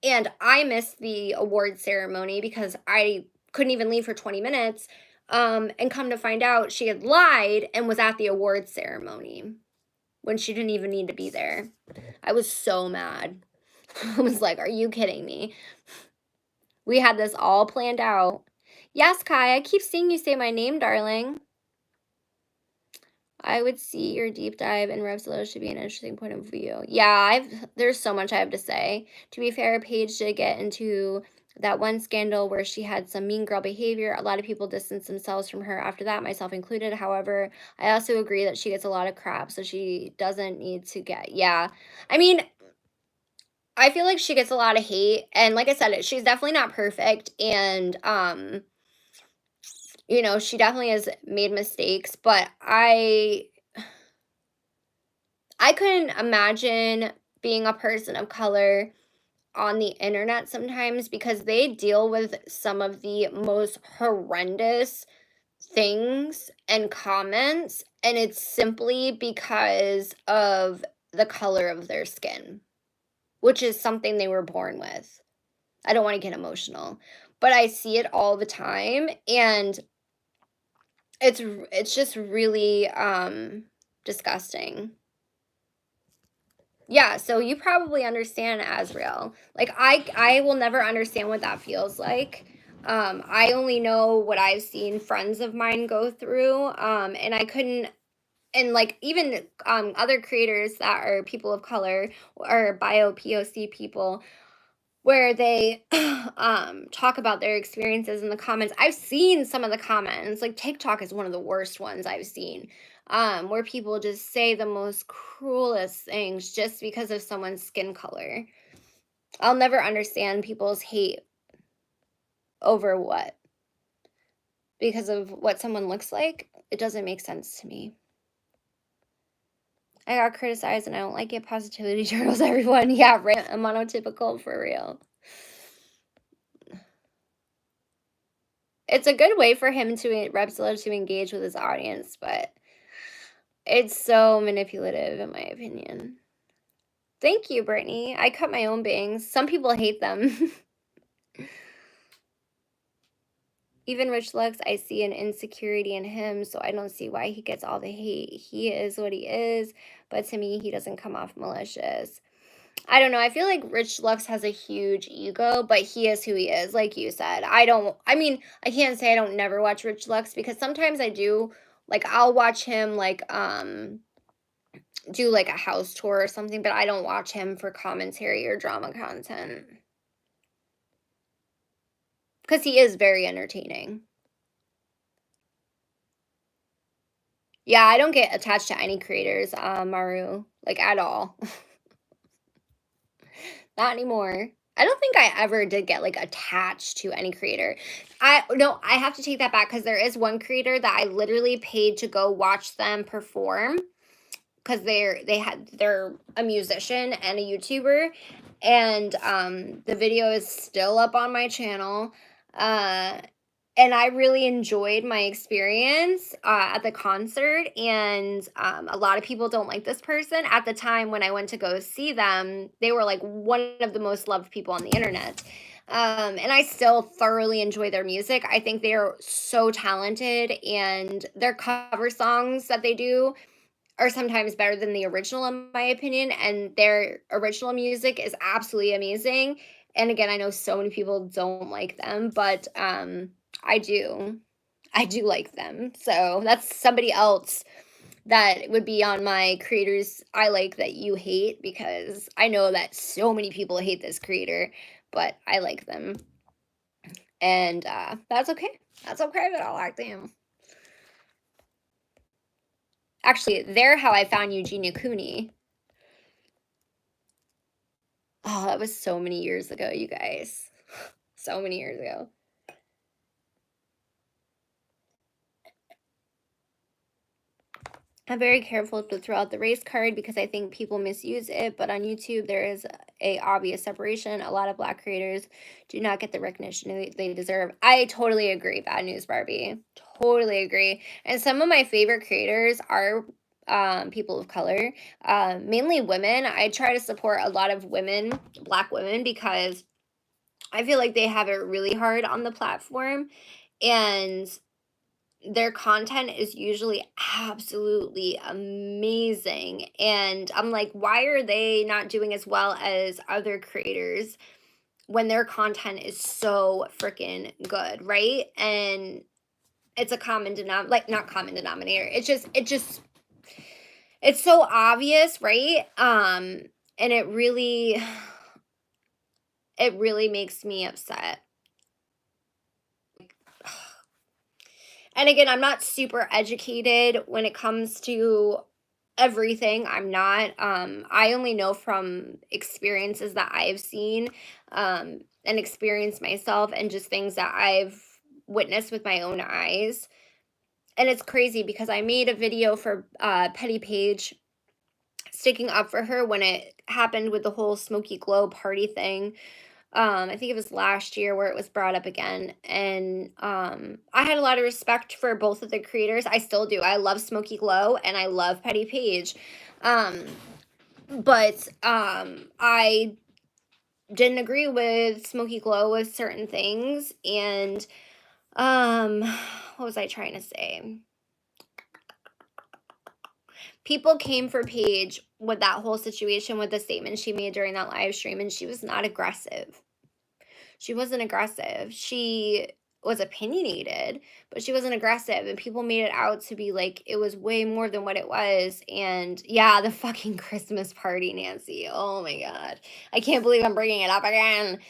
And I missed the award ceremony because I couldn't even leave for 20 minutes. And come to find out, she had lied and was at the award ceremony when she didn't even need to be there. I was so mad. I was like, are you kidding me? We had this all planned out. Yes, Kai, I keep seeing you say my name, darling. I would see your deep dive in Revzilla should be an interesting point of view. Yeah, there's so much I have to say. To be fair, Paige did get into that one scandal where she had some mean girl behavior. A lot of people distanced themselves from her after that, myself included. However, I also agree that she gets a lot of crap, so she doesn't need to get, yeah. I mean, I feel like she gets a lot of hate, and like I said, she's definitely not perfect, and you know, she definitely has made mistakes, but I couldn't imagine being a person of color on the internet sometimes because they deal with some of the most horrendous things and comments, and it's simply because of the color of their skin, which is something they were born with. I don't want to get emotional, but I see it all the time, and it's just really disgusting. Yeah, so you probably understand Azrael. Like I will never understand what that feels like. I only know what I've seen friends of mine go through. And I couldn't, and like even other creators that are people of color or bio POC people where they talk about their experiences in the comments. I've seen some of the comments. Like TikTok is one of the worst ones I've seen. Where people just say the most cruelest things just because of someone's skin color. I'll never understand people's hate over what? Because of what someone looks like? It doesn't make sense to me. I got criticized and I don't like it. Positivity turtles, everyone. Yeah, right. A monotypical for real. It's a good way for him to Repsilo to engage with his audience, but it's so manipulative in my opinion. Thank you, Brittany. I cut my own bangs. Some people hate them. Even Rich Lux, I see an insecurity in him, so I don't see why he gets all the hate. He is what he is, but to me, he doesn't come off malicious. I don't know. I feel like Rich Lux has a huge ego, but he is who he is, like you said. I mean, I can't say I don't never watch Rich Lux because sometimes I do. Like I'll watch him do like a house tour or something, but I don't watch him for commentary or drama content. Because he is very entertaining. Yeah, I don't get attached to any creators, Maru, like at all. Not anymore. I don't think I ever did get like attached to any creator. I no, I have to take that back because there is one creator that I literally paid to go watch them perform because they're a musician and a YouTuber, and the video is still up on my channel. Uh and I really enjoyed my experience at the concert. And a lot of people don't like this person. At the time when I went to go see them, they were like one of the most loved people on the internet. And I still thoroughly enjoy their music. I think they are so talented, and their cover songs that they do are sometimes better than the original, in my opinion. And their original music is absolutely amazing. And again, I know so many people don't like them, but I do. I do like them. So that's somebody else that would be on my creators I like that you hate, because I know that so many people hate this creator, but I like them. And that's okay. That's okay that I like them. Actually, they're how I found Eugenia Cooney. Oh, that was so many years ago, you guys. So many years ago. I'm very careful to throw out the race card because I think people misuse it, but on YouTube there is a obvious separation. A lot of Black creators do not get the recognition they deserve. I totally agree, Bad News Barbie. Totally agree. And some of my favorite creators are people of color, mainly women. I try to support a lot of women, Black women, because I feel like they have it really hard on the platform, and their content is usually absolutely amazing. And I'm like, why are they not doing as well as other creators when their content is so freaking good, right? And it's a like not common denominator. It's so obvious, right? And it really makes me upset. And again, I'm not super educated when it comes to everything. I'm not. I only know from experiences that I've seen and experienced myself, and just things that I've witnessed with my own eyes. And it's crazy because I made a video for Petty Page, sticking up for her when it happened with the whole Smoky Glow party thing. I think it was last year where it was brought up again. And I had a lot of respect for both of the creators. I still do. I love Smoky Glow and I love Petty Page. But I didn't agree with Smoky Glow with certain things. And what was I trying to say? People came for Paige with that whole situation, with the statement she made during that live stream, and she was not aggressive. She wasn't aggressive. She was opinionated, but she wasn't aggressive. And people made it out to be like it was way more than what it was. And yeah, the fucking Christmas party, Nancy. Oh my God. I can't believe I'm bringing it up again.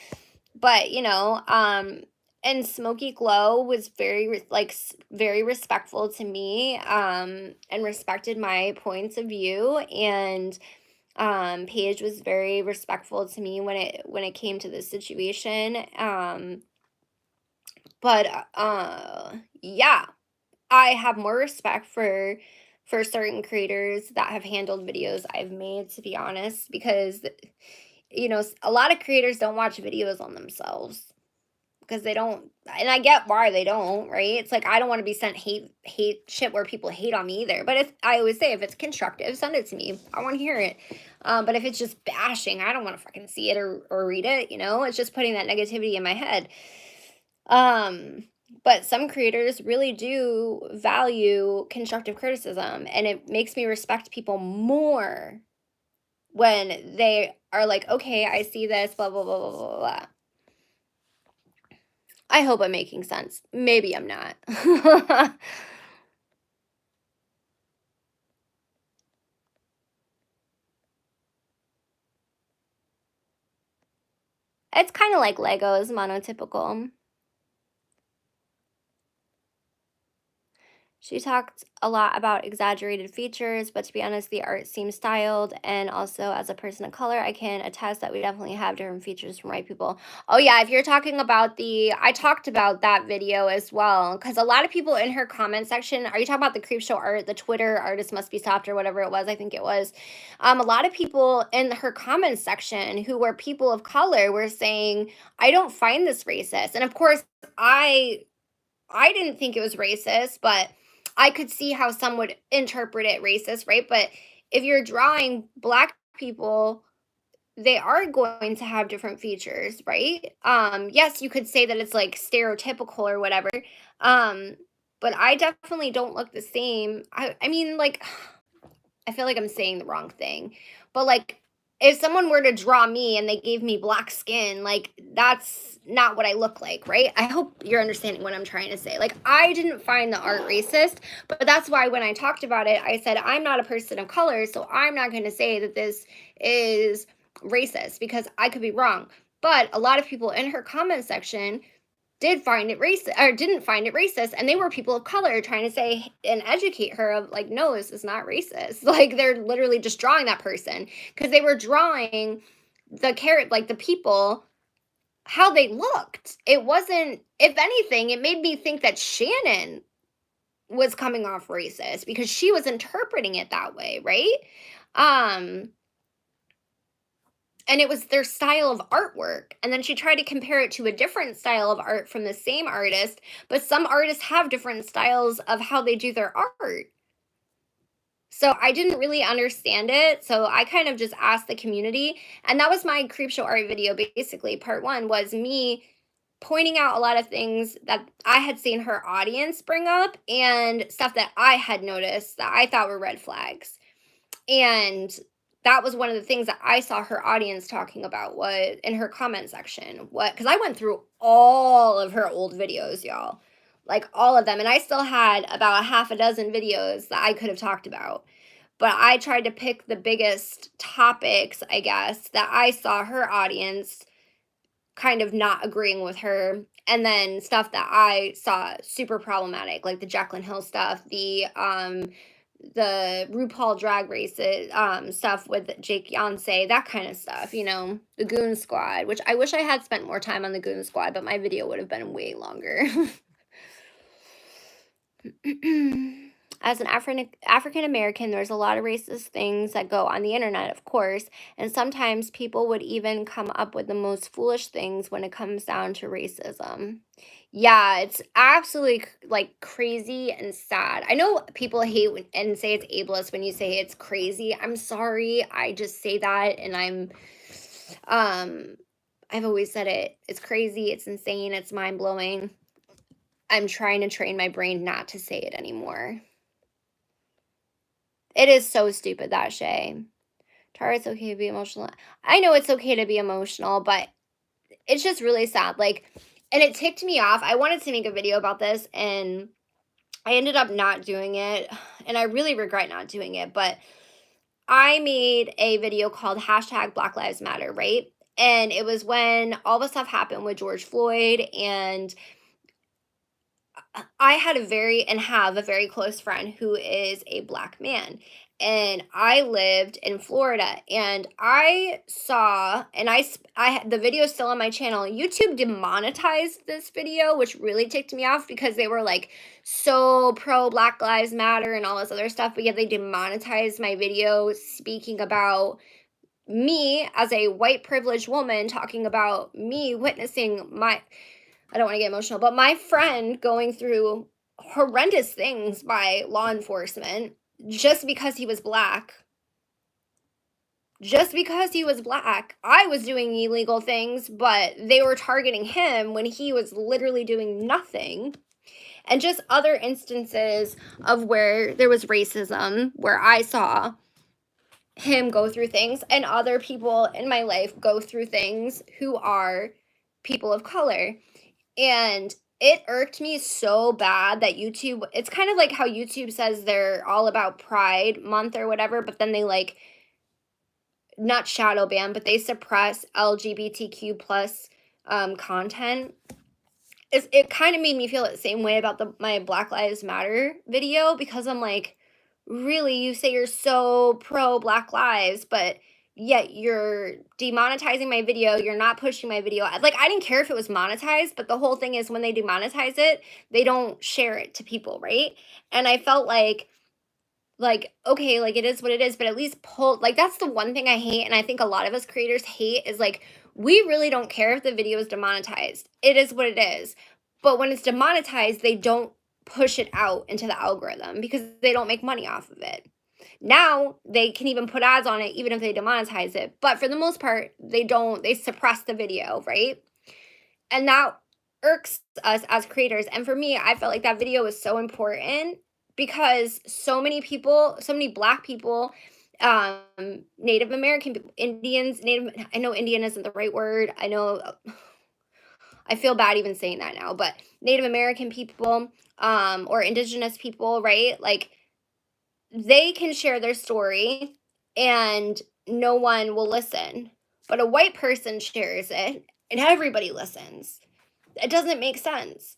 But, and Smoky Glow was very respectful to me, and respected my points of view. And Paige was very respectful to me when it came to this situation. But yeah, I have more respect for certain creators that have handled videos I've made, to be honest, because a lot of creators don't watch videos on themselves because they don't, and I get why they don't, right? It's like I don't want to be sent hate shit where people hate on me either. But if I always say if it's constructive, send it to me. I want to hear it. But if it's just bashing, I don't want to fucking see it or read it, It's just putting that negativity in my head. Um, but some creators really do value constructive criticism, and it makes me respect people more when they are like, okay, I see this, blah, blah, blah, blah, blah, blah. I hope I'm making sense. Maybe I'm not. It's kind of like Legos, monotypical. She talked a lot about exaggerated features, but to be honest, the art seems styled. And also, as a person of color, I can attest that we definitely have different features from white people. Oh, yeah, if you're talking about I talked about that video as well, because a lot of people in her comment section, are you talking about the Creepshow Art, the Twitter artist must be stopped or whatever it was? I think it was. A lot of people in her comment section who were people of color were saying, I don't find this racist. And of course, I didn't think it was racist, but I could see how some would interpret it racist, right? But if you're drawing black people, they are going to have different features, right? Yes, you could say that it's like stereotypical or whatever. Um, but I definitely don't look the same. I mean, like, I feel like I'm saying the wrong thing. But like if someone were to draw me and they gave me black skin, like that's not what I look like, right? I hope you're understanding what I'm trying to say. Like I didn't find the art racist, but that's why when I talked about it, I said I'm not a person of color, so I'm not going to say that this is racist because I could be wrong. But a lot of people in her comment section did find it racist or didn't find it racist, and they were people of color trying to say and educate her of like, no, this is not racist. Like they're literally just drawing that person because they were drawing the carrot, like the people, how they looked. It wasn't, if anything, it made me think that Shannon was coming off racist because she was interpreting it that way, right? um and it was their style of artwork, and then she tried to compare it to a different style of art from the same artist, but some artists have different styles of how they do their art. So I didn't really understand it, so I kind of just asked the community, and that was my Creepshow Art video. Basically, part 1 was me pointing out a lot of things that I had seen her audience bring up and stuff that I had noticed that I thought were red flags. And that was one of the things that I saw her audience talking about was in her comment section. What, because I went through all of her old videos, y'all. Like all of them. And I still had about a half a dozen videos that I could have talked about. But I tried to pick the biggest topics, I guess, that I saw her audience kind of not agreeing with her. And then stuff that I saw super problematic, like the Jaclyn Hill stuff, the RuPaul Drag Races stuff with Jake Yonsei, that kind of stuff, the Goon Squad, which I wish I had spent more time on the Goon Squad, but my video would have been way longer. As an African American, there's a lot of racist things that go on the internet, of course, and sometimes people would even come up with the most foolish things when it comes down to racism. Yeah, it's absolutely like crazy and sad. I know people hate and say it's ableist when you say it's crazy. I'm sorry. I just say that and um I've always said it. It's crazy, it's insane, it's mind-blowing. I'm trying to train my brain not to say it anymore. It is so stupid, that Shay. Tara, it's okay to be emotional. I know it's okay to be emotional, but it's just really sad. Like, and it ticked me off. I wanted to make a video about this and I ended up not doing it. And I really regret not doing it. But I made a video called hashtag Black Lives Matter, right? And it was when all the stuff happened with George Floyd, and I had a very and have a very close friend who is a black man. and I lived in Florida, and I saw, and the video is still on my channel. YouTube demonetized this video, which really ticked me off because they were like so pro Black Lives Matter and all this other stuff, but yet they demonetized my video speaking about me as a white privileged woman, talking about me witnessing my, I don't want to get emotional, but my friend going through horrendous things by law enforcement just because he was black. Just because he was black, I was doing illegal things, but they were targeting him when he was literally doing nothing. And just other instances of where there was racism, where I saw him go through things and other people in my life go through things who are people of color. And it irked me so bad that YouTube, it's kind of like how YouTube says they're all about Pride Month or whatever, but then they like not shadow ban, but they suppress LGBTQ plus content. It kind of made me feel the same way about my Black Lives Matter video, because I'm like, really, you say you're so pro Black Lives, but yet you're demonetizing my video, you're not pushing my video. Like, I didn't care if it was monetized, but the whole thing is when they demonetize it, they don't share it to people, right? And I felt like, okay, like, it is what it is, but at least pull, like, that's the one thing I hate, and I think a lot of us creators hate, is like, we really don't care if the video is demonetized. It is what it is. But when it's demonetized, they don't push it out into the algorithm because they don't make money off of it. Now they can even put ads on it even if they demonetize it. But for the most part, they suppress the video, right? And that irks us as creators. And for me, I felt like that video was so important because so many people, so many Black people, Native American people, Indians, I know Indian isn't the right word. I know, I feel bad even saying that now, but Native American people, or indigenous people, right? Like, they can share their story and no one will listen. But a white person shares it and everybody listens. It doesn't make sense.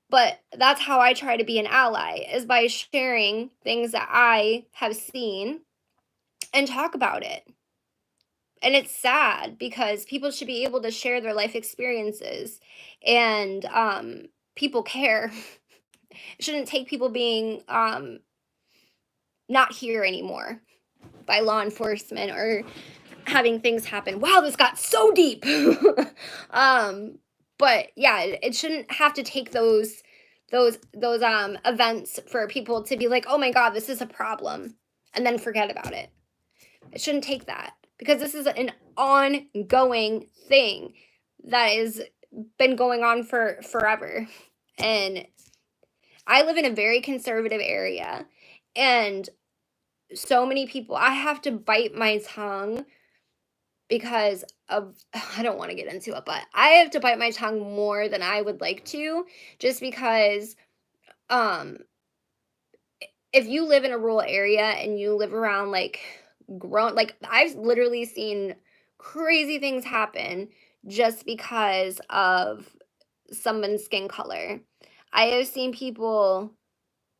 But that's how I try to be an ally, is by sharing things that I have seen and talk about it. And it's sad because people should be able to share their life experiences, and people care. It shouldn't take people being not here anymore by law enforcement or having things happen. Wow, this got so deep. But yeah, it shouldn't have to take those events for people to be like, "Oh my god, this is a problem," and then forget about it. It shouldn't take that, because this is an ongoing thing that has been going on for forever. And I live in a very conservative area, and so many people, I have to bite my tongue because of, I don't want to get into it, but I have to bite my tongue more than I would like to, just because um if you live in a rural area and you live around like grown, like, I've literally seen crazy things happen just because of someone's skin color. I have seen people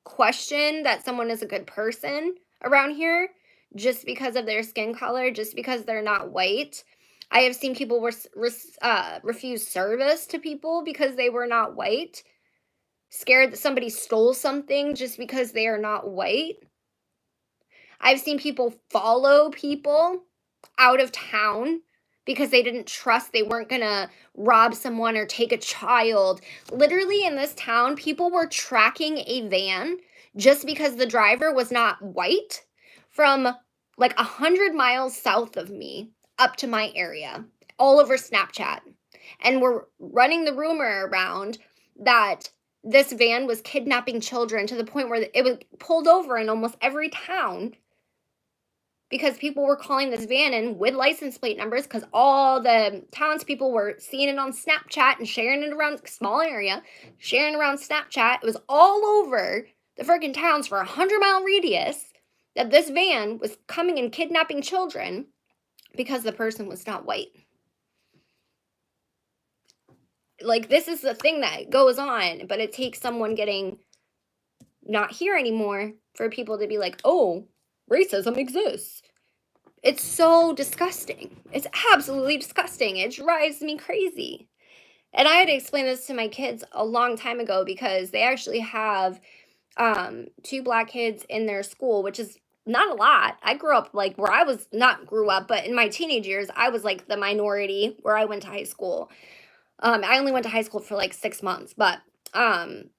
question that someone is a good person around here just because of their skin color, just because they're not white. I have seen people refuse service to people because they were not white, scared that somebody stole something just because they are not white. I've seen people follow people out of town because they didn't trust they weren't gonna rob someone or take a child. Literally, in this town, people were tracking a van just because the driver was not white from like 100 miles south of me up to my area, all over Snapchat. And we're running the rumor around that this van was kidnapping children, to the point where it was pulled over in almost every town because people were calling this van in with license plate numbers, because all the townspeople were seeing it on Snapchat and sharing it around a small area, sharing around Snapchat. It was all over the freaking towns for a 100-mile radius that this van was coming and kidnapping children because the person was not white. Like, this is the thing that goes on, but it takes someone getting not here anymore for people to be like, oh, racism exists. It's so disgusting. It's absolutely disgusting. It drives me crazy. And I had to explain this to my kids a long time ago because they actually have two black kids in their school, which is not a lot. I grew up like where I was not grew up, but in my teenage years, I was like the minority where I went to high school. I only went to high school for like 6 months, but um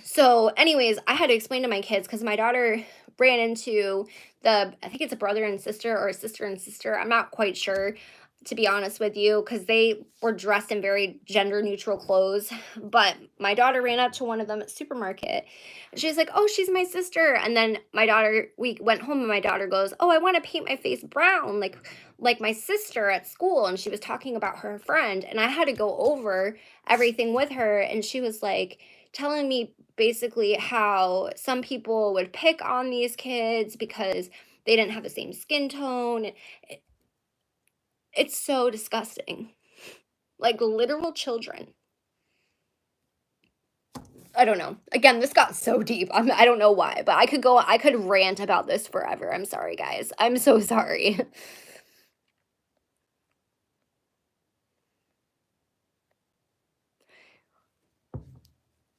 so anyways, I had to explain to my kids because my daughter ran into I think it's a brother and sister or a sister and sister. I'm not quite sure, to be honest with you, because they were dressed in very gender neutral clothes. But my daughter ran up to one of them at supermarket. And she's like, "Oh, she's my sister." And then we went home and my daughter goes, "Oh, I want to paint my face brown like my sister at school." And she was talking about her friend. And I had to go over everything with her. And she was like, telling me basically how some people would pick on these kids because they didn't have the same skin tone. It's so disgusting. Like literal children. I don't know. Again, this got so deep. I don't know why, but I could rant about this forever. I'm sorry, guys. I'm so sorry.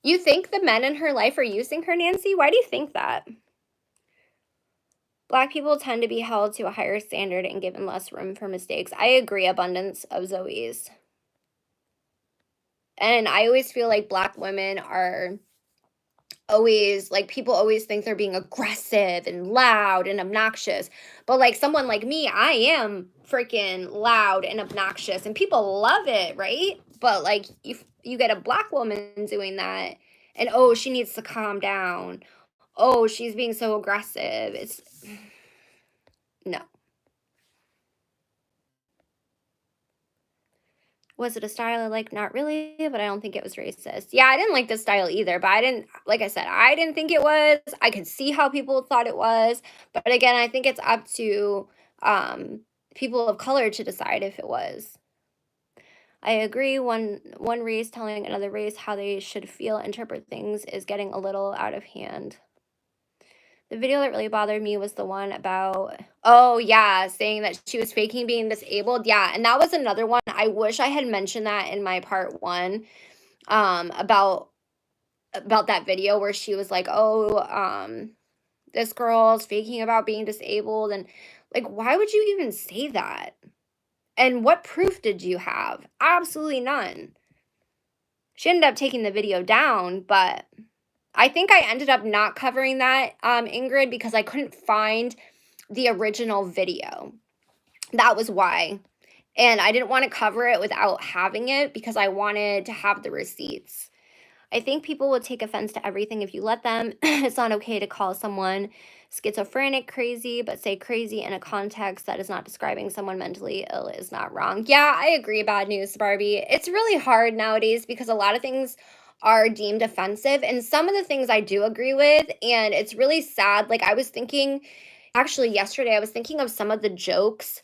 You think the men in her life are using her, Nancy? Why do you think that? Black people tend to be held to a higher standard and given less room for mistakes. I agree, abundance of Zoe's. And I always feel like black women are always like people always think they're being aggressive and loud and obnoxious. But like someone like me, I am freaking loud and obnoxious and people love it, right? But like if you get a black woman doing that and oh, she needs to calm down. Oh, she's being so aggressive. It's no. Was it a style I like? Not really, but I don't think it was racist. Yeah, I didn't like the style either, but I didn't like I said, I didn't think it was. I could see how people thought it was, but again, I think it's up to um people of color to decide if it was. I agree one race telling another race how they should feel, interpret things is getting a little out of hand. The video that really bothered me was the one about oh, yeah, saying that she was faking being disabled, yeah, and that was another one, I wish I had mentioned that in my part 1, about that video where she was like, "Oh, this girl's faking about being disabled," and, like, why would you even say that? And what proof did you have? Absolutely none. She ended up taking the video down, but I think I ended up not covering that, Ingrid, because I couldn't find the original video. That was why. And I didn't want to cover it without having it because I wanted to have the receipts. I think people will take offense to everything if you let them. It's not okay to call someone schizophrenic crazy, but say crazy in a context that is not describing someone mentally ill is not wrong. Yeah, I agree. Bad news, Barbie. It's really hard nowadays because a lot of things are deemed offensive, and some of the things I do agree with, and it's really sad. Like, I was thinking, actually, yesterday, I was thinking of some of the jokes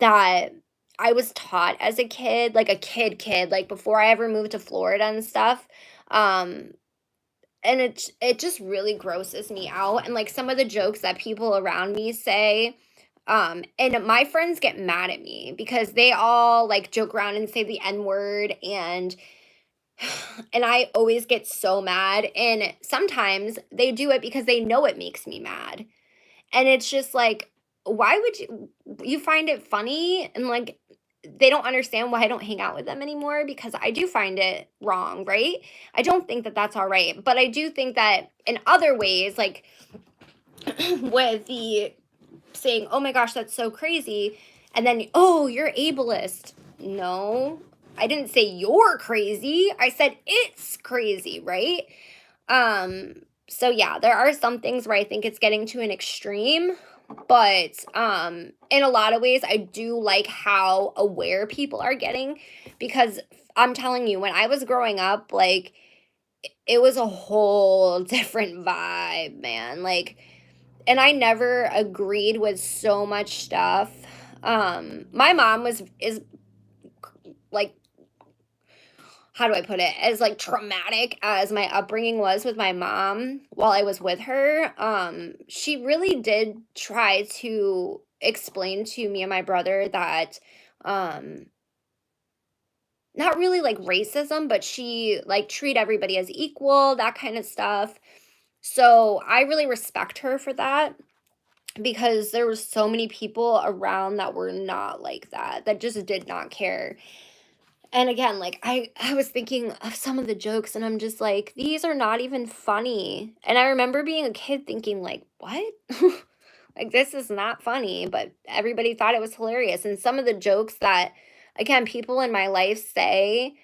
that I was taught as a kid, like a kid, like before I ever moved to Florida and stuff. Um, and it just really grosses me out. And like some of the jokes that people around me say, and my friends get mad at me because they all like joke around and say the N word and I always get so mad. And sometimes they do it because they know it makes me mad. And it's just like, why would you find it funny? And like, they don't understand why I don't hang out with them anymore because I do find it wrong, right? I don't think that that's all right. But I do think that in other ways, like with the saying, oh my gosh, that's so crazy. And then, oh, you're ableist. No, I didn't say you're crazy. I said it's crazy, right? Um, so yeah, there are some things where I think it's getting to an extreme, but in a lot of ways I do like how aware people are getting because I'm telling you, when I was growing up, like it was a whole different vibe, man. Like and I never agreed with so much stuff. My mom was is like how do I put it? As like traumatic as my upbringing was with my mom while I was with her, she really did try to explain to me and my brother that um not really like racism, but she like treat everybody as equal, that kind of stuff. So I really respect her for that because there were so many people around that were not like that, that just did not care. And again, like I was thinking of some of the jokes and I'm just like, these are not even funny. And I remember being a kid thinking like, what? Like this is not funny, but everybody thought it was hilarious. And some of the jokes that again people in my life say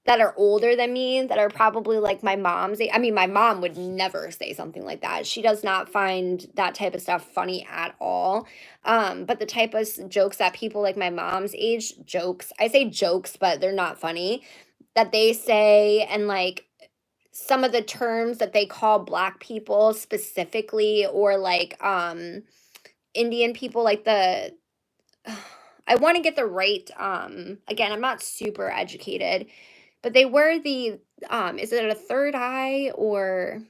that are older than me, that are probably like my mom's a I mean, my mom would never say something like that. She does not find that type of stuff funny at all. But the type of jokes that people like my mom's age jokes, I say jokes, but they're not funny, that they say, and like some of the terms that they call black people specifically, or like Indian people, like the I want to get the right again, I'm not super educated, but they wear the is it a third eye, or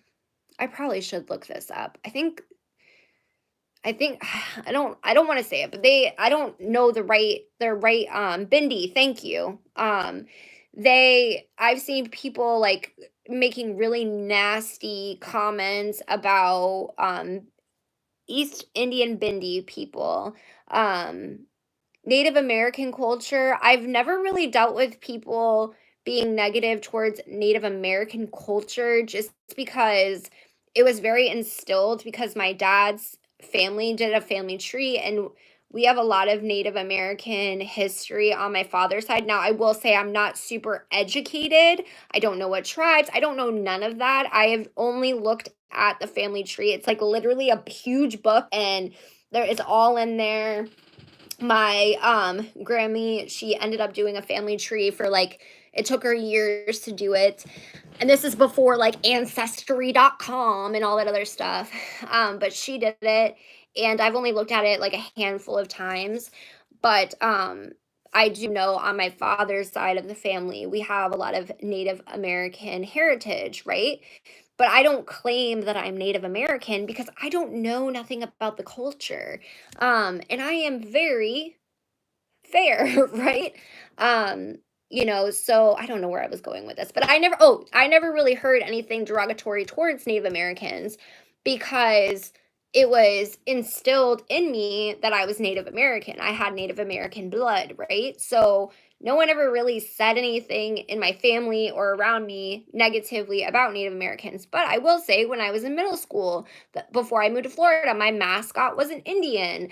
I probably should look this up. I think I don't want to say it, but I don't know the right bindi, thank you. I've seen people like making really nasty comments about East Indian bindi people. Um Native American culture, I've never really dealt with people being negative towards Native American culture just because it was very instilled because my dad's family did a family tree and we have a lot of Native American history on my father's side. Now, I will say I'm not super educated. I don't know what tribes, I don't know none of that. I have only looked at the family tree. It's like literally a huge book and there is all in there. My Grammy, she ended up doing a family tree for like it took her years to do it. And this is before like ancestry.com and all that other stuff. But she did it and I've only looked at it like a handful of times. But I do know on my father's side of the family, we have a lot of Native American heritage, right? But I don't claim that I'm Native American because I don't know nothing about the culture. And I am very fair, right? Um, so I don't know where I was going with this, but I never really heard anything derogatory towards Native Americans because it was instilled in me that I was Native American. I had Native American blood, right? So no one ever really said anything in my family or around me negatively about Native Americans. But I will say, when I was in middle school, before I moved to Florida, my mascot was an Indian.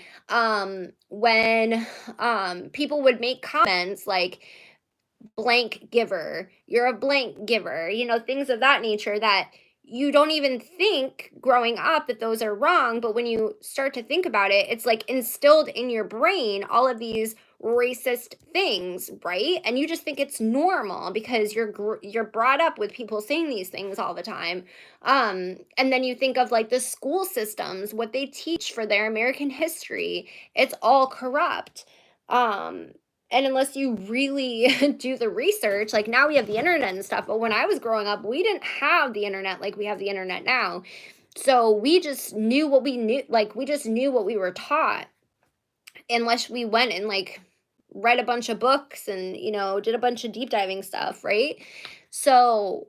When people would make comments like blank giver, you're a blank giver, things of that nature that you don't even think growing up that those are wrong. But when you start to think about it, it's like instilled in your brain all of these racist things, right? And you just think it's normal because you're brought up with people saying these things all the time. And then you think of like the school systems, what they teach for their American history, it's all corrupt. Um, and unless you really do the research, like now we have the internet and stuff, but when I was growing up, we didn't have the internet like we have the internet now. So we just knew what we knew, like we just knew what we were taught, unless we went and like read a bunch of books and, did a bunch of deep diving stuff, right? So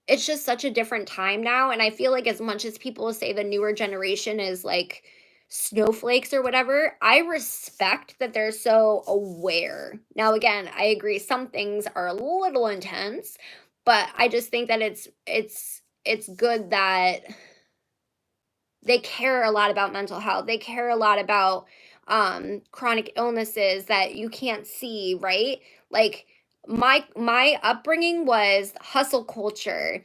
it's just such a different time now. And I feel like as much as people say the newer generation is like snowflakes or whatever, I respect that they're so aware. Now, again, I agree some things are a little intense, but I just think that it's good that they care a lot about mental health. They care a lot about chronic illnesses that you can't see, right? Like my upbringing was hustle culture.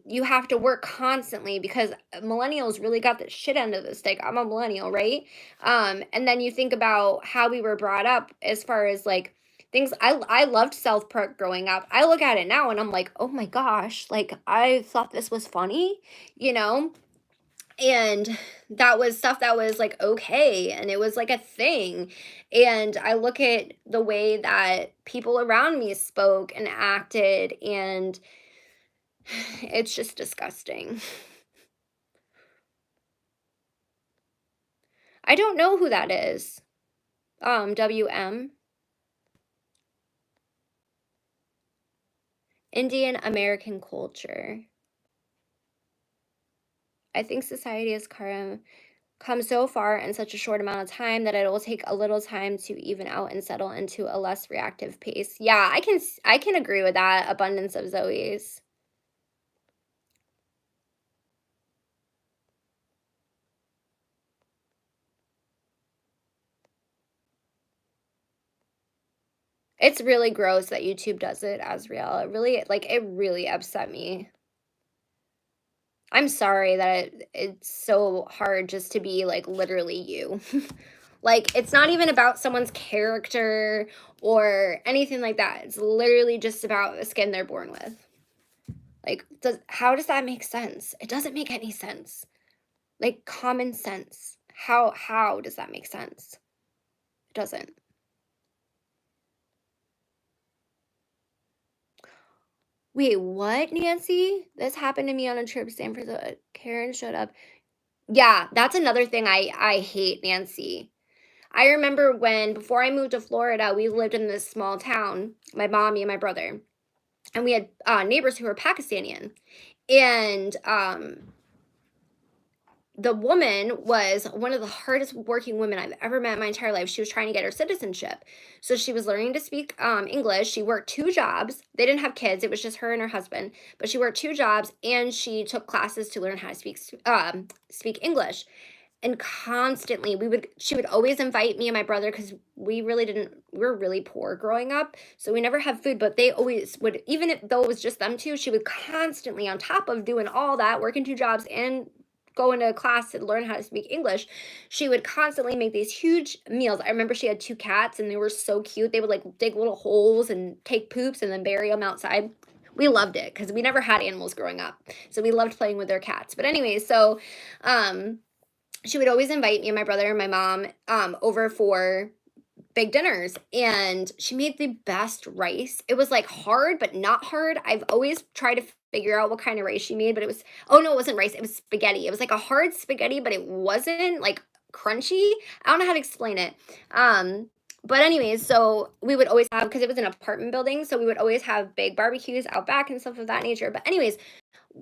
You have to work constantly because millennials really got the shit end of the stick. I'm a millennial, right? And then you think about how we were brought up as far as like things. I loved South Park growing up. I look at it now and I'm like, oh my gosh, like I thought this was funny, you know? And that was stuff that was like okay, and it was like a thing. And I look at the way that people around me spoke and acted, and it's just disgusting. I don't know who that is. WM, Indian American culture. I think society has come so far in such a short amount of time that it will take a little time to even out and settle into a less reactive pace. Yeah, I can agree with that. Abundance of Zoes. It's really gross that YouTube does it as real. It really upset me. I'm sorry that it's so hard just to be like literally you. Like, it's not even about someone's character or anything like that. It's literally just about the skin they're born with. Like, how does that make sense? It doesn't make any sense. Like, common sense. How does that make sense? It doesn't. Wait, what, Nancy? This happened to me on a trip to San Francisco. Karen showed up. Yeah, that's another thing I hate, Nancy. I remember when before I moved to Florida, we lived in this small town, my mom, me, and my brother, and we had neighbors who were Pakistani, and the woman was one of the hardest working women I've ever met in my entire life. She was trying to get her citizenship. So she was learning to speak English. She worked two jobs. They didn't have kids. It was just her and her husband. But she worked two jobs and she took classes to learn how to speak English. And constantly she would always invite me and my brother because we were really poor growing up. So we never had food, but they always would, even if though it was just them two, she would constantly, on top of doing all that, working two jobs and going to class to learn how to speak English, she would constantly make these huge meals. I remember she had two cats and they were so cute. They would like dig little holes and take poops and then bury them outside. We loved it because we never had animals growing up. So we loved playing with their cats. But anyway, so she would always invite me and my brother and my mom over for big dinners, and she made the best rice. It was like hard but not hard. I've always tried to figure out what kind of rice she made, but it was, oh no, it wasn't rice, it was spaghetti. It was like a hard spaghetti, but it wasn't like crunchy. I don't know how to explain it. But anyways, so we would always have, because it was an apartment building, so we would always have big barbecues out back and stuff of that nature. But anyways,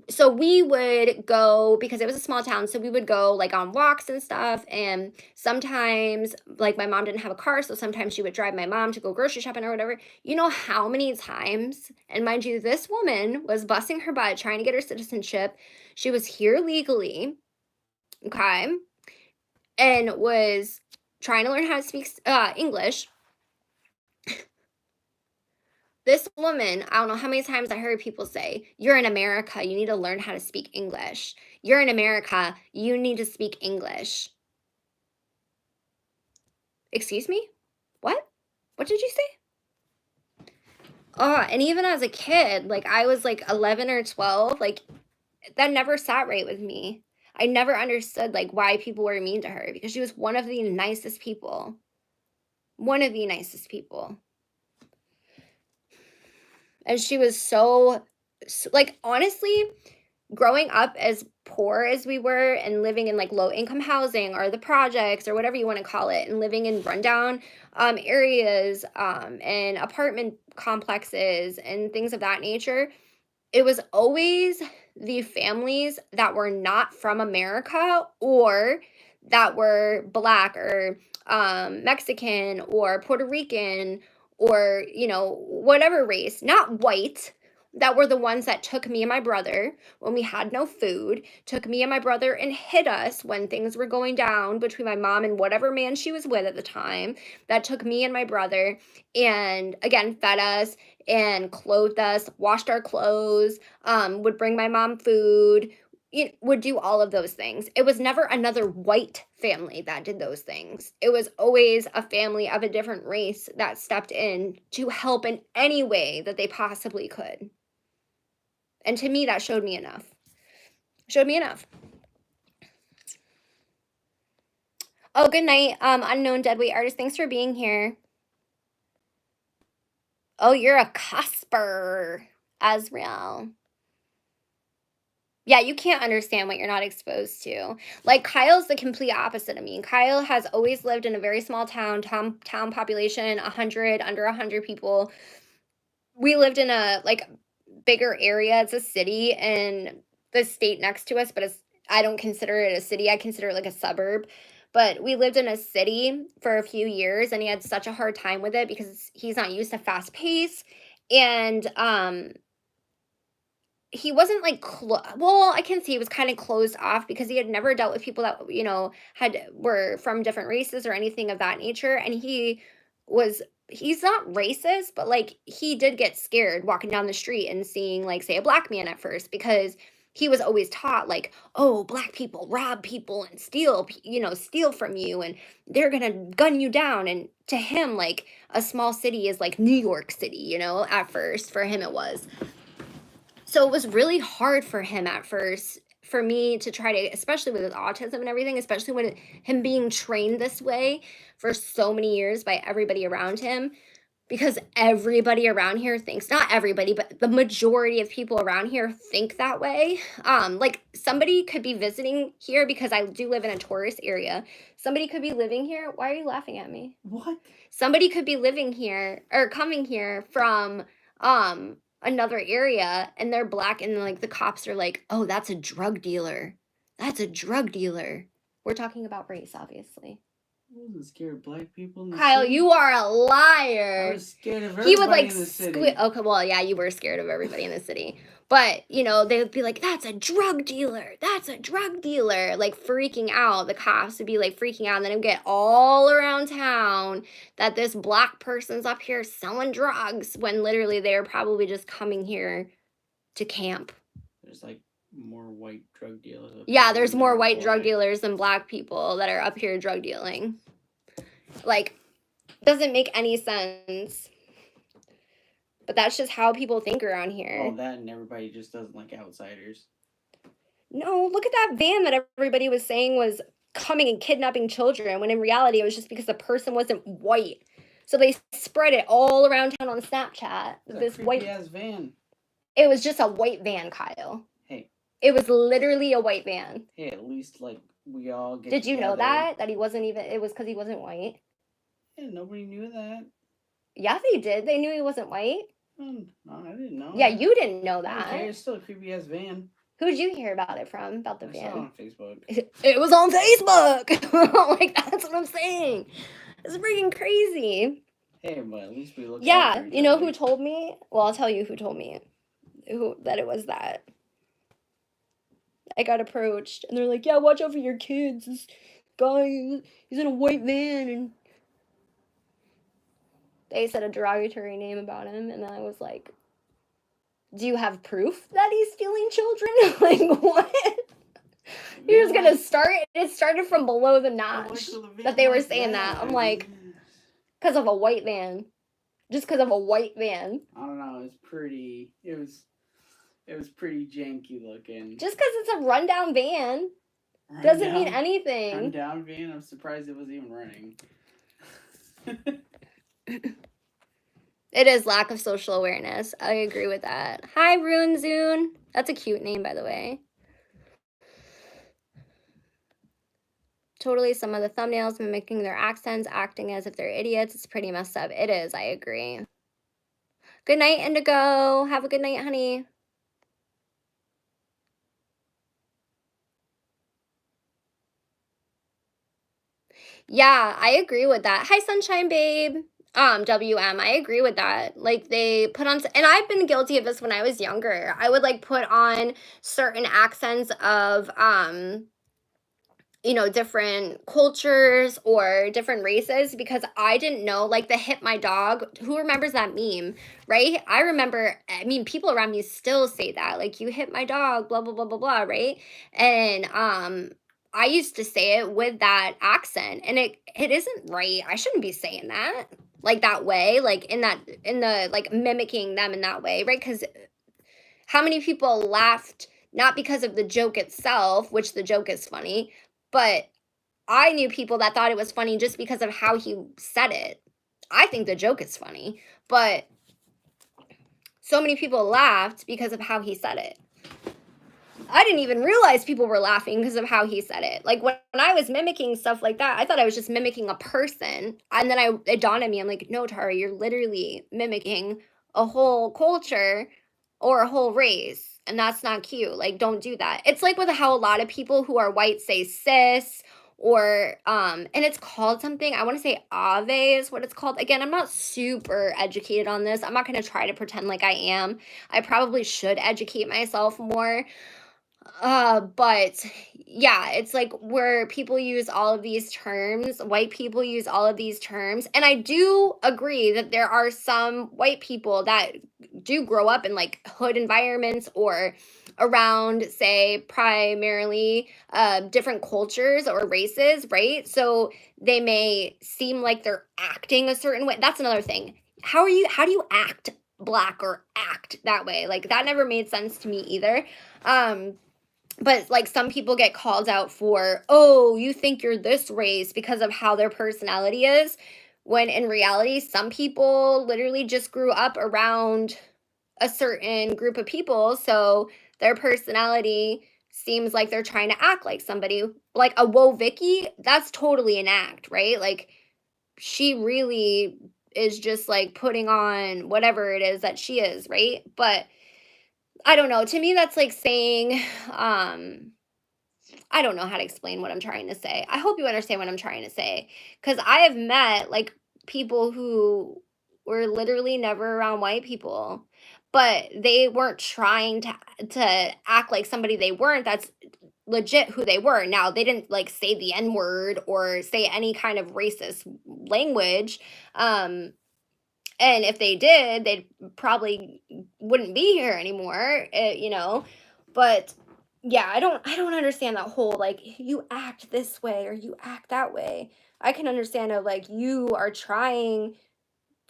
so we would go because it was a small town, so we would go like on walks and stuff. And sometimes, like, my mom didn't have a car, so sometimes she would drive my mom to go grocery shopping or whatever. You know how many times, and mind you, this woman was busting her butt trying to get her citizenship. She was here legally, okay, and was trying to learn how to speak English. This woman, I don't know how many times I heard people say, "You're in America, you need to learn how to speak English. You're in America, you need to speak English." Excuse me? What? What did you say? And even as a kid, like I was like 11 or 12, like that never sat right with me. I never understood like why people were mean to her because she was one of the nicest people. One of the nicest people. And she was like honestly, growing up as poor as we were and living in like low income housing or the projects or whatever you want to call it, and living in rundown areas and apartment complexes and things of that nature, it was always the families that were not from America or that were Black or Mexican or Puerto Rican or, whatever race, not white, that were the ones that took me and my brother when we had no food, took me and my brother and hid us when things were going down between my mom and whatever man she was with at the time, that took me and my brother and again fed us and clothed us, washed our clothes, would bring my mom food, would do all of those things. It was never another white family that did those things. It was always a family of a different race that stepped in to help in any way that they possibly could. And to me, that showed me enough. Showed me enough. Oh, good night, unknown deadweight artist. Thanks for being here. Oh, you're a Casper, Azrael. Yeah, you can't understand what you're not exposed to. Like, Kyle's the complete opposite of me. Kyle has always lived in a very small town population, 100, under 100 people. We lived in a, like, bigger area. It's a city and the state next to us, but I don't consider it a city. I consider it like a suburb. But we lived in a city for a few years and he had such a hard time with it because he's not used to fast pace. And he wasn't like well, I can see he was kind of closed off because he had never dealt with people that were from different races or anything of that nature, and was he's not racist, but like he did get scared walking down the street and seeing, like, say, a black man at first because he was always taught, like, oh, black people rob people and steal from you, and they're gonna gun you down. And to him, like, a small city is like New York City, at first for him it was. So it was really hard for him at first for me to try to, especially with his autism and everything, especially when him being trained this way for so many years by everybody around him, because everybody around here thinks, not everybody, but the majority of people around here think that way. Like, somebody could be visiting here because I do live in a tourist area. Somebody could be living here. Why are you laughing at me? What? Somebody could be living here or coming here from another area and they're black, and like the cops are like, "Oh, that's a drug dealer. That's a drug dealer." We're talking about race, obviously. I wasn't scared of black people in the Kyle, city. you are a I liar. was scared of He would everybody like in the city. okay, well, yeah, you were scared of everybody in the city. But, they would be like, "That's a drug dealer. That's a drug dealer." Like, freaking out. The cops would be like freaking out, and then it would get all around town that this black person's up here selling drugs when literally they were probably just coming here to camp. There's like more white drug dealers up Yeah, here there's than more there are white drug black. dealers than black people that are up here drug dealing. Like, doesn't make any sense. But that's just how people think around here. Well, that and everybody just doesn't like outsiders. No, look at that van that everybody was saying was coming and kidnapping children, when in reality it was just because the person wasn't white. So they spread it all around town on Snapchat. It's This a white creepy ass van. It was just a white van, Kyle. Hey. It was literally a white van. Hey, at least like we all get Did you know together. that he wasn't even, it was because he wasn't white? Yeah, nobody knew that. Yeah, they did. They knew he wasn't white. No, I didn't know. Yeah, you didn't know I don't care. that. It's still a creepy ass van. Who'd you hear about it from? About the I saw it van? on Facebook. It was on Facebook. Like, that's what I'm saying. It's freaking crazy. Hey, but at least we look. Yeah, you know who told me? Well, I'll tell you who told me. That it was that. I got approached, and they're like, "Yeah, watch out for your kids. This guy, he's in a white van," and they said a derogatory name about him, and then I was like, "Do you have proof that he's stealing children?" Like, what? You're just gonna start? It started from below the notch that they were saying that. I'm like, because of a white van. Just because of a white van. I don't know. It was pretty janky looking. Just because it's a rundown van doesn't mean anything. Rundown van? I'm surprised it was even running. It is lack of social awareness. I agree with that. Hi, Rune Zune. That's a cute name, by the way. Totally, some of the thumbnails mimicking their accents, acting as if they're idiots. It's pretty messed up. It is, I agree. Good night, Indigo. Have a good night, honey. Yeah, I agree with that. Hi, Sunshine Babe. WM, I agree with that. Like, they put on, and I've been guilty of this when I was younger. I would like put on certain accents of different cultures or different races because I didn't know, like the hit my dog. Who remembers that meme, right? I remember, I mean, people around me still say that, like, you hit my dog, blah, blah, blah, blah, blah, right? And I used to say it with that accent, and it isn't right. I shouldn't be saying that like that way, like in the like mimicking them in that way, right? Because how many people laughed not because of the joke itself, which the joke is funny, but I knew people that thought it was funny just because of how he said it. I think the joke is funny, but so many people laughed because of how he said it. I didn't even realize people were laughing because of how he said it. Like when I was mimicking stuff like that, I thought I was just mimicking a person. And then it dawned on me, I'm like, no, Tarrah, you're literally mimicking a whole culture or a whole race. And that's not cute. Like, don't do that. It's like with how a lot of people who are white say cis or and it's called something. I want to say ave is what it's called. Again, I'm not super educated on this. I'm not going to try to pretend like I am. I probably should educate myself more, but yeah, it's like where people use all of these terms, white people use all of these terms. And I do agree that there are some white people that do grow up in like hood environments or around, say, primarily different cultures or races, right? So they may seem like they're acting a certain way. That's another thing. How do you act black or act that way? Like that never made sense to me either. But like some people get called out for, oh, you think you're this race because of how their personality is, when in reality some people literally just grew up around a certain group of people, so their personality seems like they're trying to act like somebody. Like a whoa Vicky, that's totally an act, right? Like she really is just like putting on whatever it is that she is, right? But I don't know, to me that's like saying I don't know how to explain what I'm trying to say. I hope you understand what I'm trying to say. Because I have met like people who were literally never around white people, but they weren't trying to act like somebody they weren't. That's legit who they were. Now they didn't like say the N word or say any kind of racist language. And if they did, they probably wouldn't be here anymore, you know. But yeah, I don't understand that whole like you act this way or you act that way. I can understand it like you are trying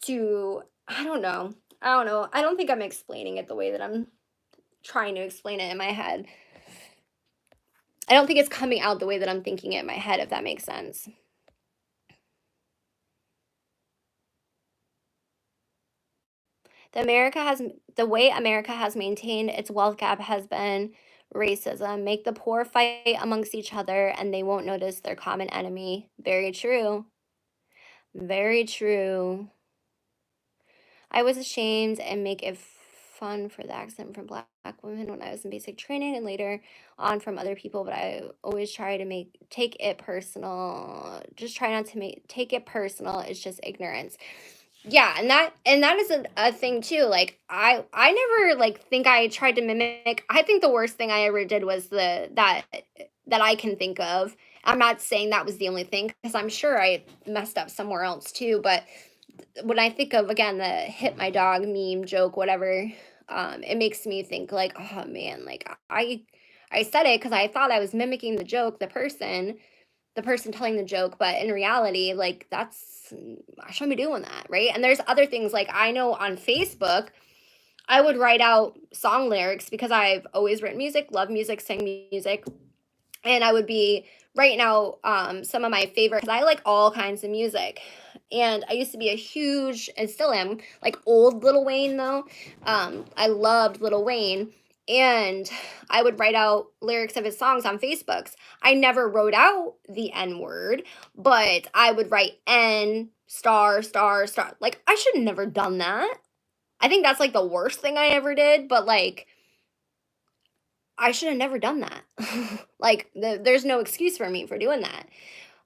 to, I don't know. I don't know. I don't think I'm explaining it the way that I'm trying to explain it in my head. I don't think it's coming out the way that I'm thinking it in my head, if that makes sense. The way America has maintained its wealth gap has been racism. Make the poor fight amongst each other and they won't notice their common enemy. Very true. Very true. I was ashamed and make it fun for the accent from black women when I was in basic training and later on from other people, but I always try to take it personal. Just try not to take it personal. It's just ignorance. Yeah, and that is a thing too. Like I never like think I tried to mimic. I think the worst thing I ever did was that I can think of. I'm not saying that was the only thing because I'm sure I messed up somewhere else too, but when I think of again the hit my dog meme joke whatever, it makes me think like, oh man, like I said it cuz I thought I was mimicking the joke, the person telling the joke, but in reality, like that's I shouldn't be doing that, right? And there's other things like I know on Facebook, I would write out song lyrics because I've always written music, love music, sing music, and I would be writing out some of my favorite because I like all kinds of music. And I used to be a huge, and still am, like old Lil Wayne though. I loved Lil Wayne, and I would write out lyrics of his songs on Facebooks. I never wrote out the N word, but I would write N star star star. Like I should have never done that. I think that's like the worst thing I ever did, but like I should have never done that. Like there's no excuse for me for doing that.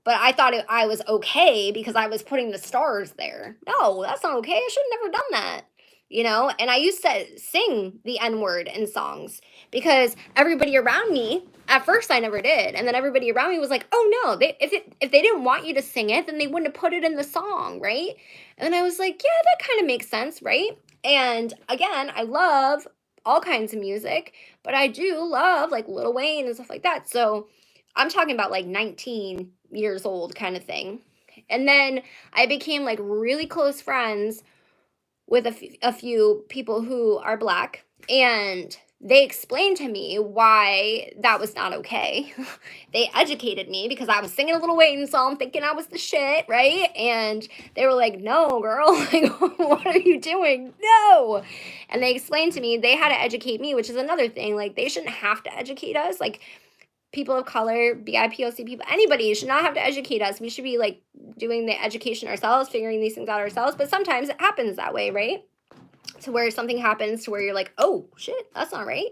But I thought I was okay because I was putting the stars there. No, that's not okay. I should have never done that. You know, and I used to sing the N word in songs because everybody around me, at first I never did, and then everybody around me was like, "Oh no, if they didn't want you to sing it, then they wouldn't have put it in the song, right?" And then I was like, "Yeah, that kind of makes sense, right?" And again, I love all kinds of music, but I do love like Lil Wayne and stuff like that. So I'm talking about like 19 years old kind of thing. And then I became like really close friends with a few people who are black. And they explained to me why that was not okay. They educated me because I was singing a Little Wayne song thinking I was the shit, right? And they were like, "No, girl, like, what are you doing? No." And they explained to me they had to educate me, which is another thing. Like, they shouldn't have to educate us. Like, people of color, BIPOC people, anybody should not have to educate us. We should be like doing the education ourselves, figuring these things out ourselves. But sometimes it happens that way, right? To where something happens to where you're like, oh shit, that's not right.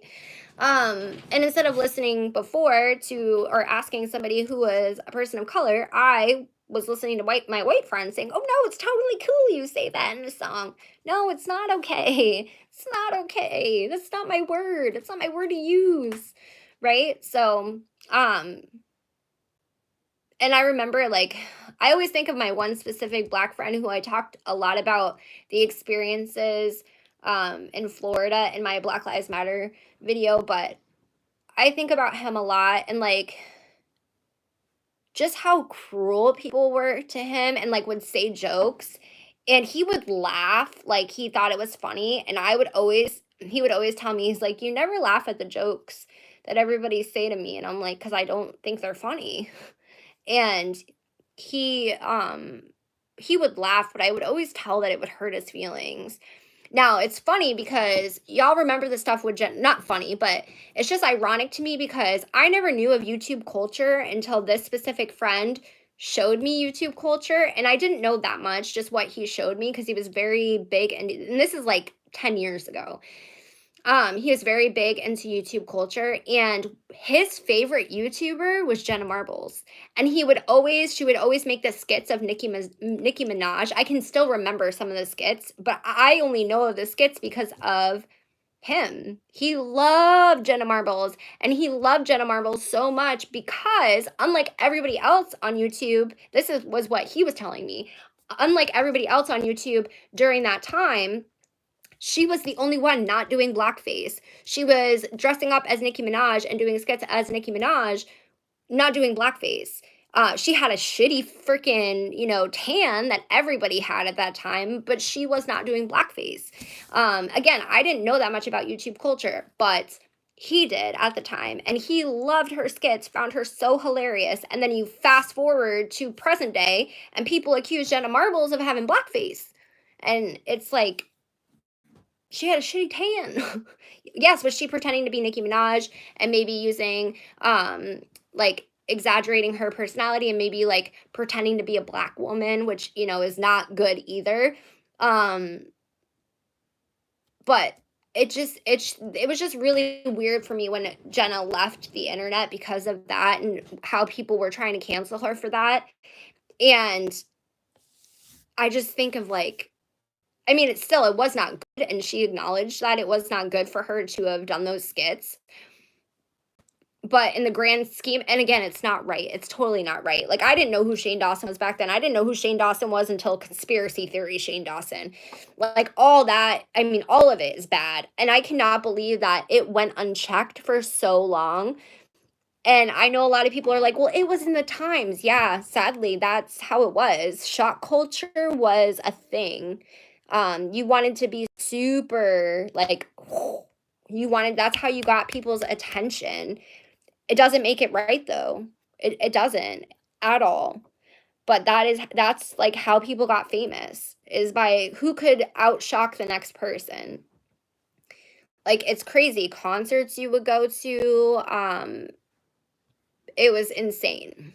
And instead of listening before to or asking somebody who was a person of color, I was listening to my white friend saying, "Oh no, it's totally cool you say that in a song. No, it's not okay. It's not okay. That's not my word. It's not my word to use." Right? So, um, and I remember like I always think of my one specific black friend who I talked a lot about the experiences in Florida in my Black Lives Matter video, but I think about him a lot and like just how cruel people were to him and like would say jokes and he would laugh like he thought it was funny and he would always tell me he's like you never laugh at the jokes that everybody say to me and I'm like cuz I don't think they're funny. And he um he would laugh but I would always tell that it would hurt his feelings. Now, it's funny because y'all remember the stuff with not funny, but it's just ironic to me because I never knew of YouTube culture until this specific friend showed me YouTube culture and I didn't know that much, just what he showed me because he was very big and this is like 10 years ago. He is very big into YouTube culture, and his favorite YouTuber was Jenna Marbles. And she would always make the skits of Nicki Minaj. I can still remember some of the skits, but I only know of the skits because of him. He loved Jenna Marbles, and he loved Jenna Marbles so much because, unlike everybody else on YouTube, was what he was telling me. Unlike everybody else on YouTube during that time, she was the only one not doing blackface. She was dressing up as Nicki Minaj and doing skits as Nicki Minaj, not doing blackface. She had a shitty freaking, tan that everybody had at that time, but she was not doing blackface. Again, I didn't know that much about YouTube culture, but he did at the time, and he loved her skits, found her so hilarious. And then you fast forward to present day, and people accuse Jenna Marbles of having blackface. And it's like, she had a shitty tan. Yes, was she pretending to be Nicki Minaj and maybe using like exaggerating her personality and maybe like pretending to be a black woman, which is not good either. Um but it was just really weird for me when Jenna left the internet because of that and how people were trying to cancel her for that. And I just think of like I mean, it was not good, and she acknowledged that it was not good for her to have done those skits. But in the grand scheme, and again, it's not right. It's totally not right. Like, I didn't know who Shane Dawson was back then. I didn't know who Shane Dawson was until conspiracy theory Shane Dawson. Like, all that, I mean, all of it is bad. And I cannot believe that it went unchecked for so long. And I know a lot of people are like, well, it was in the times. Yeah, sadly, that's how it was. Shock culture was a thing. You wanted to be super like that's how you got people's attention. It doesn't make it right though. It doesn't at all. But that's like how people got famous is by who could outshock the next person. Like it's crazy. Concerts you would go to, it was insane.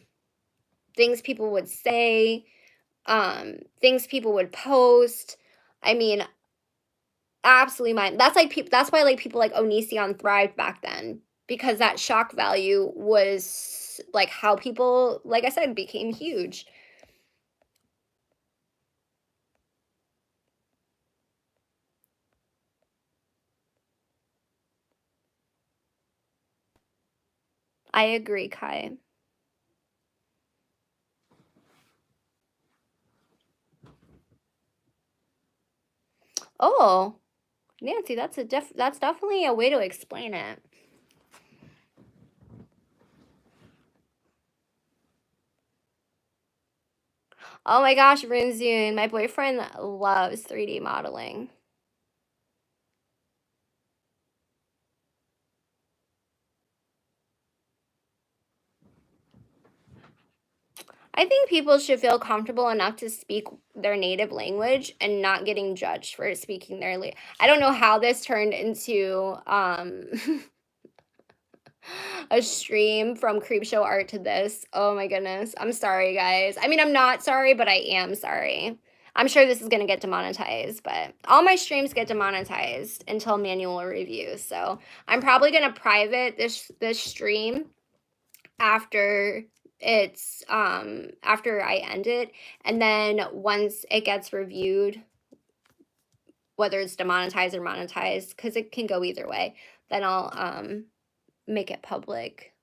Things people would say, things people would post. I mean, absolutely mine. That's why like people like Onision thrived back then because that shock value was like how people, like I said, became huge. I agree, Kai. Oh, Nancy, that's definitely a way to explain it. Oh my gosh, Rinzoon, my boyfriend loves 3D modeling. I think people should feel comfortable enough to speak their native language and not getting judged for speaking their I don't know how this turned into a stream from Creepshow Art to this. Oh my goodness. I'm sorry, guys. I mean, I'm not sorry, but I am sorry. I'm sure this is going to get demonetized, but all my streams get demonetized until manual review. So I'm probably going to private this stream after after I end it, and then once it gets reviewed, whether it's demonetized or monetized, because it can go either way, then I'll make it public.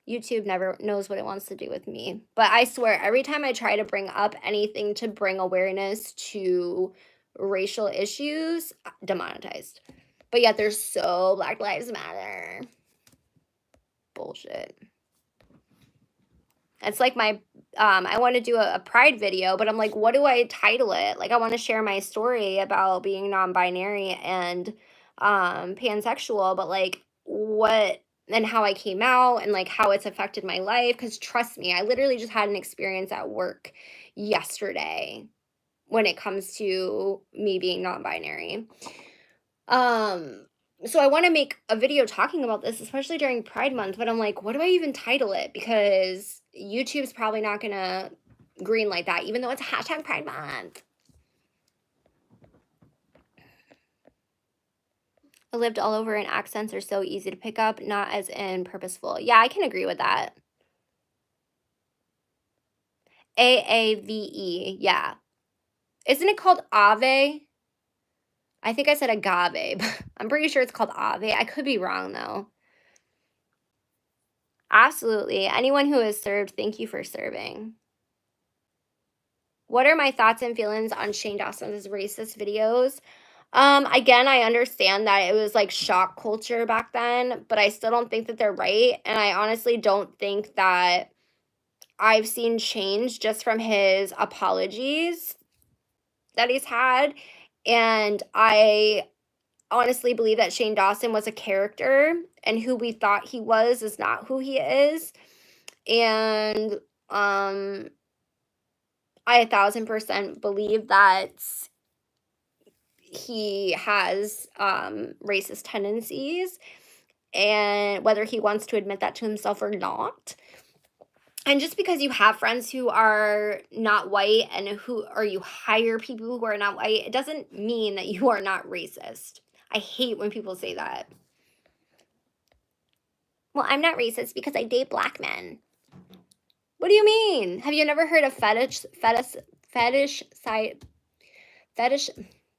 YouTube never knows what it wants to do with me. But I swear, every time I try to bring up anything to bring awareness to racial issues, demonetized. But yet they're so Black Lives Matter. Bullshit. It's like my, I want to do a pride video, but I'm like, what do I title it? Like, I want to share my story about being non-binary and pansexual, but like, what and how I came out and like how it's affected my life. Because trust me, I literally just had an experience at work yesterday when it comes to me being non-binary. So I want to make a video talking about this, especially during Pride Month, but I'm like, what do I even title it? Because YouTube's probably not gonna greenlight that, even though it's a hashtag Pride Month. I lived all over and accents are so easy to pick up, not as in purposeful. Yeah, I can agree with that. AAVE, yeah. Isn't it called Ave? I think I said agave, but I'm pretty sure it's called Ave. I could be wrong though. Absolutely. Anyone who has served, thank you for serving. What are my thoughts and feelings on Shane Dawson's racist videos? Again, I understand that it was like shock culture back then, but I still don't think that they're right. And I honestly don't think that I've seen change just from his apologies that he's had. And I honestly believe that Shane Dawson was a character and who we thought he was is not who he is. And I 1000% believe that he has racist tendencies, and whether he wants to admit that to himself or not. And just because you have friends who are not white and you hire people who are not white, it doesn't mean that you are not racist. I hate when people say that. Well, I'm not racist because I date black men. What do you mean? Have you never heard of fetish?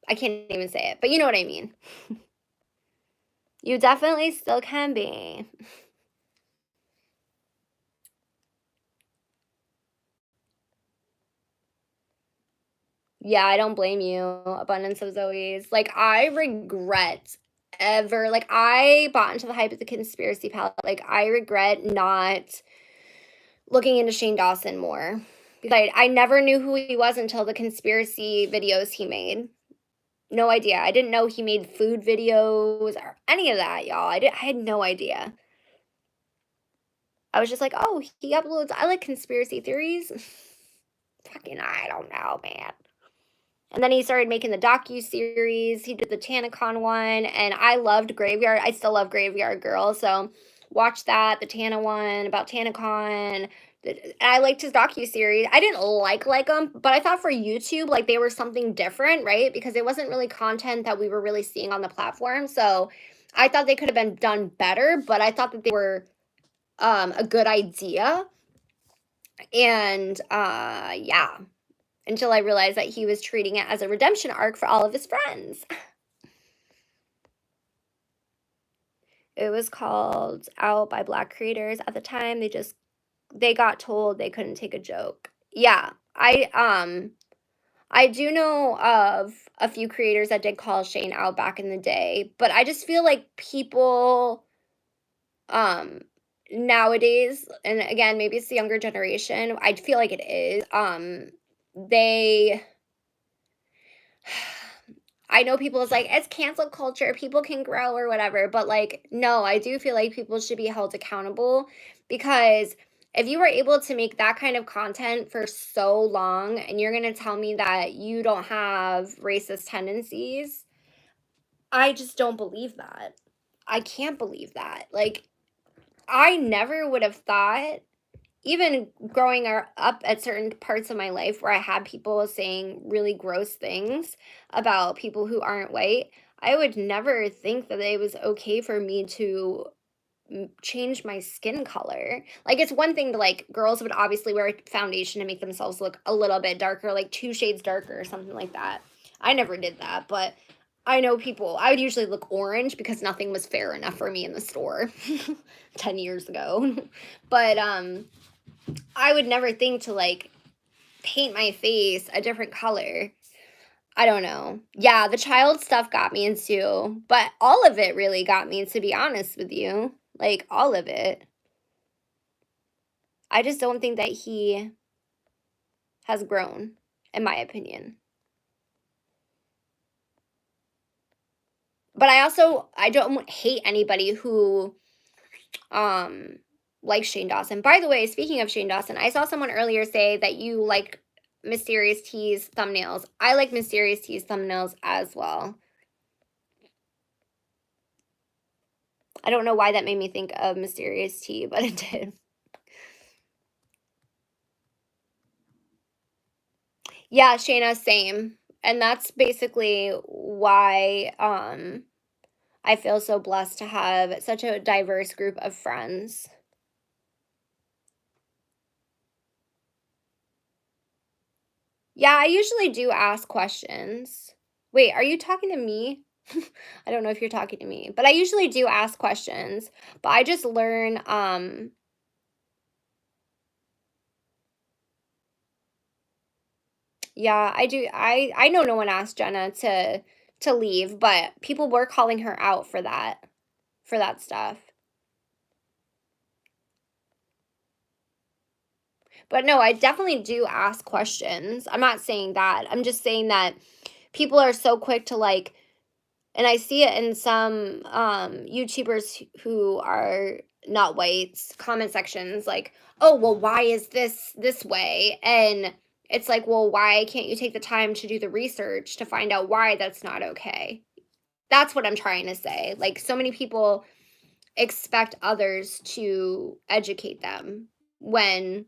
I can't even say it, but you know what I mean. You definitely still can be. Yeah, I don't blame you. Abundance of Zoe's. Like, I regret like, I bought into the hype of the conspiracy palette. Like, I regret not looking into Shane Dawson more. Because I never knew who he was until the conspiracy videos he made. No idea. I didn't know he made food videos or any of that, y'all. I had no idea. I was just like, oh, he uploads. I like conspiracy theories. Fucking, I don't know, man. And then he started making the docu-series. He did the TanaCon one, and I loved Graveyard. I still love Graveyard Girl, so watch that, the Tana one about TanaCon. I liked his docu-series. I didn't like them, but I thought for YouTube, like, they were something different, right? Because it wasn't really content that we were really seeing on the platform, so I thought they could have been done better, but I thought that they were a good idea. And, yeah. Until I realized that he was treating it as a redemption arc for all of his friends. It was called out by Black creators at the time. They got told they couldn't take a joke. Yeah, I do know of a few creators that did call Shane out back in the day, but I just feel like people nowadays, and again, maybe it's the younger generation, I feel like it is, they I know people is like, it's cancel culture, people can grow or whatever, but like, no, I do feel like people should be held accountable because If you were able to make that kind of content for so long and you're gonna tell me that you don't have racist tendencies, I just don't believe that. I can't believe that. Like, I never would have thought, even growing up at certain parts of my life where I had people saying really gross things about people who aren't white, I would never think that it was okay for me to change my skin color. Like, it's one thing to, like, girls would obviously wear foundation to make themselves look a little bit darker, like 2 shades darker or something like that. I never did that, but I know people, I would usually look orange because nothing was fair enough for me in the store 10 years ago. But I would never think to, like, paint my face a different color. I don't know. Yeah, the child stuff got me into, but all of it really got me, to be honest with you. Like, all of it. I just don't think that he has grown, in my opinion. But I don't hate anybody who um likes Shane Dawson. By the way, speaking of Shane Dawson, I saw someone earlier say that you like Mysterious T's thumbnails. I like Mysterious T's thumbnails as well. I don't know why that made me think of Mysterious T, but it did. Yeah, Shayna, same. And that's basically why I feel so blessed to have such a diverse group of friends. Yeah, I usually do ask questions. Wait, are you talking to me? I don't know if you're talking to me, but I usually do ask questions, but I just learn yeah, I do. I know no one asked Jenna to leave, but people were calling her out for that stuff. But no, I definitely do ask questions. I'm not saying that. I'm just saying that people are so quick to, like, and I see it in some YouTubers who are not whites comment sections, like, "Oh, well, why is this way?" And it's like, "Well, why can't you take the time to do the research to find out why that's not okay?" That's what I'm trying to say. Like, so many people expect others to educate them when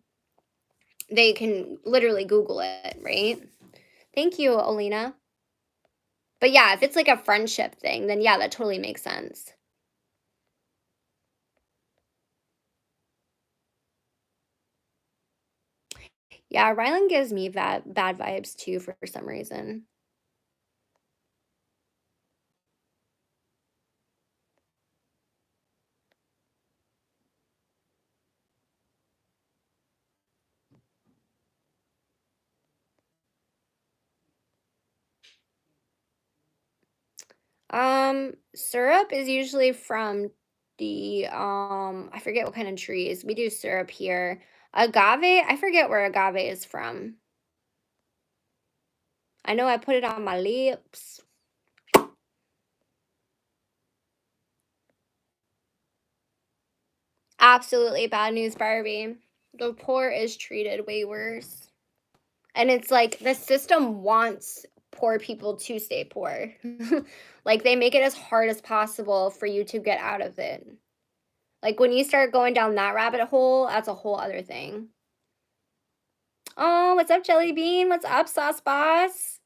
they can literally Google it, right? Thank you, Alina. But yeah, if it's like a friendship thing, then yeah, that totally makes sense. Yeah, Rylan gives me bad vibes too for some reason. Syrup is usually from the I forget what kind of trees. We do syrup here. Agave, I forget where agave is from. I know I put it on my lips. Absolutely bad news, Barbie. The poor is treated way worse. And it's like the system wants poor people to stay poor. Like, they make it as hard as possible for you to get out of it. Like, when you start going down that rabbit hole, that's a whole other thing. Oh, what's up, Jelly Bean? What's up, Sauce Boss?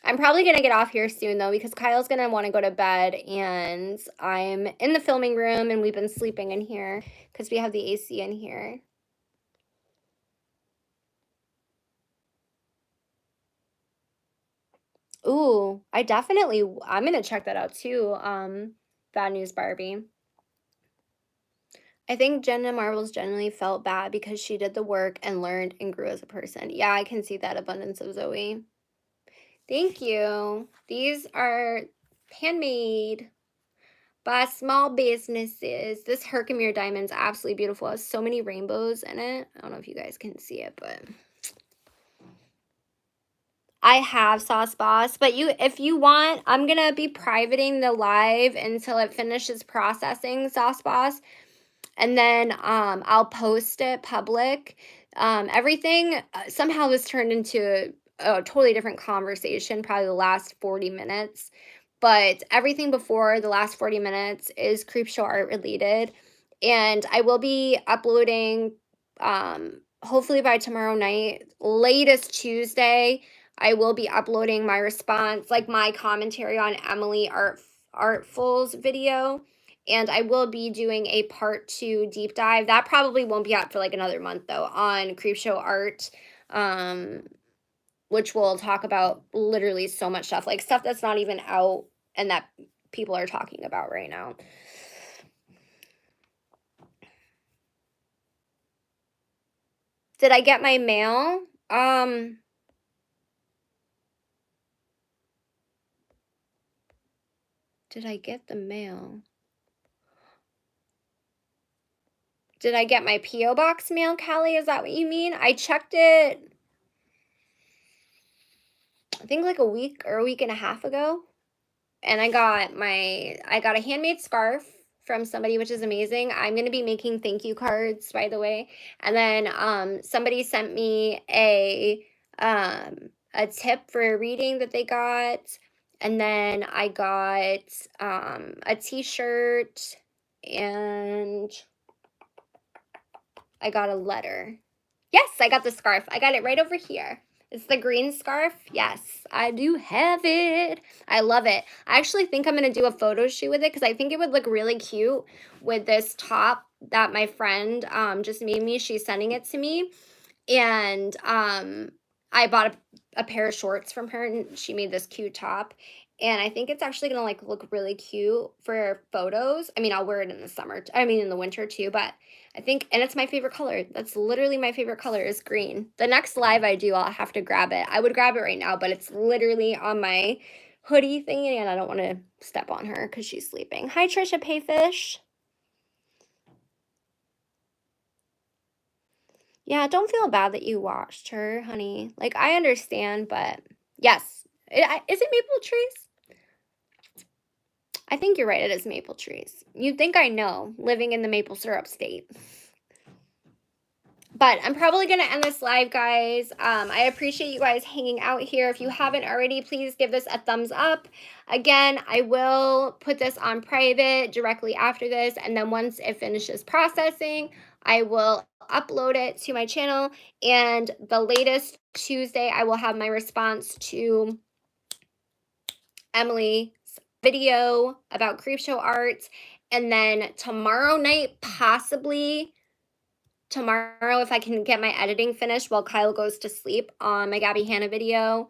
I'm probably gonna get off here soon though, because Kyle's gonna want to go to bed, and I'm in the filming room and we've been sleeping in here because we have the AC in here. Ooh, I'm gonna check that out too. Bad News Barbie. I think Jenna Marbles generally felt bad because she did the work and learned and grew as a person. Yeah, I can see that abundance of Zoe. Thank you. These are handmade by small businesses. This Herkimer diamond's absolutely beautiful. It has so many rainbows in it. I don't know if you guys can see it, but I have Sauce Boss, but if you want, I'm gonna be privating the live until it finishes processing, Sauce Boss. and then I'll post it public. Everything somehow was turned into a totally different conversation, probably the last 40 minutes. But everything before the last 40 minutes is Creepshow Art related. And I will be uploading, hopefully by tomorrow night, latest Tuesday. I will be uploading my response, like my commentary on Artful's video. And I will be doing a part 2 deep dive. That probably won't be out for like another month though, on Creepshow Art. Um, which will talk about literally so much stuff, like stuff that's not even out and that people are talking about right now. Did I get my mail? Did I get the mail? Did I get my P.O. Box mail, Callie? Is that what you mean? I checked it, I think like a week or a week and a half ago. And I got a handmade scarf from somebody, which is amazing. I'm going to be making thank you cards, by the way. And then somebody sent me a tip for a reading that they got. And then I got a t-shirt, and I got a letter. Yes, I got the scarf. I got it right over here. It's the green scarf. Yes, I do have it. I love it. I actually think I'm going to do a photo shoot with it because I think it would look really cute with this top that my friend just made me. She's sending it to me. And I bought a pair of shorts from her, and she made this cute top. And I think it's actually gonna like look really cute for photos. I mean, I'll wear it in the summer. I mean, in the winter too. But I think, and it's my favorite color. That's literally my favorite color is green. The next live I do, I'll have to grab it. I would grab it right now, but it's literally on my hoodie thingy, and I don't want to step on her because she's sleeping. Hi, Trisha Payfish. Yeah, don't feel bad that you watched her, honey. Like, I understand, but yes. Is it maple trees? I think you're right. It is maple trees. You'd think I know, living in the maple syrup state. But I'm probably going to end this live, guys. I appreciate you guys hanging out here. If you haven't already, please give this a thumbs up. Again, I will put this on private directly after this. And then once it finishes processing, I will upload it to my channel. And the latest Tuesday, I will have my response to Emily's video about Creepshow Art. And then tomorrow night, possibly tomorrow, if I can get my editing finished while Kyle goes to sleep, on my Gabby Hanna video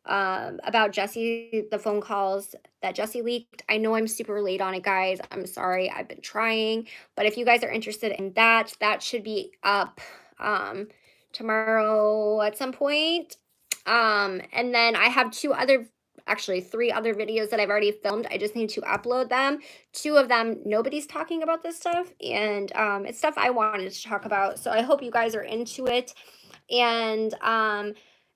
about Jesse, the phone calls that Jesse leaked. I know I'm super late on it, guys. I'm sorry. I've been trying. But if you guys are interested in that, that should be up tomorrow at some point. And then I have actually 3 other videos that I've already filmed. I just need to upload them. 2 of them, nobody's talking about this stuff, and it's stuff I wanted to talk about. So I hope you guys are into it. And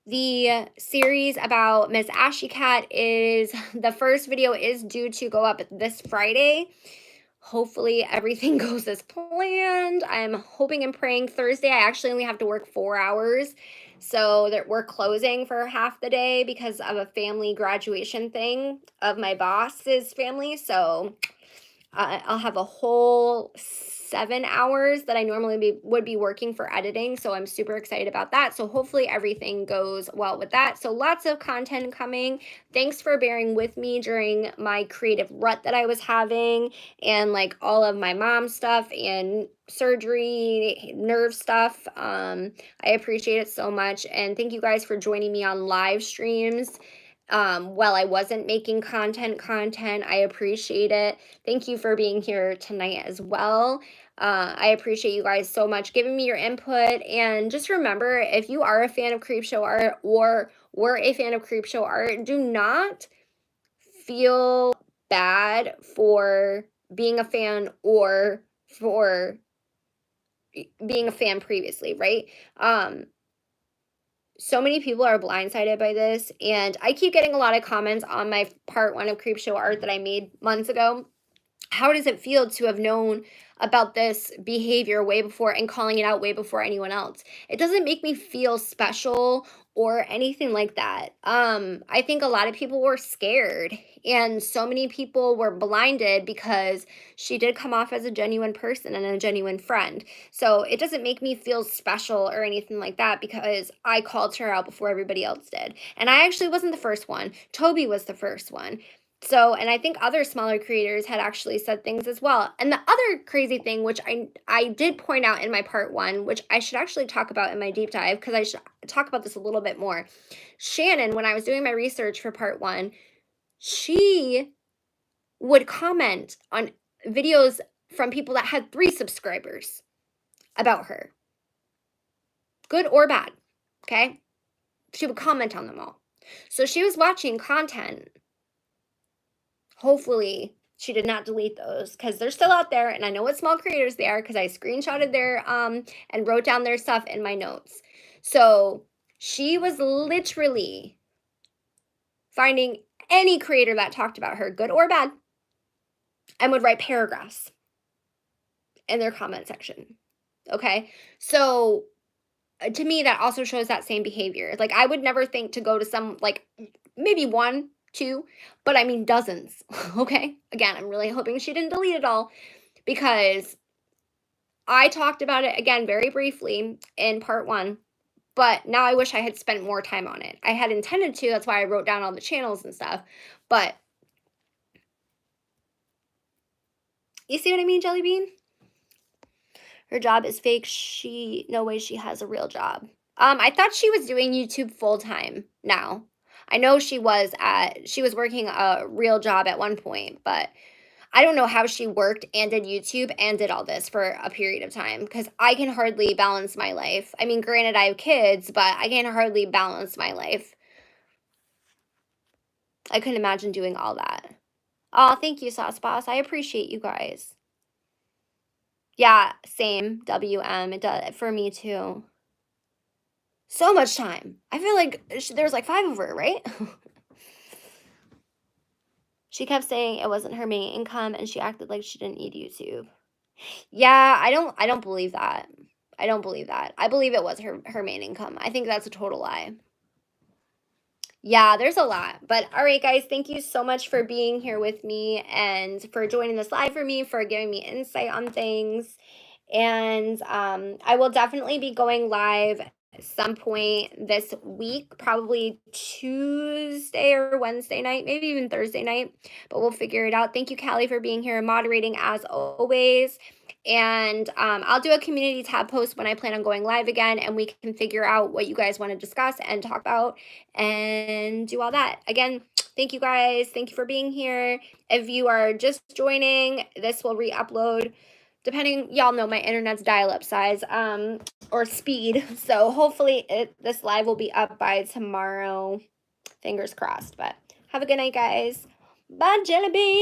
the series about Miss Ashy Cat is, the first video is due to go up this Friday. Hopefully everything goes as planned. I'm hoping and praying. Thursday, I actually only have to work 4 hours. So that we're closing for half the day because of a family graduation thing of my boss's family. So I'll have a whole 7 hours that I normally would be working for editing. So I'm super excited about that. So hopefully everything goes well with that. So lots of content coming. Thanks for bearing with me during my creative rut that I was having, and like all of my mom stuff and surgery, nerve stuff. I appreciate it so much. And thank you guys for joining me on live streams. While I wasn't making content, I appreciate it. Thank you for being here tonight as well. I appreciate you guys so much giving me your input. And just remember, if you are a fan of Creepshow Art or were a fan of Creepshow Art, do not feel bad for being a fan or for being a fan previously, right? So many people are blindsided by this, and I keep getting a lot of comments on my part 1 of Creepshow Art that I made months ago how does it feel to have known about this behavior way before and calling it out way before anyone else? It doesn't make me feel special or anything like that. I think a lot of people were scared, and so many people were blinded because she did come off as a genuine person and a genuine friend. So it doesn't make me feel special or anything like that because I called her out before everybody else did. And I actually wasn't the first one. Toby was the first one. So, and I think other smaller creators had actually said things as well. And the other crazy thing, which I did point out in my part 1, which I should actually talk about in my deep dive because I should talk about this a little bit more. Shannon, when I was doing my research for part 1, she would comment on videos from people that had 3 subscribers about her. Good or bad, okay? She would comment on them all. So she was watching content. Hopefully, she did not delete those because they're still out there, and I know what small creators they are because I screenshotted their and wrote down their stuff in my notes. So she was literally finding any creator that talked about her, good or bad, and would write paragraphs in their comment section. Okay, so to me, that also shows that same behavior. Like, I would never think to go to some, like, maybe 1, 2, but I mean dozens. Okay, again, I'm really hoping she didn't delete it all because I talked about it again very briefly in part 1, but now I wish I had spent more time on it. I had intended to, that's why I wrote down all the channels and stuff, but you see what I mean, Jelly Bean? Her job is fake. No way she has a real job. I thought she was doing YouTube full-time now. I know she was working a real job at one point, but I don't know how she worked and did YouTube and did all this for a period of time because I can hardly balance my life. I mean, granted, I have kids, but I can hardly balance my life. I couldn't imagine doing all that. Oh, thank you, Sauce Boss. I appreciate you guys. Yeah, same. WM. It does for me too. So much time. I feel like there's like 5 of her, right? She kept saying it wasn't her main income and she acted like she didn't need YouTube. Yeah, I don't believe that. I don't believe that. I believe it was her main income. I think that's a total lie. Yeah, there's a lot. But all right, guys, thank you so much for being here with me and for joining this live for me, for giving me insight on things. And I will definitely be going live at some point this week, probably Tuesday or Wednesday night, maybe even Thursday night, but we'll figure it out. Thank you, Callie, for being here and moderating as always. And I'll do a community tab post when I plan on going live again, and we can figure out what you guys want to discuss and talk about and do all that. Again, thank you guys. Thank you for being here. If you are just joining, this will re-upload depending, y'all know my internet's dial-up size or speed. So hopefully this live will be up by tomorrow. Fingers crossed. But have a good night, guys. Bye, Jelly Bean.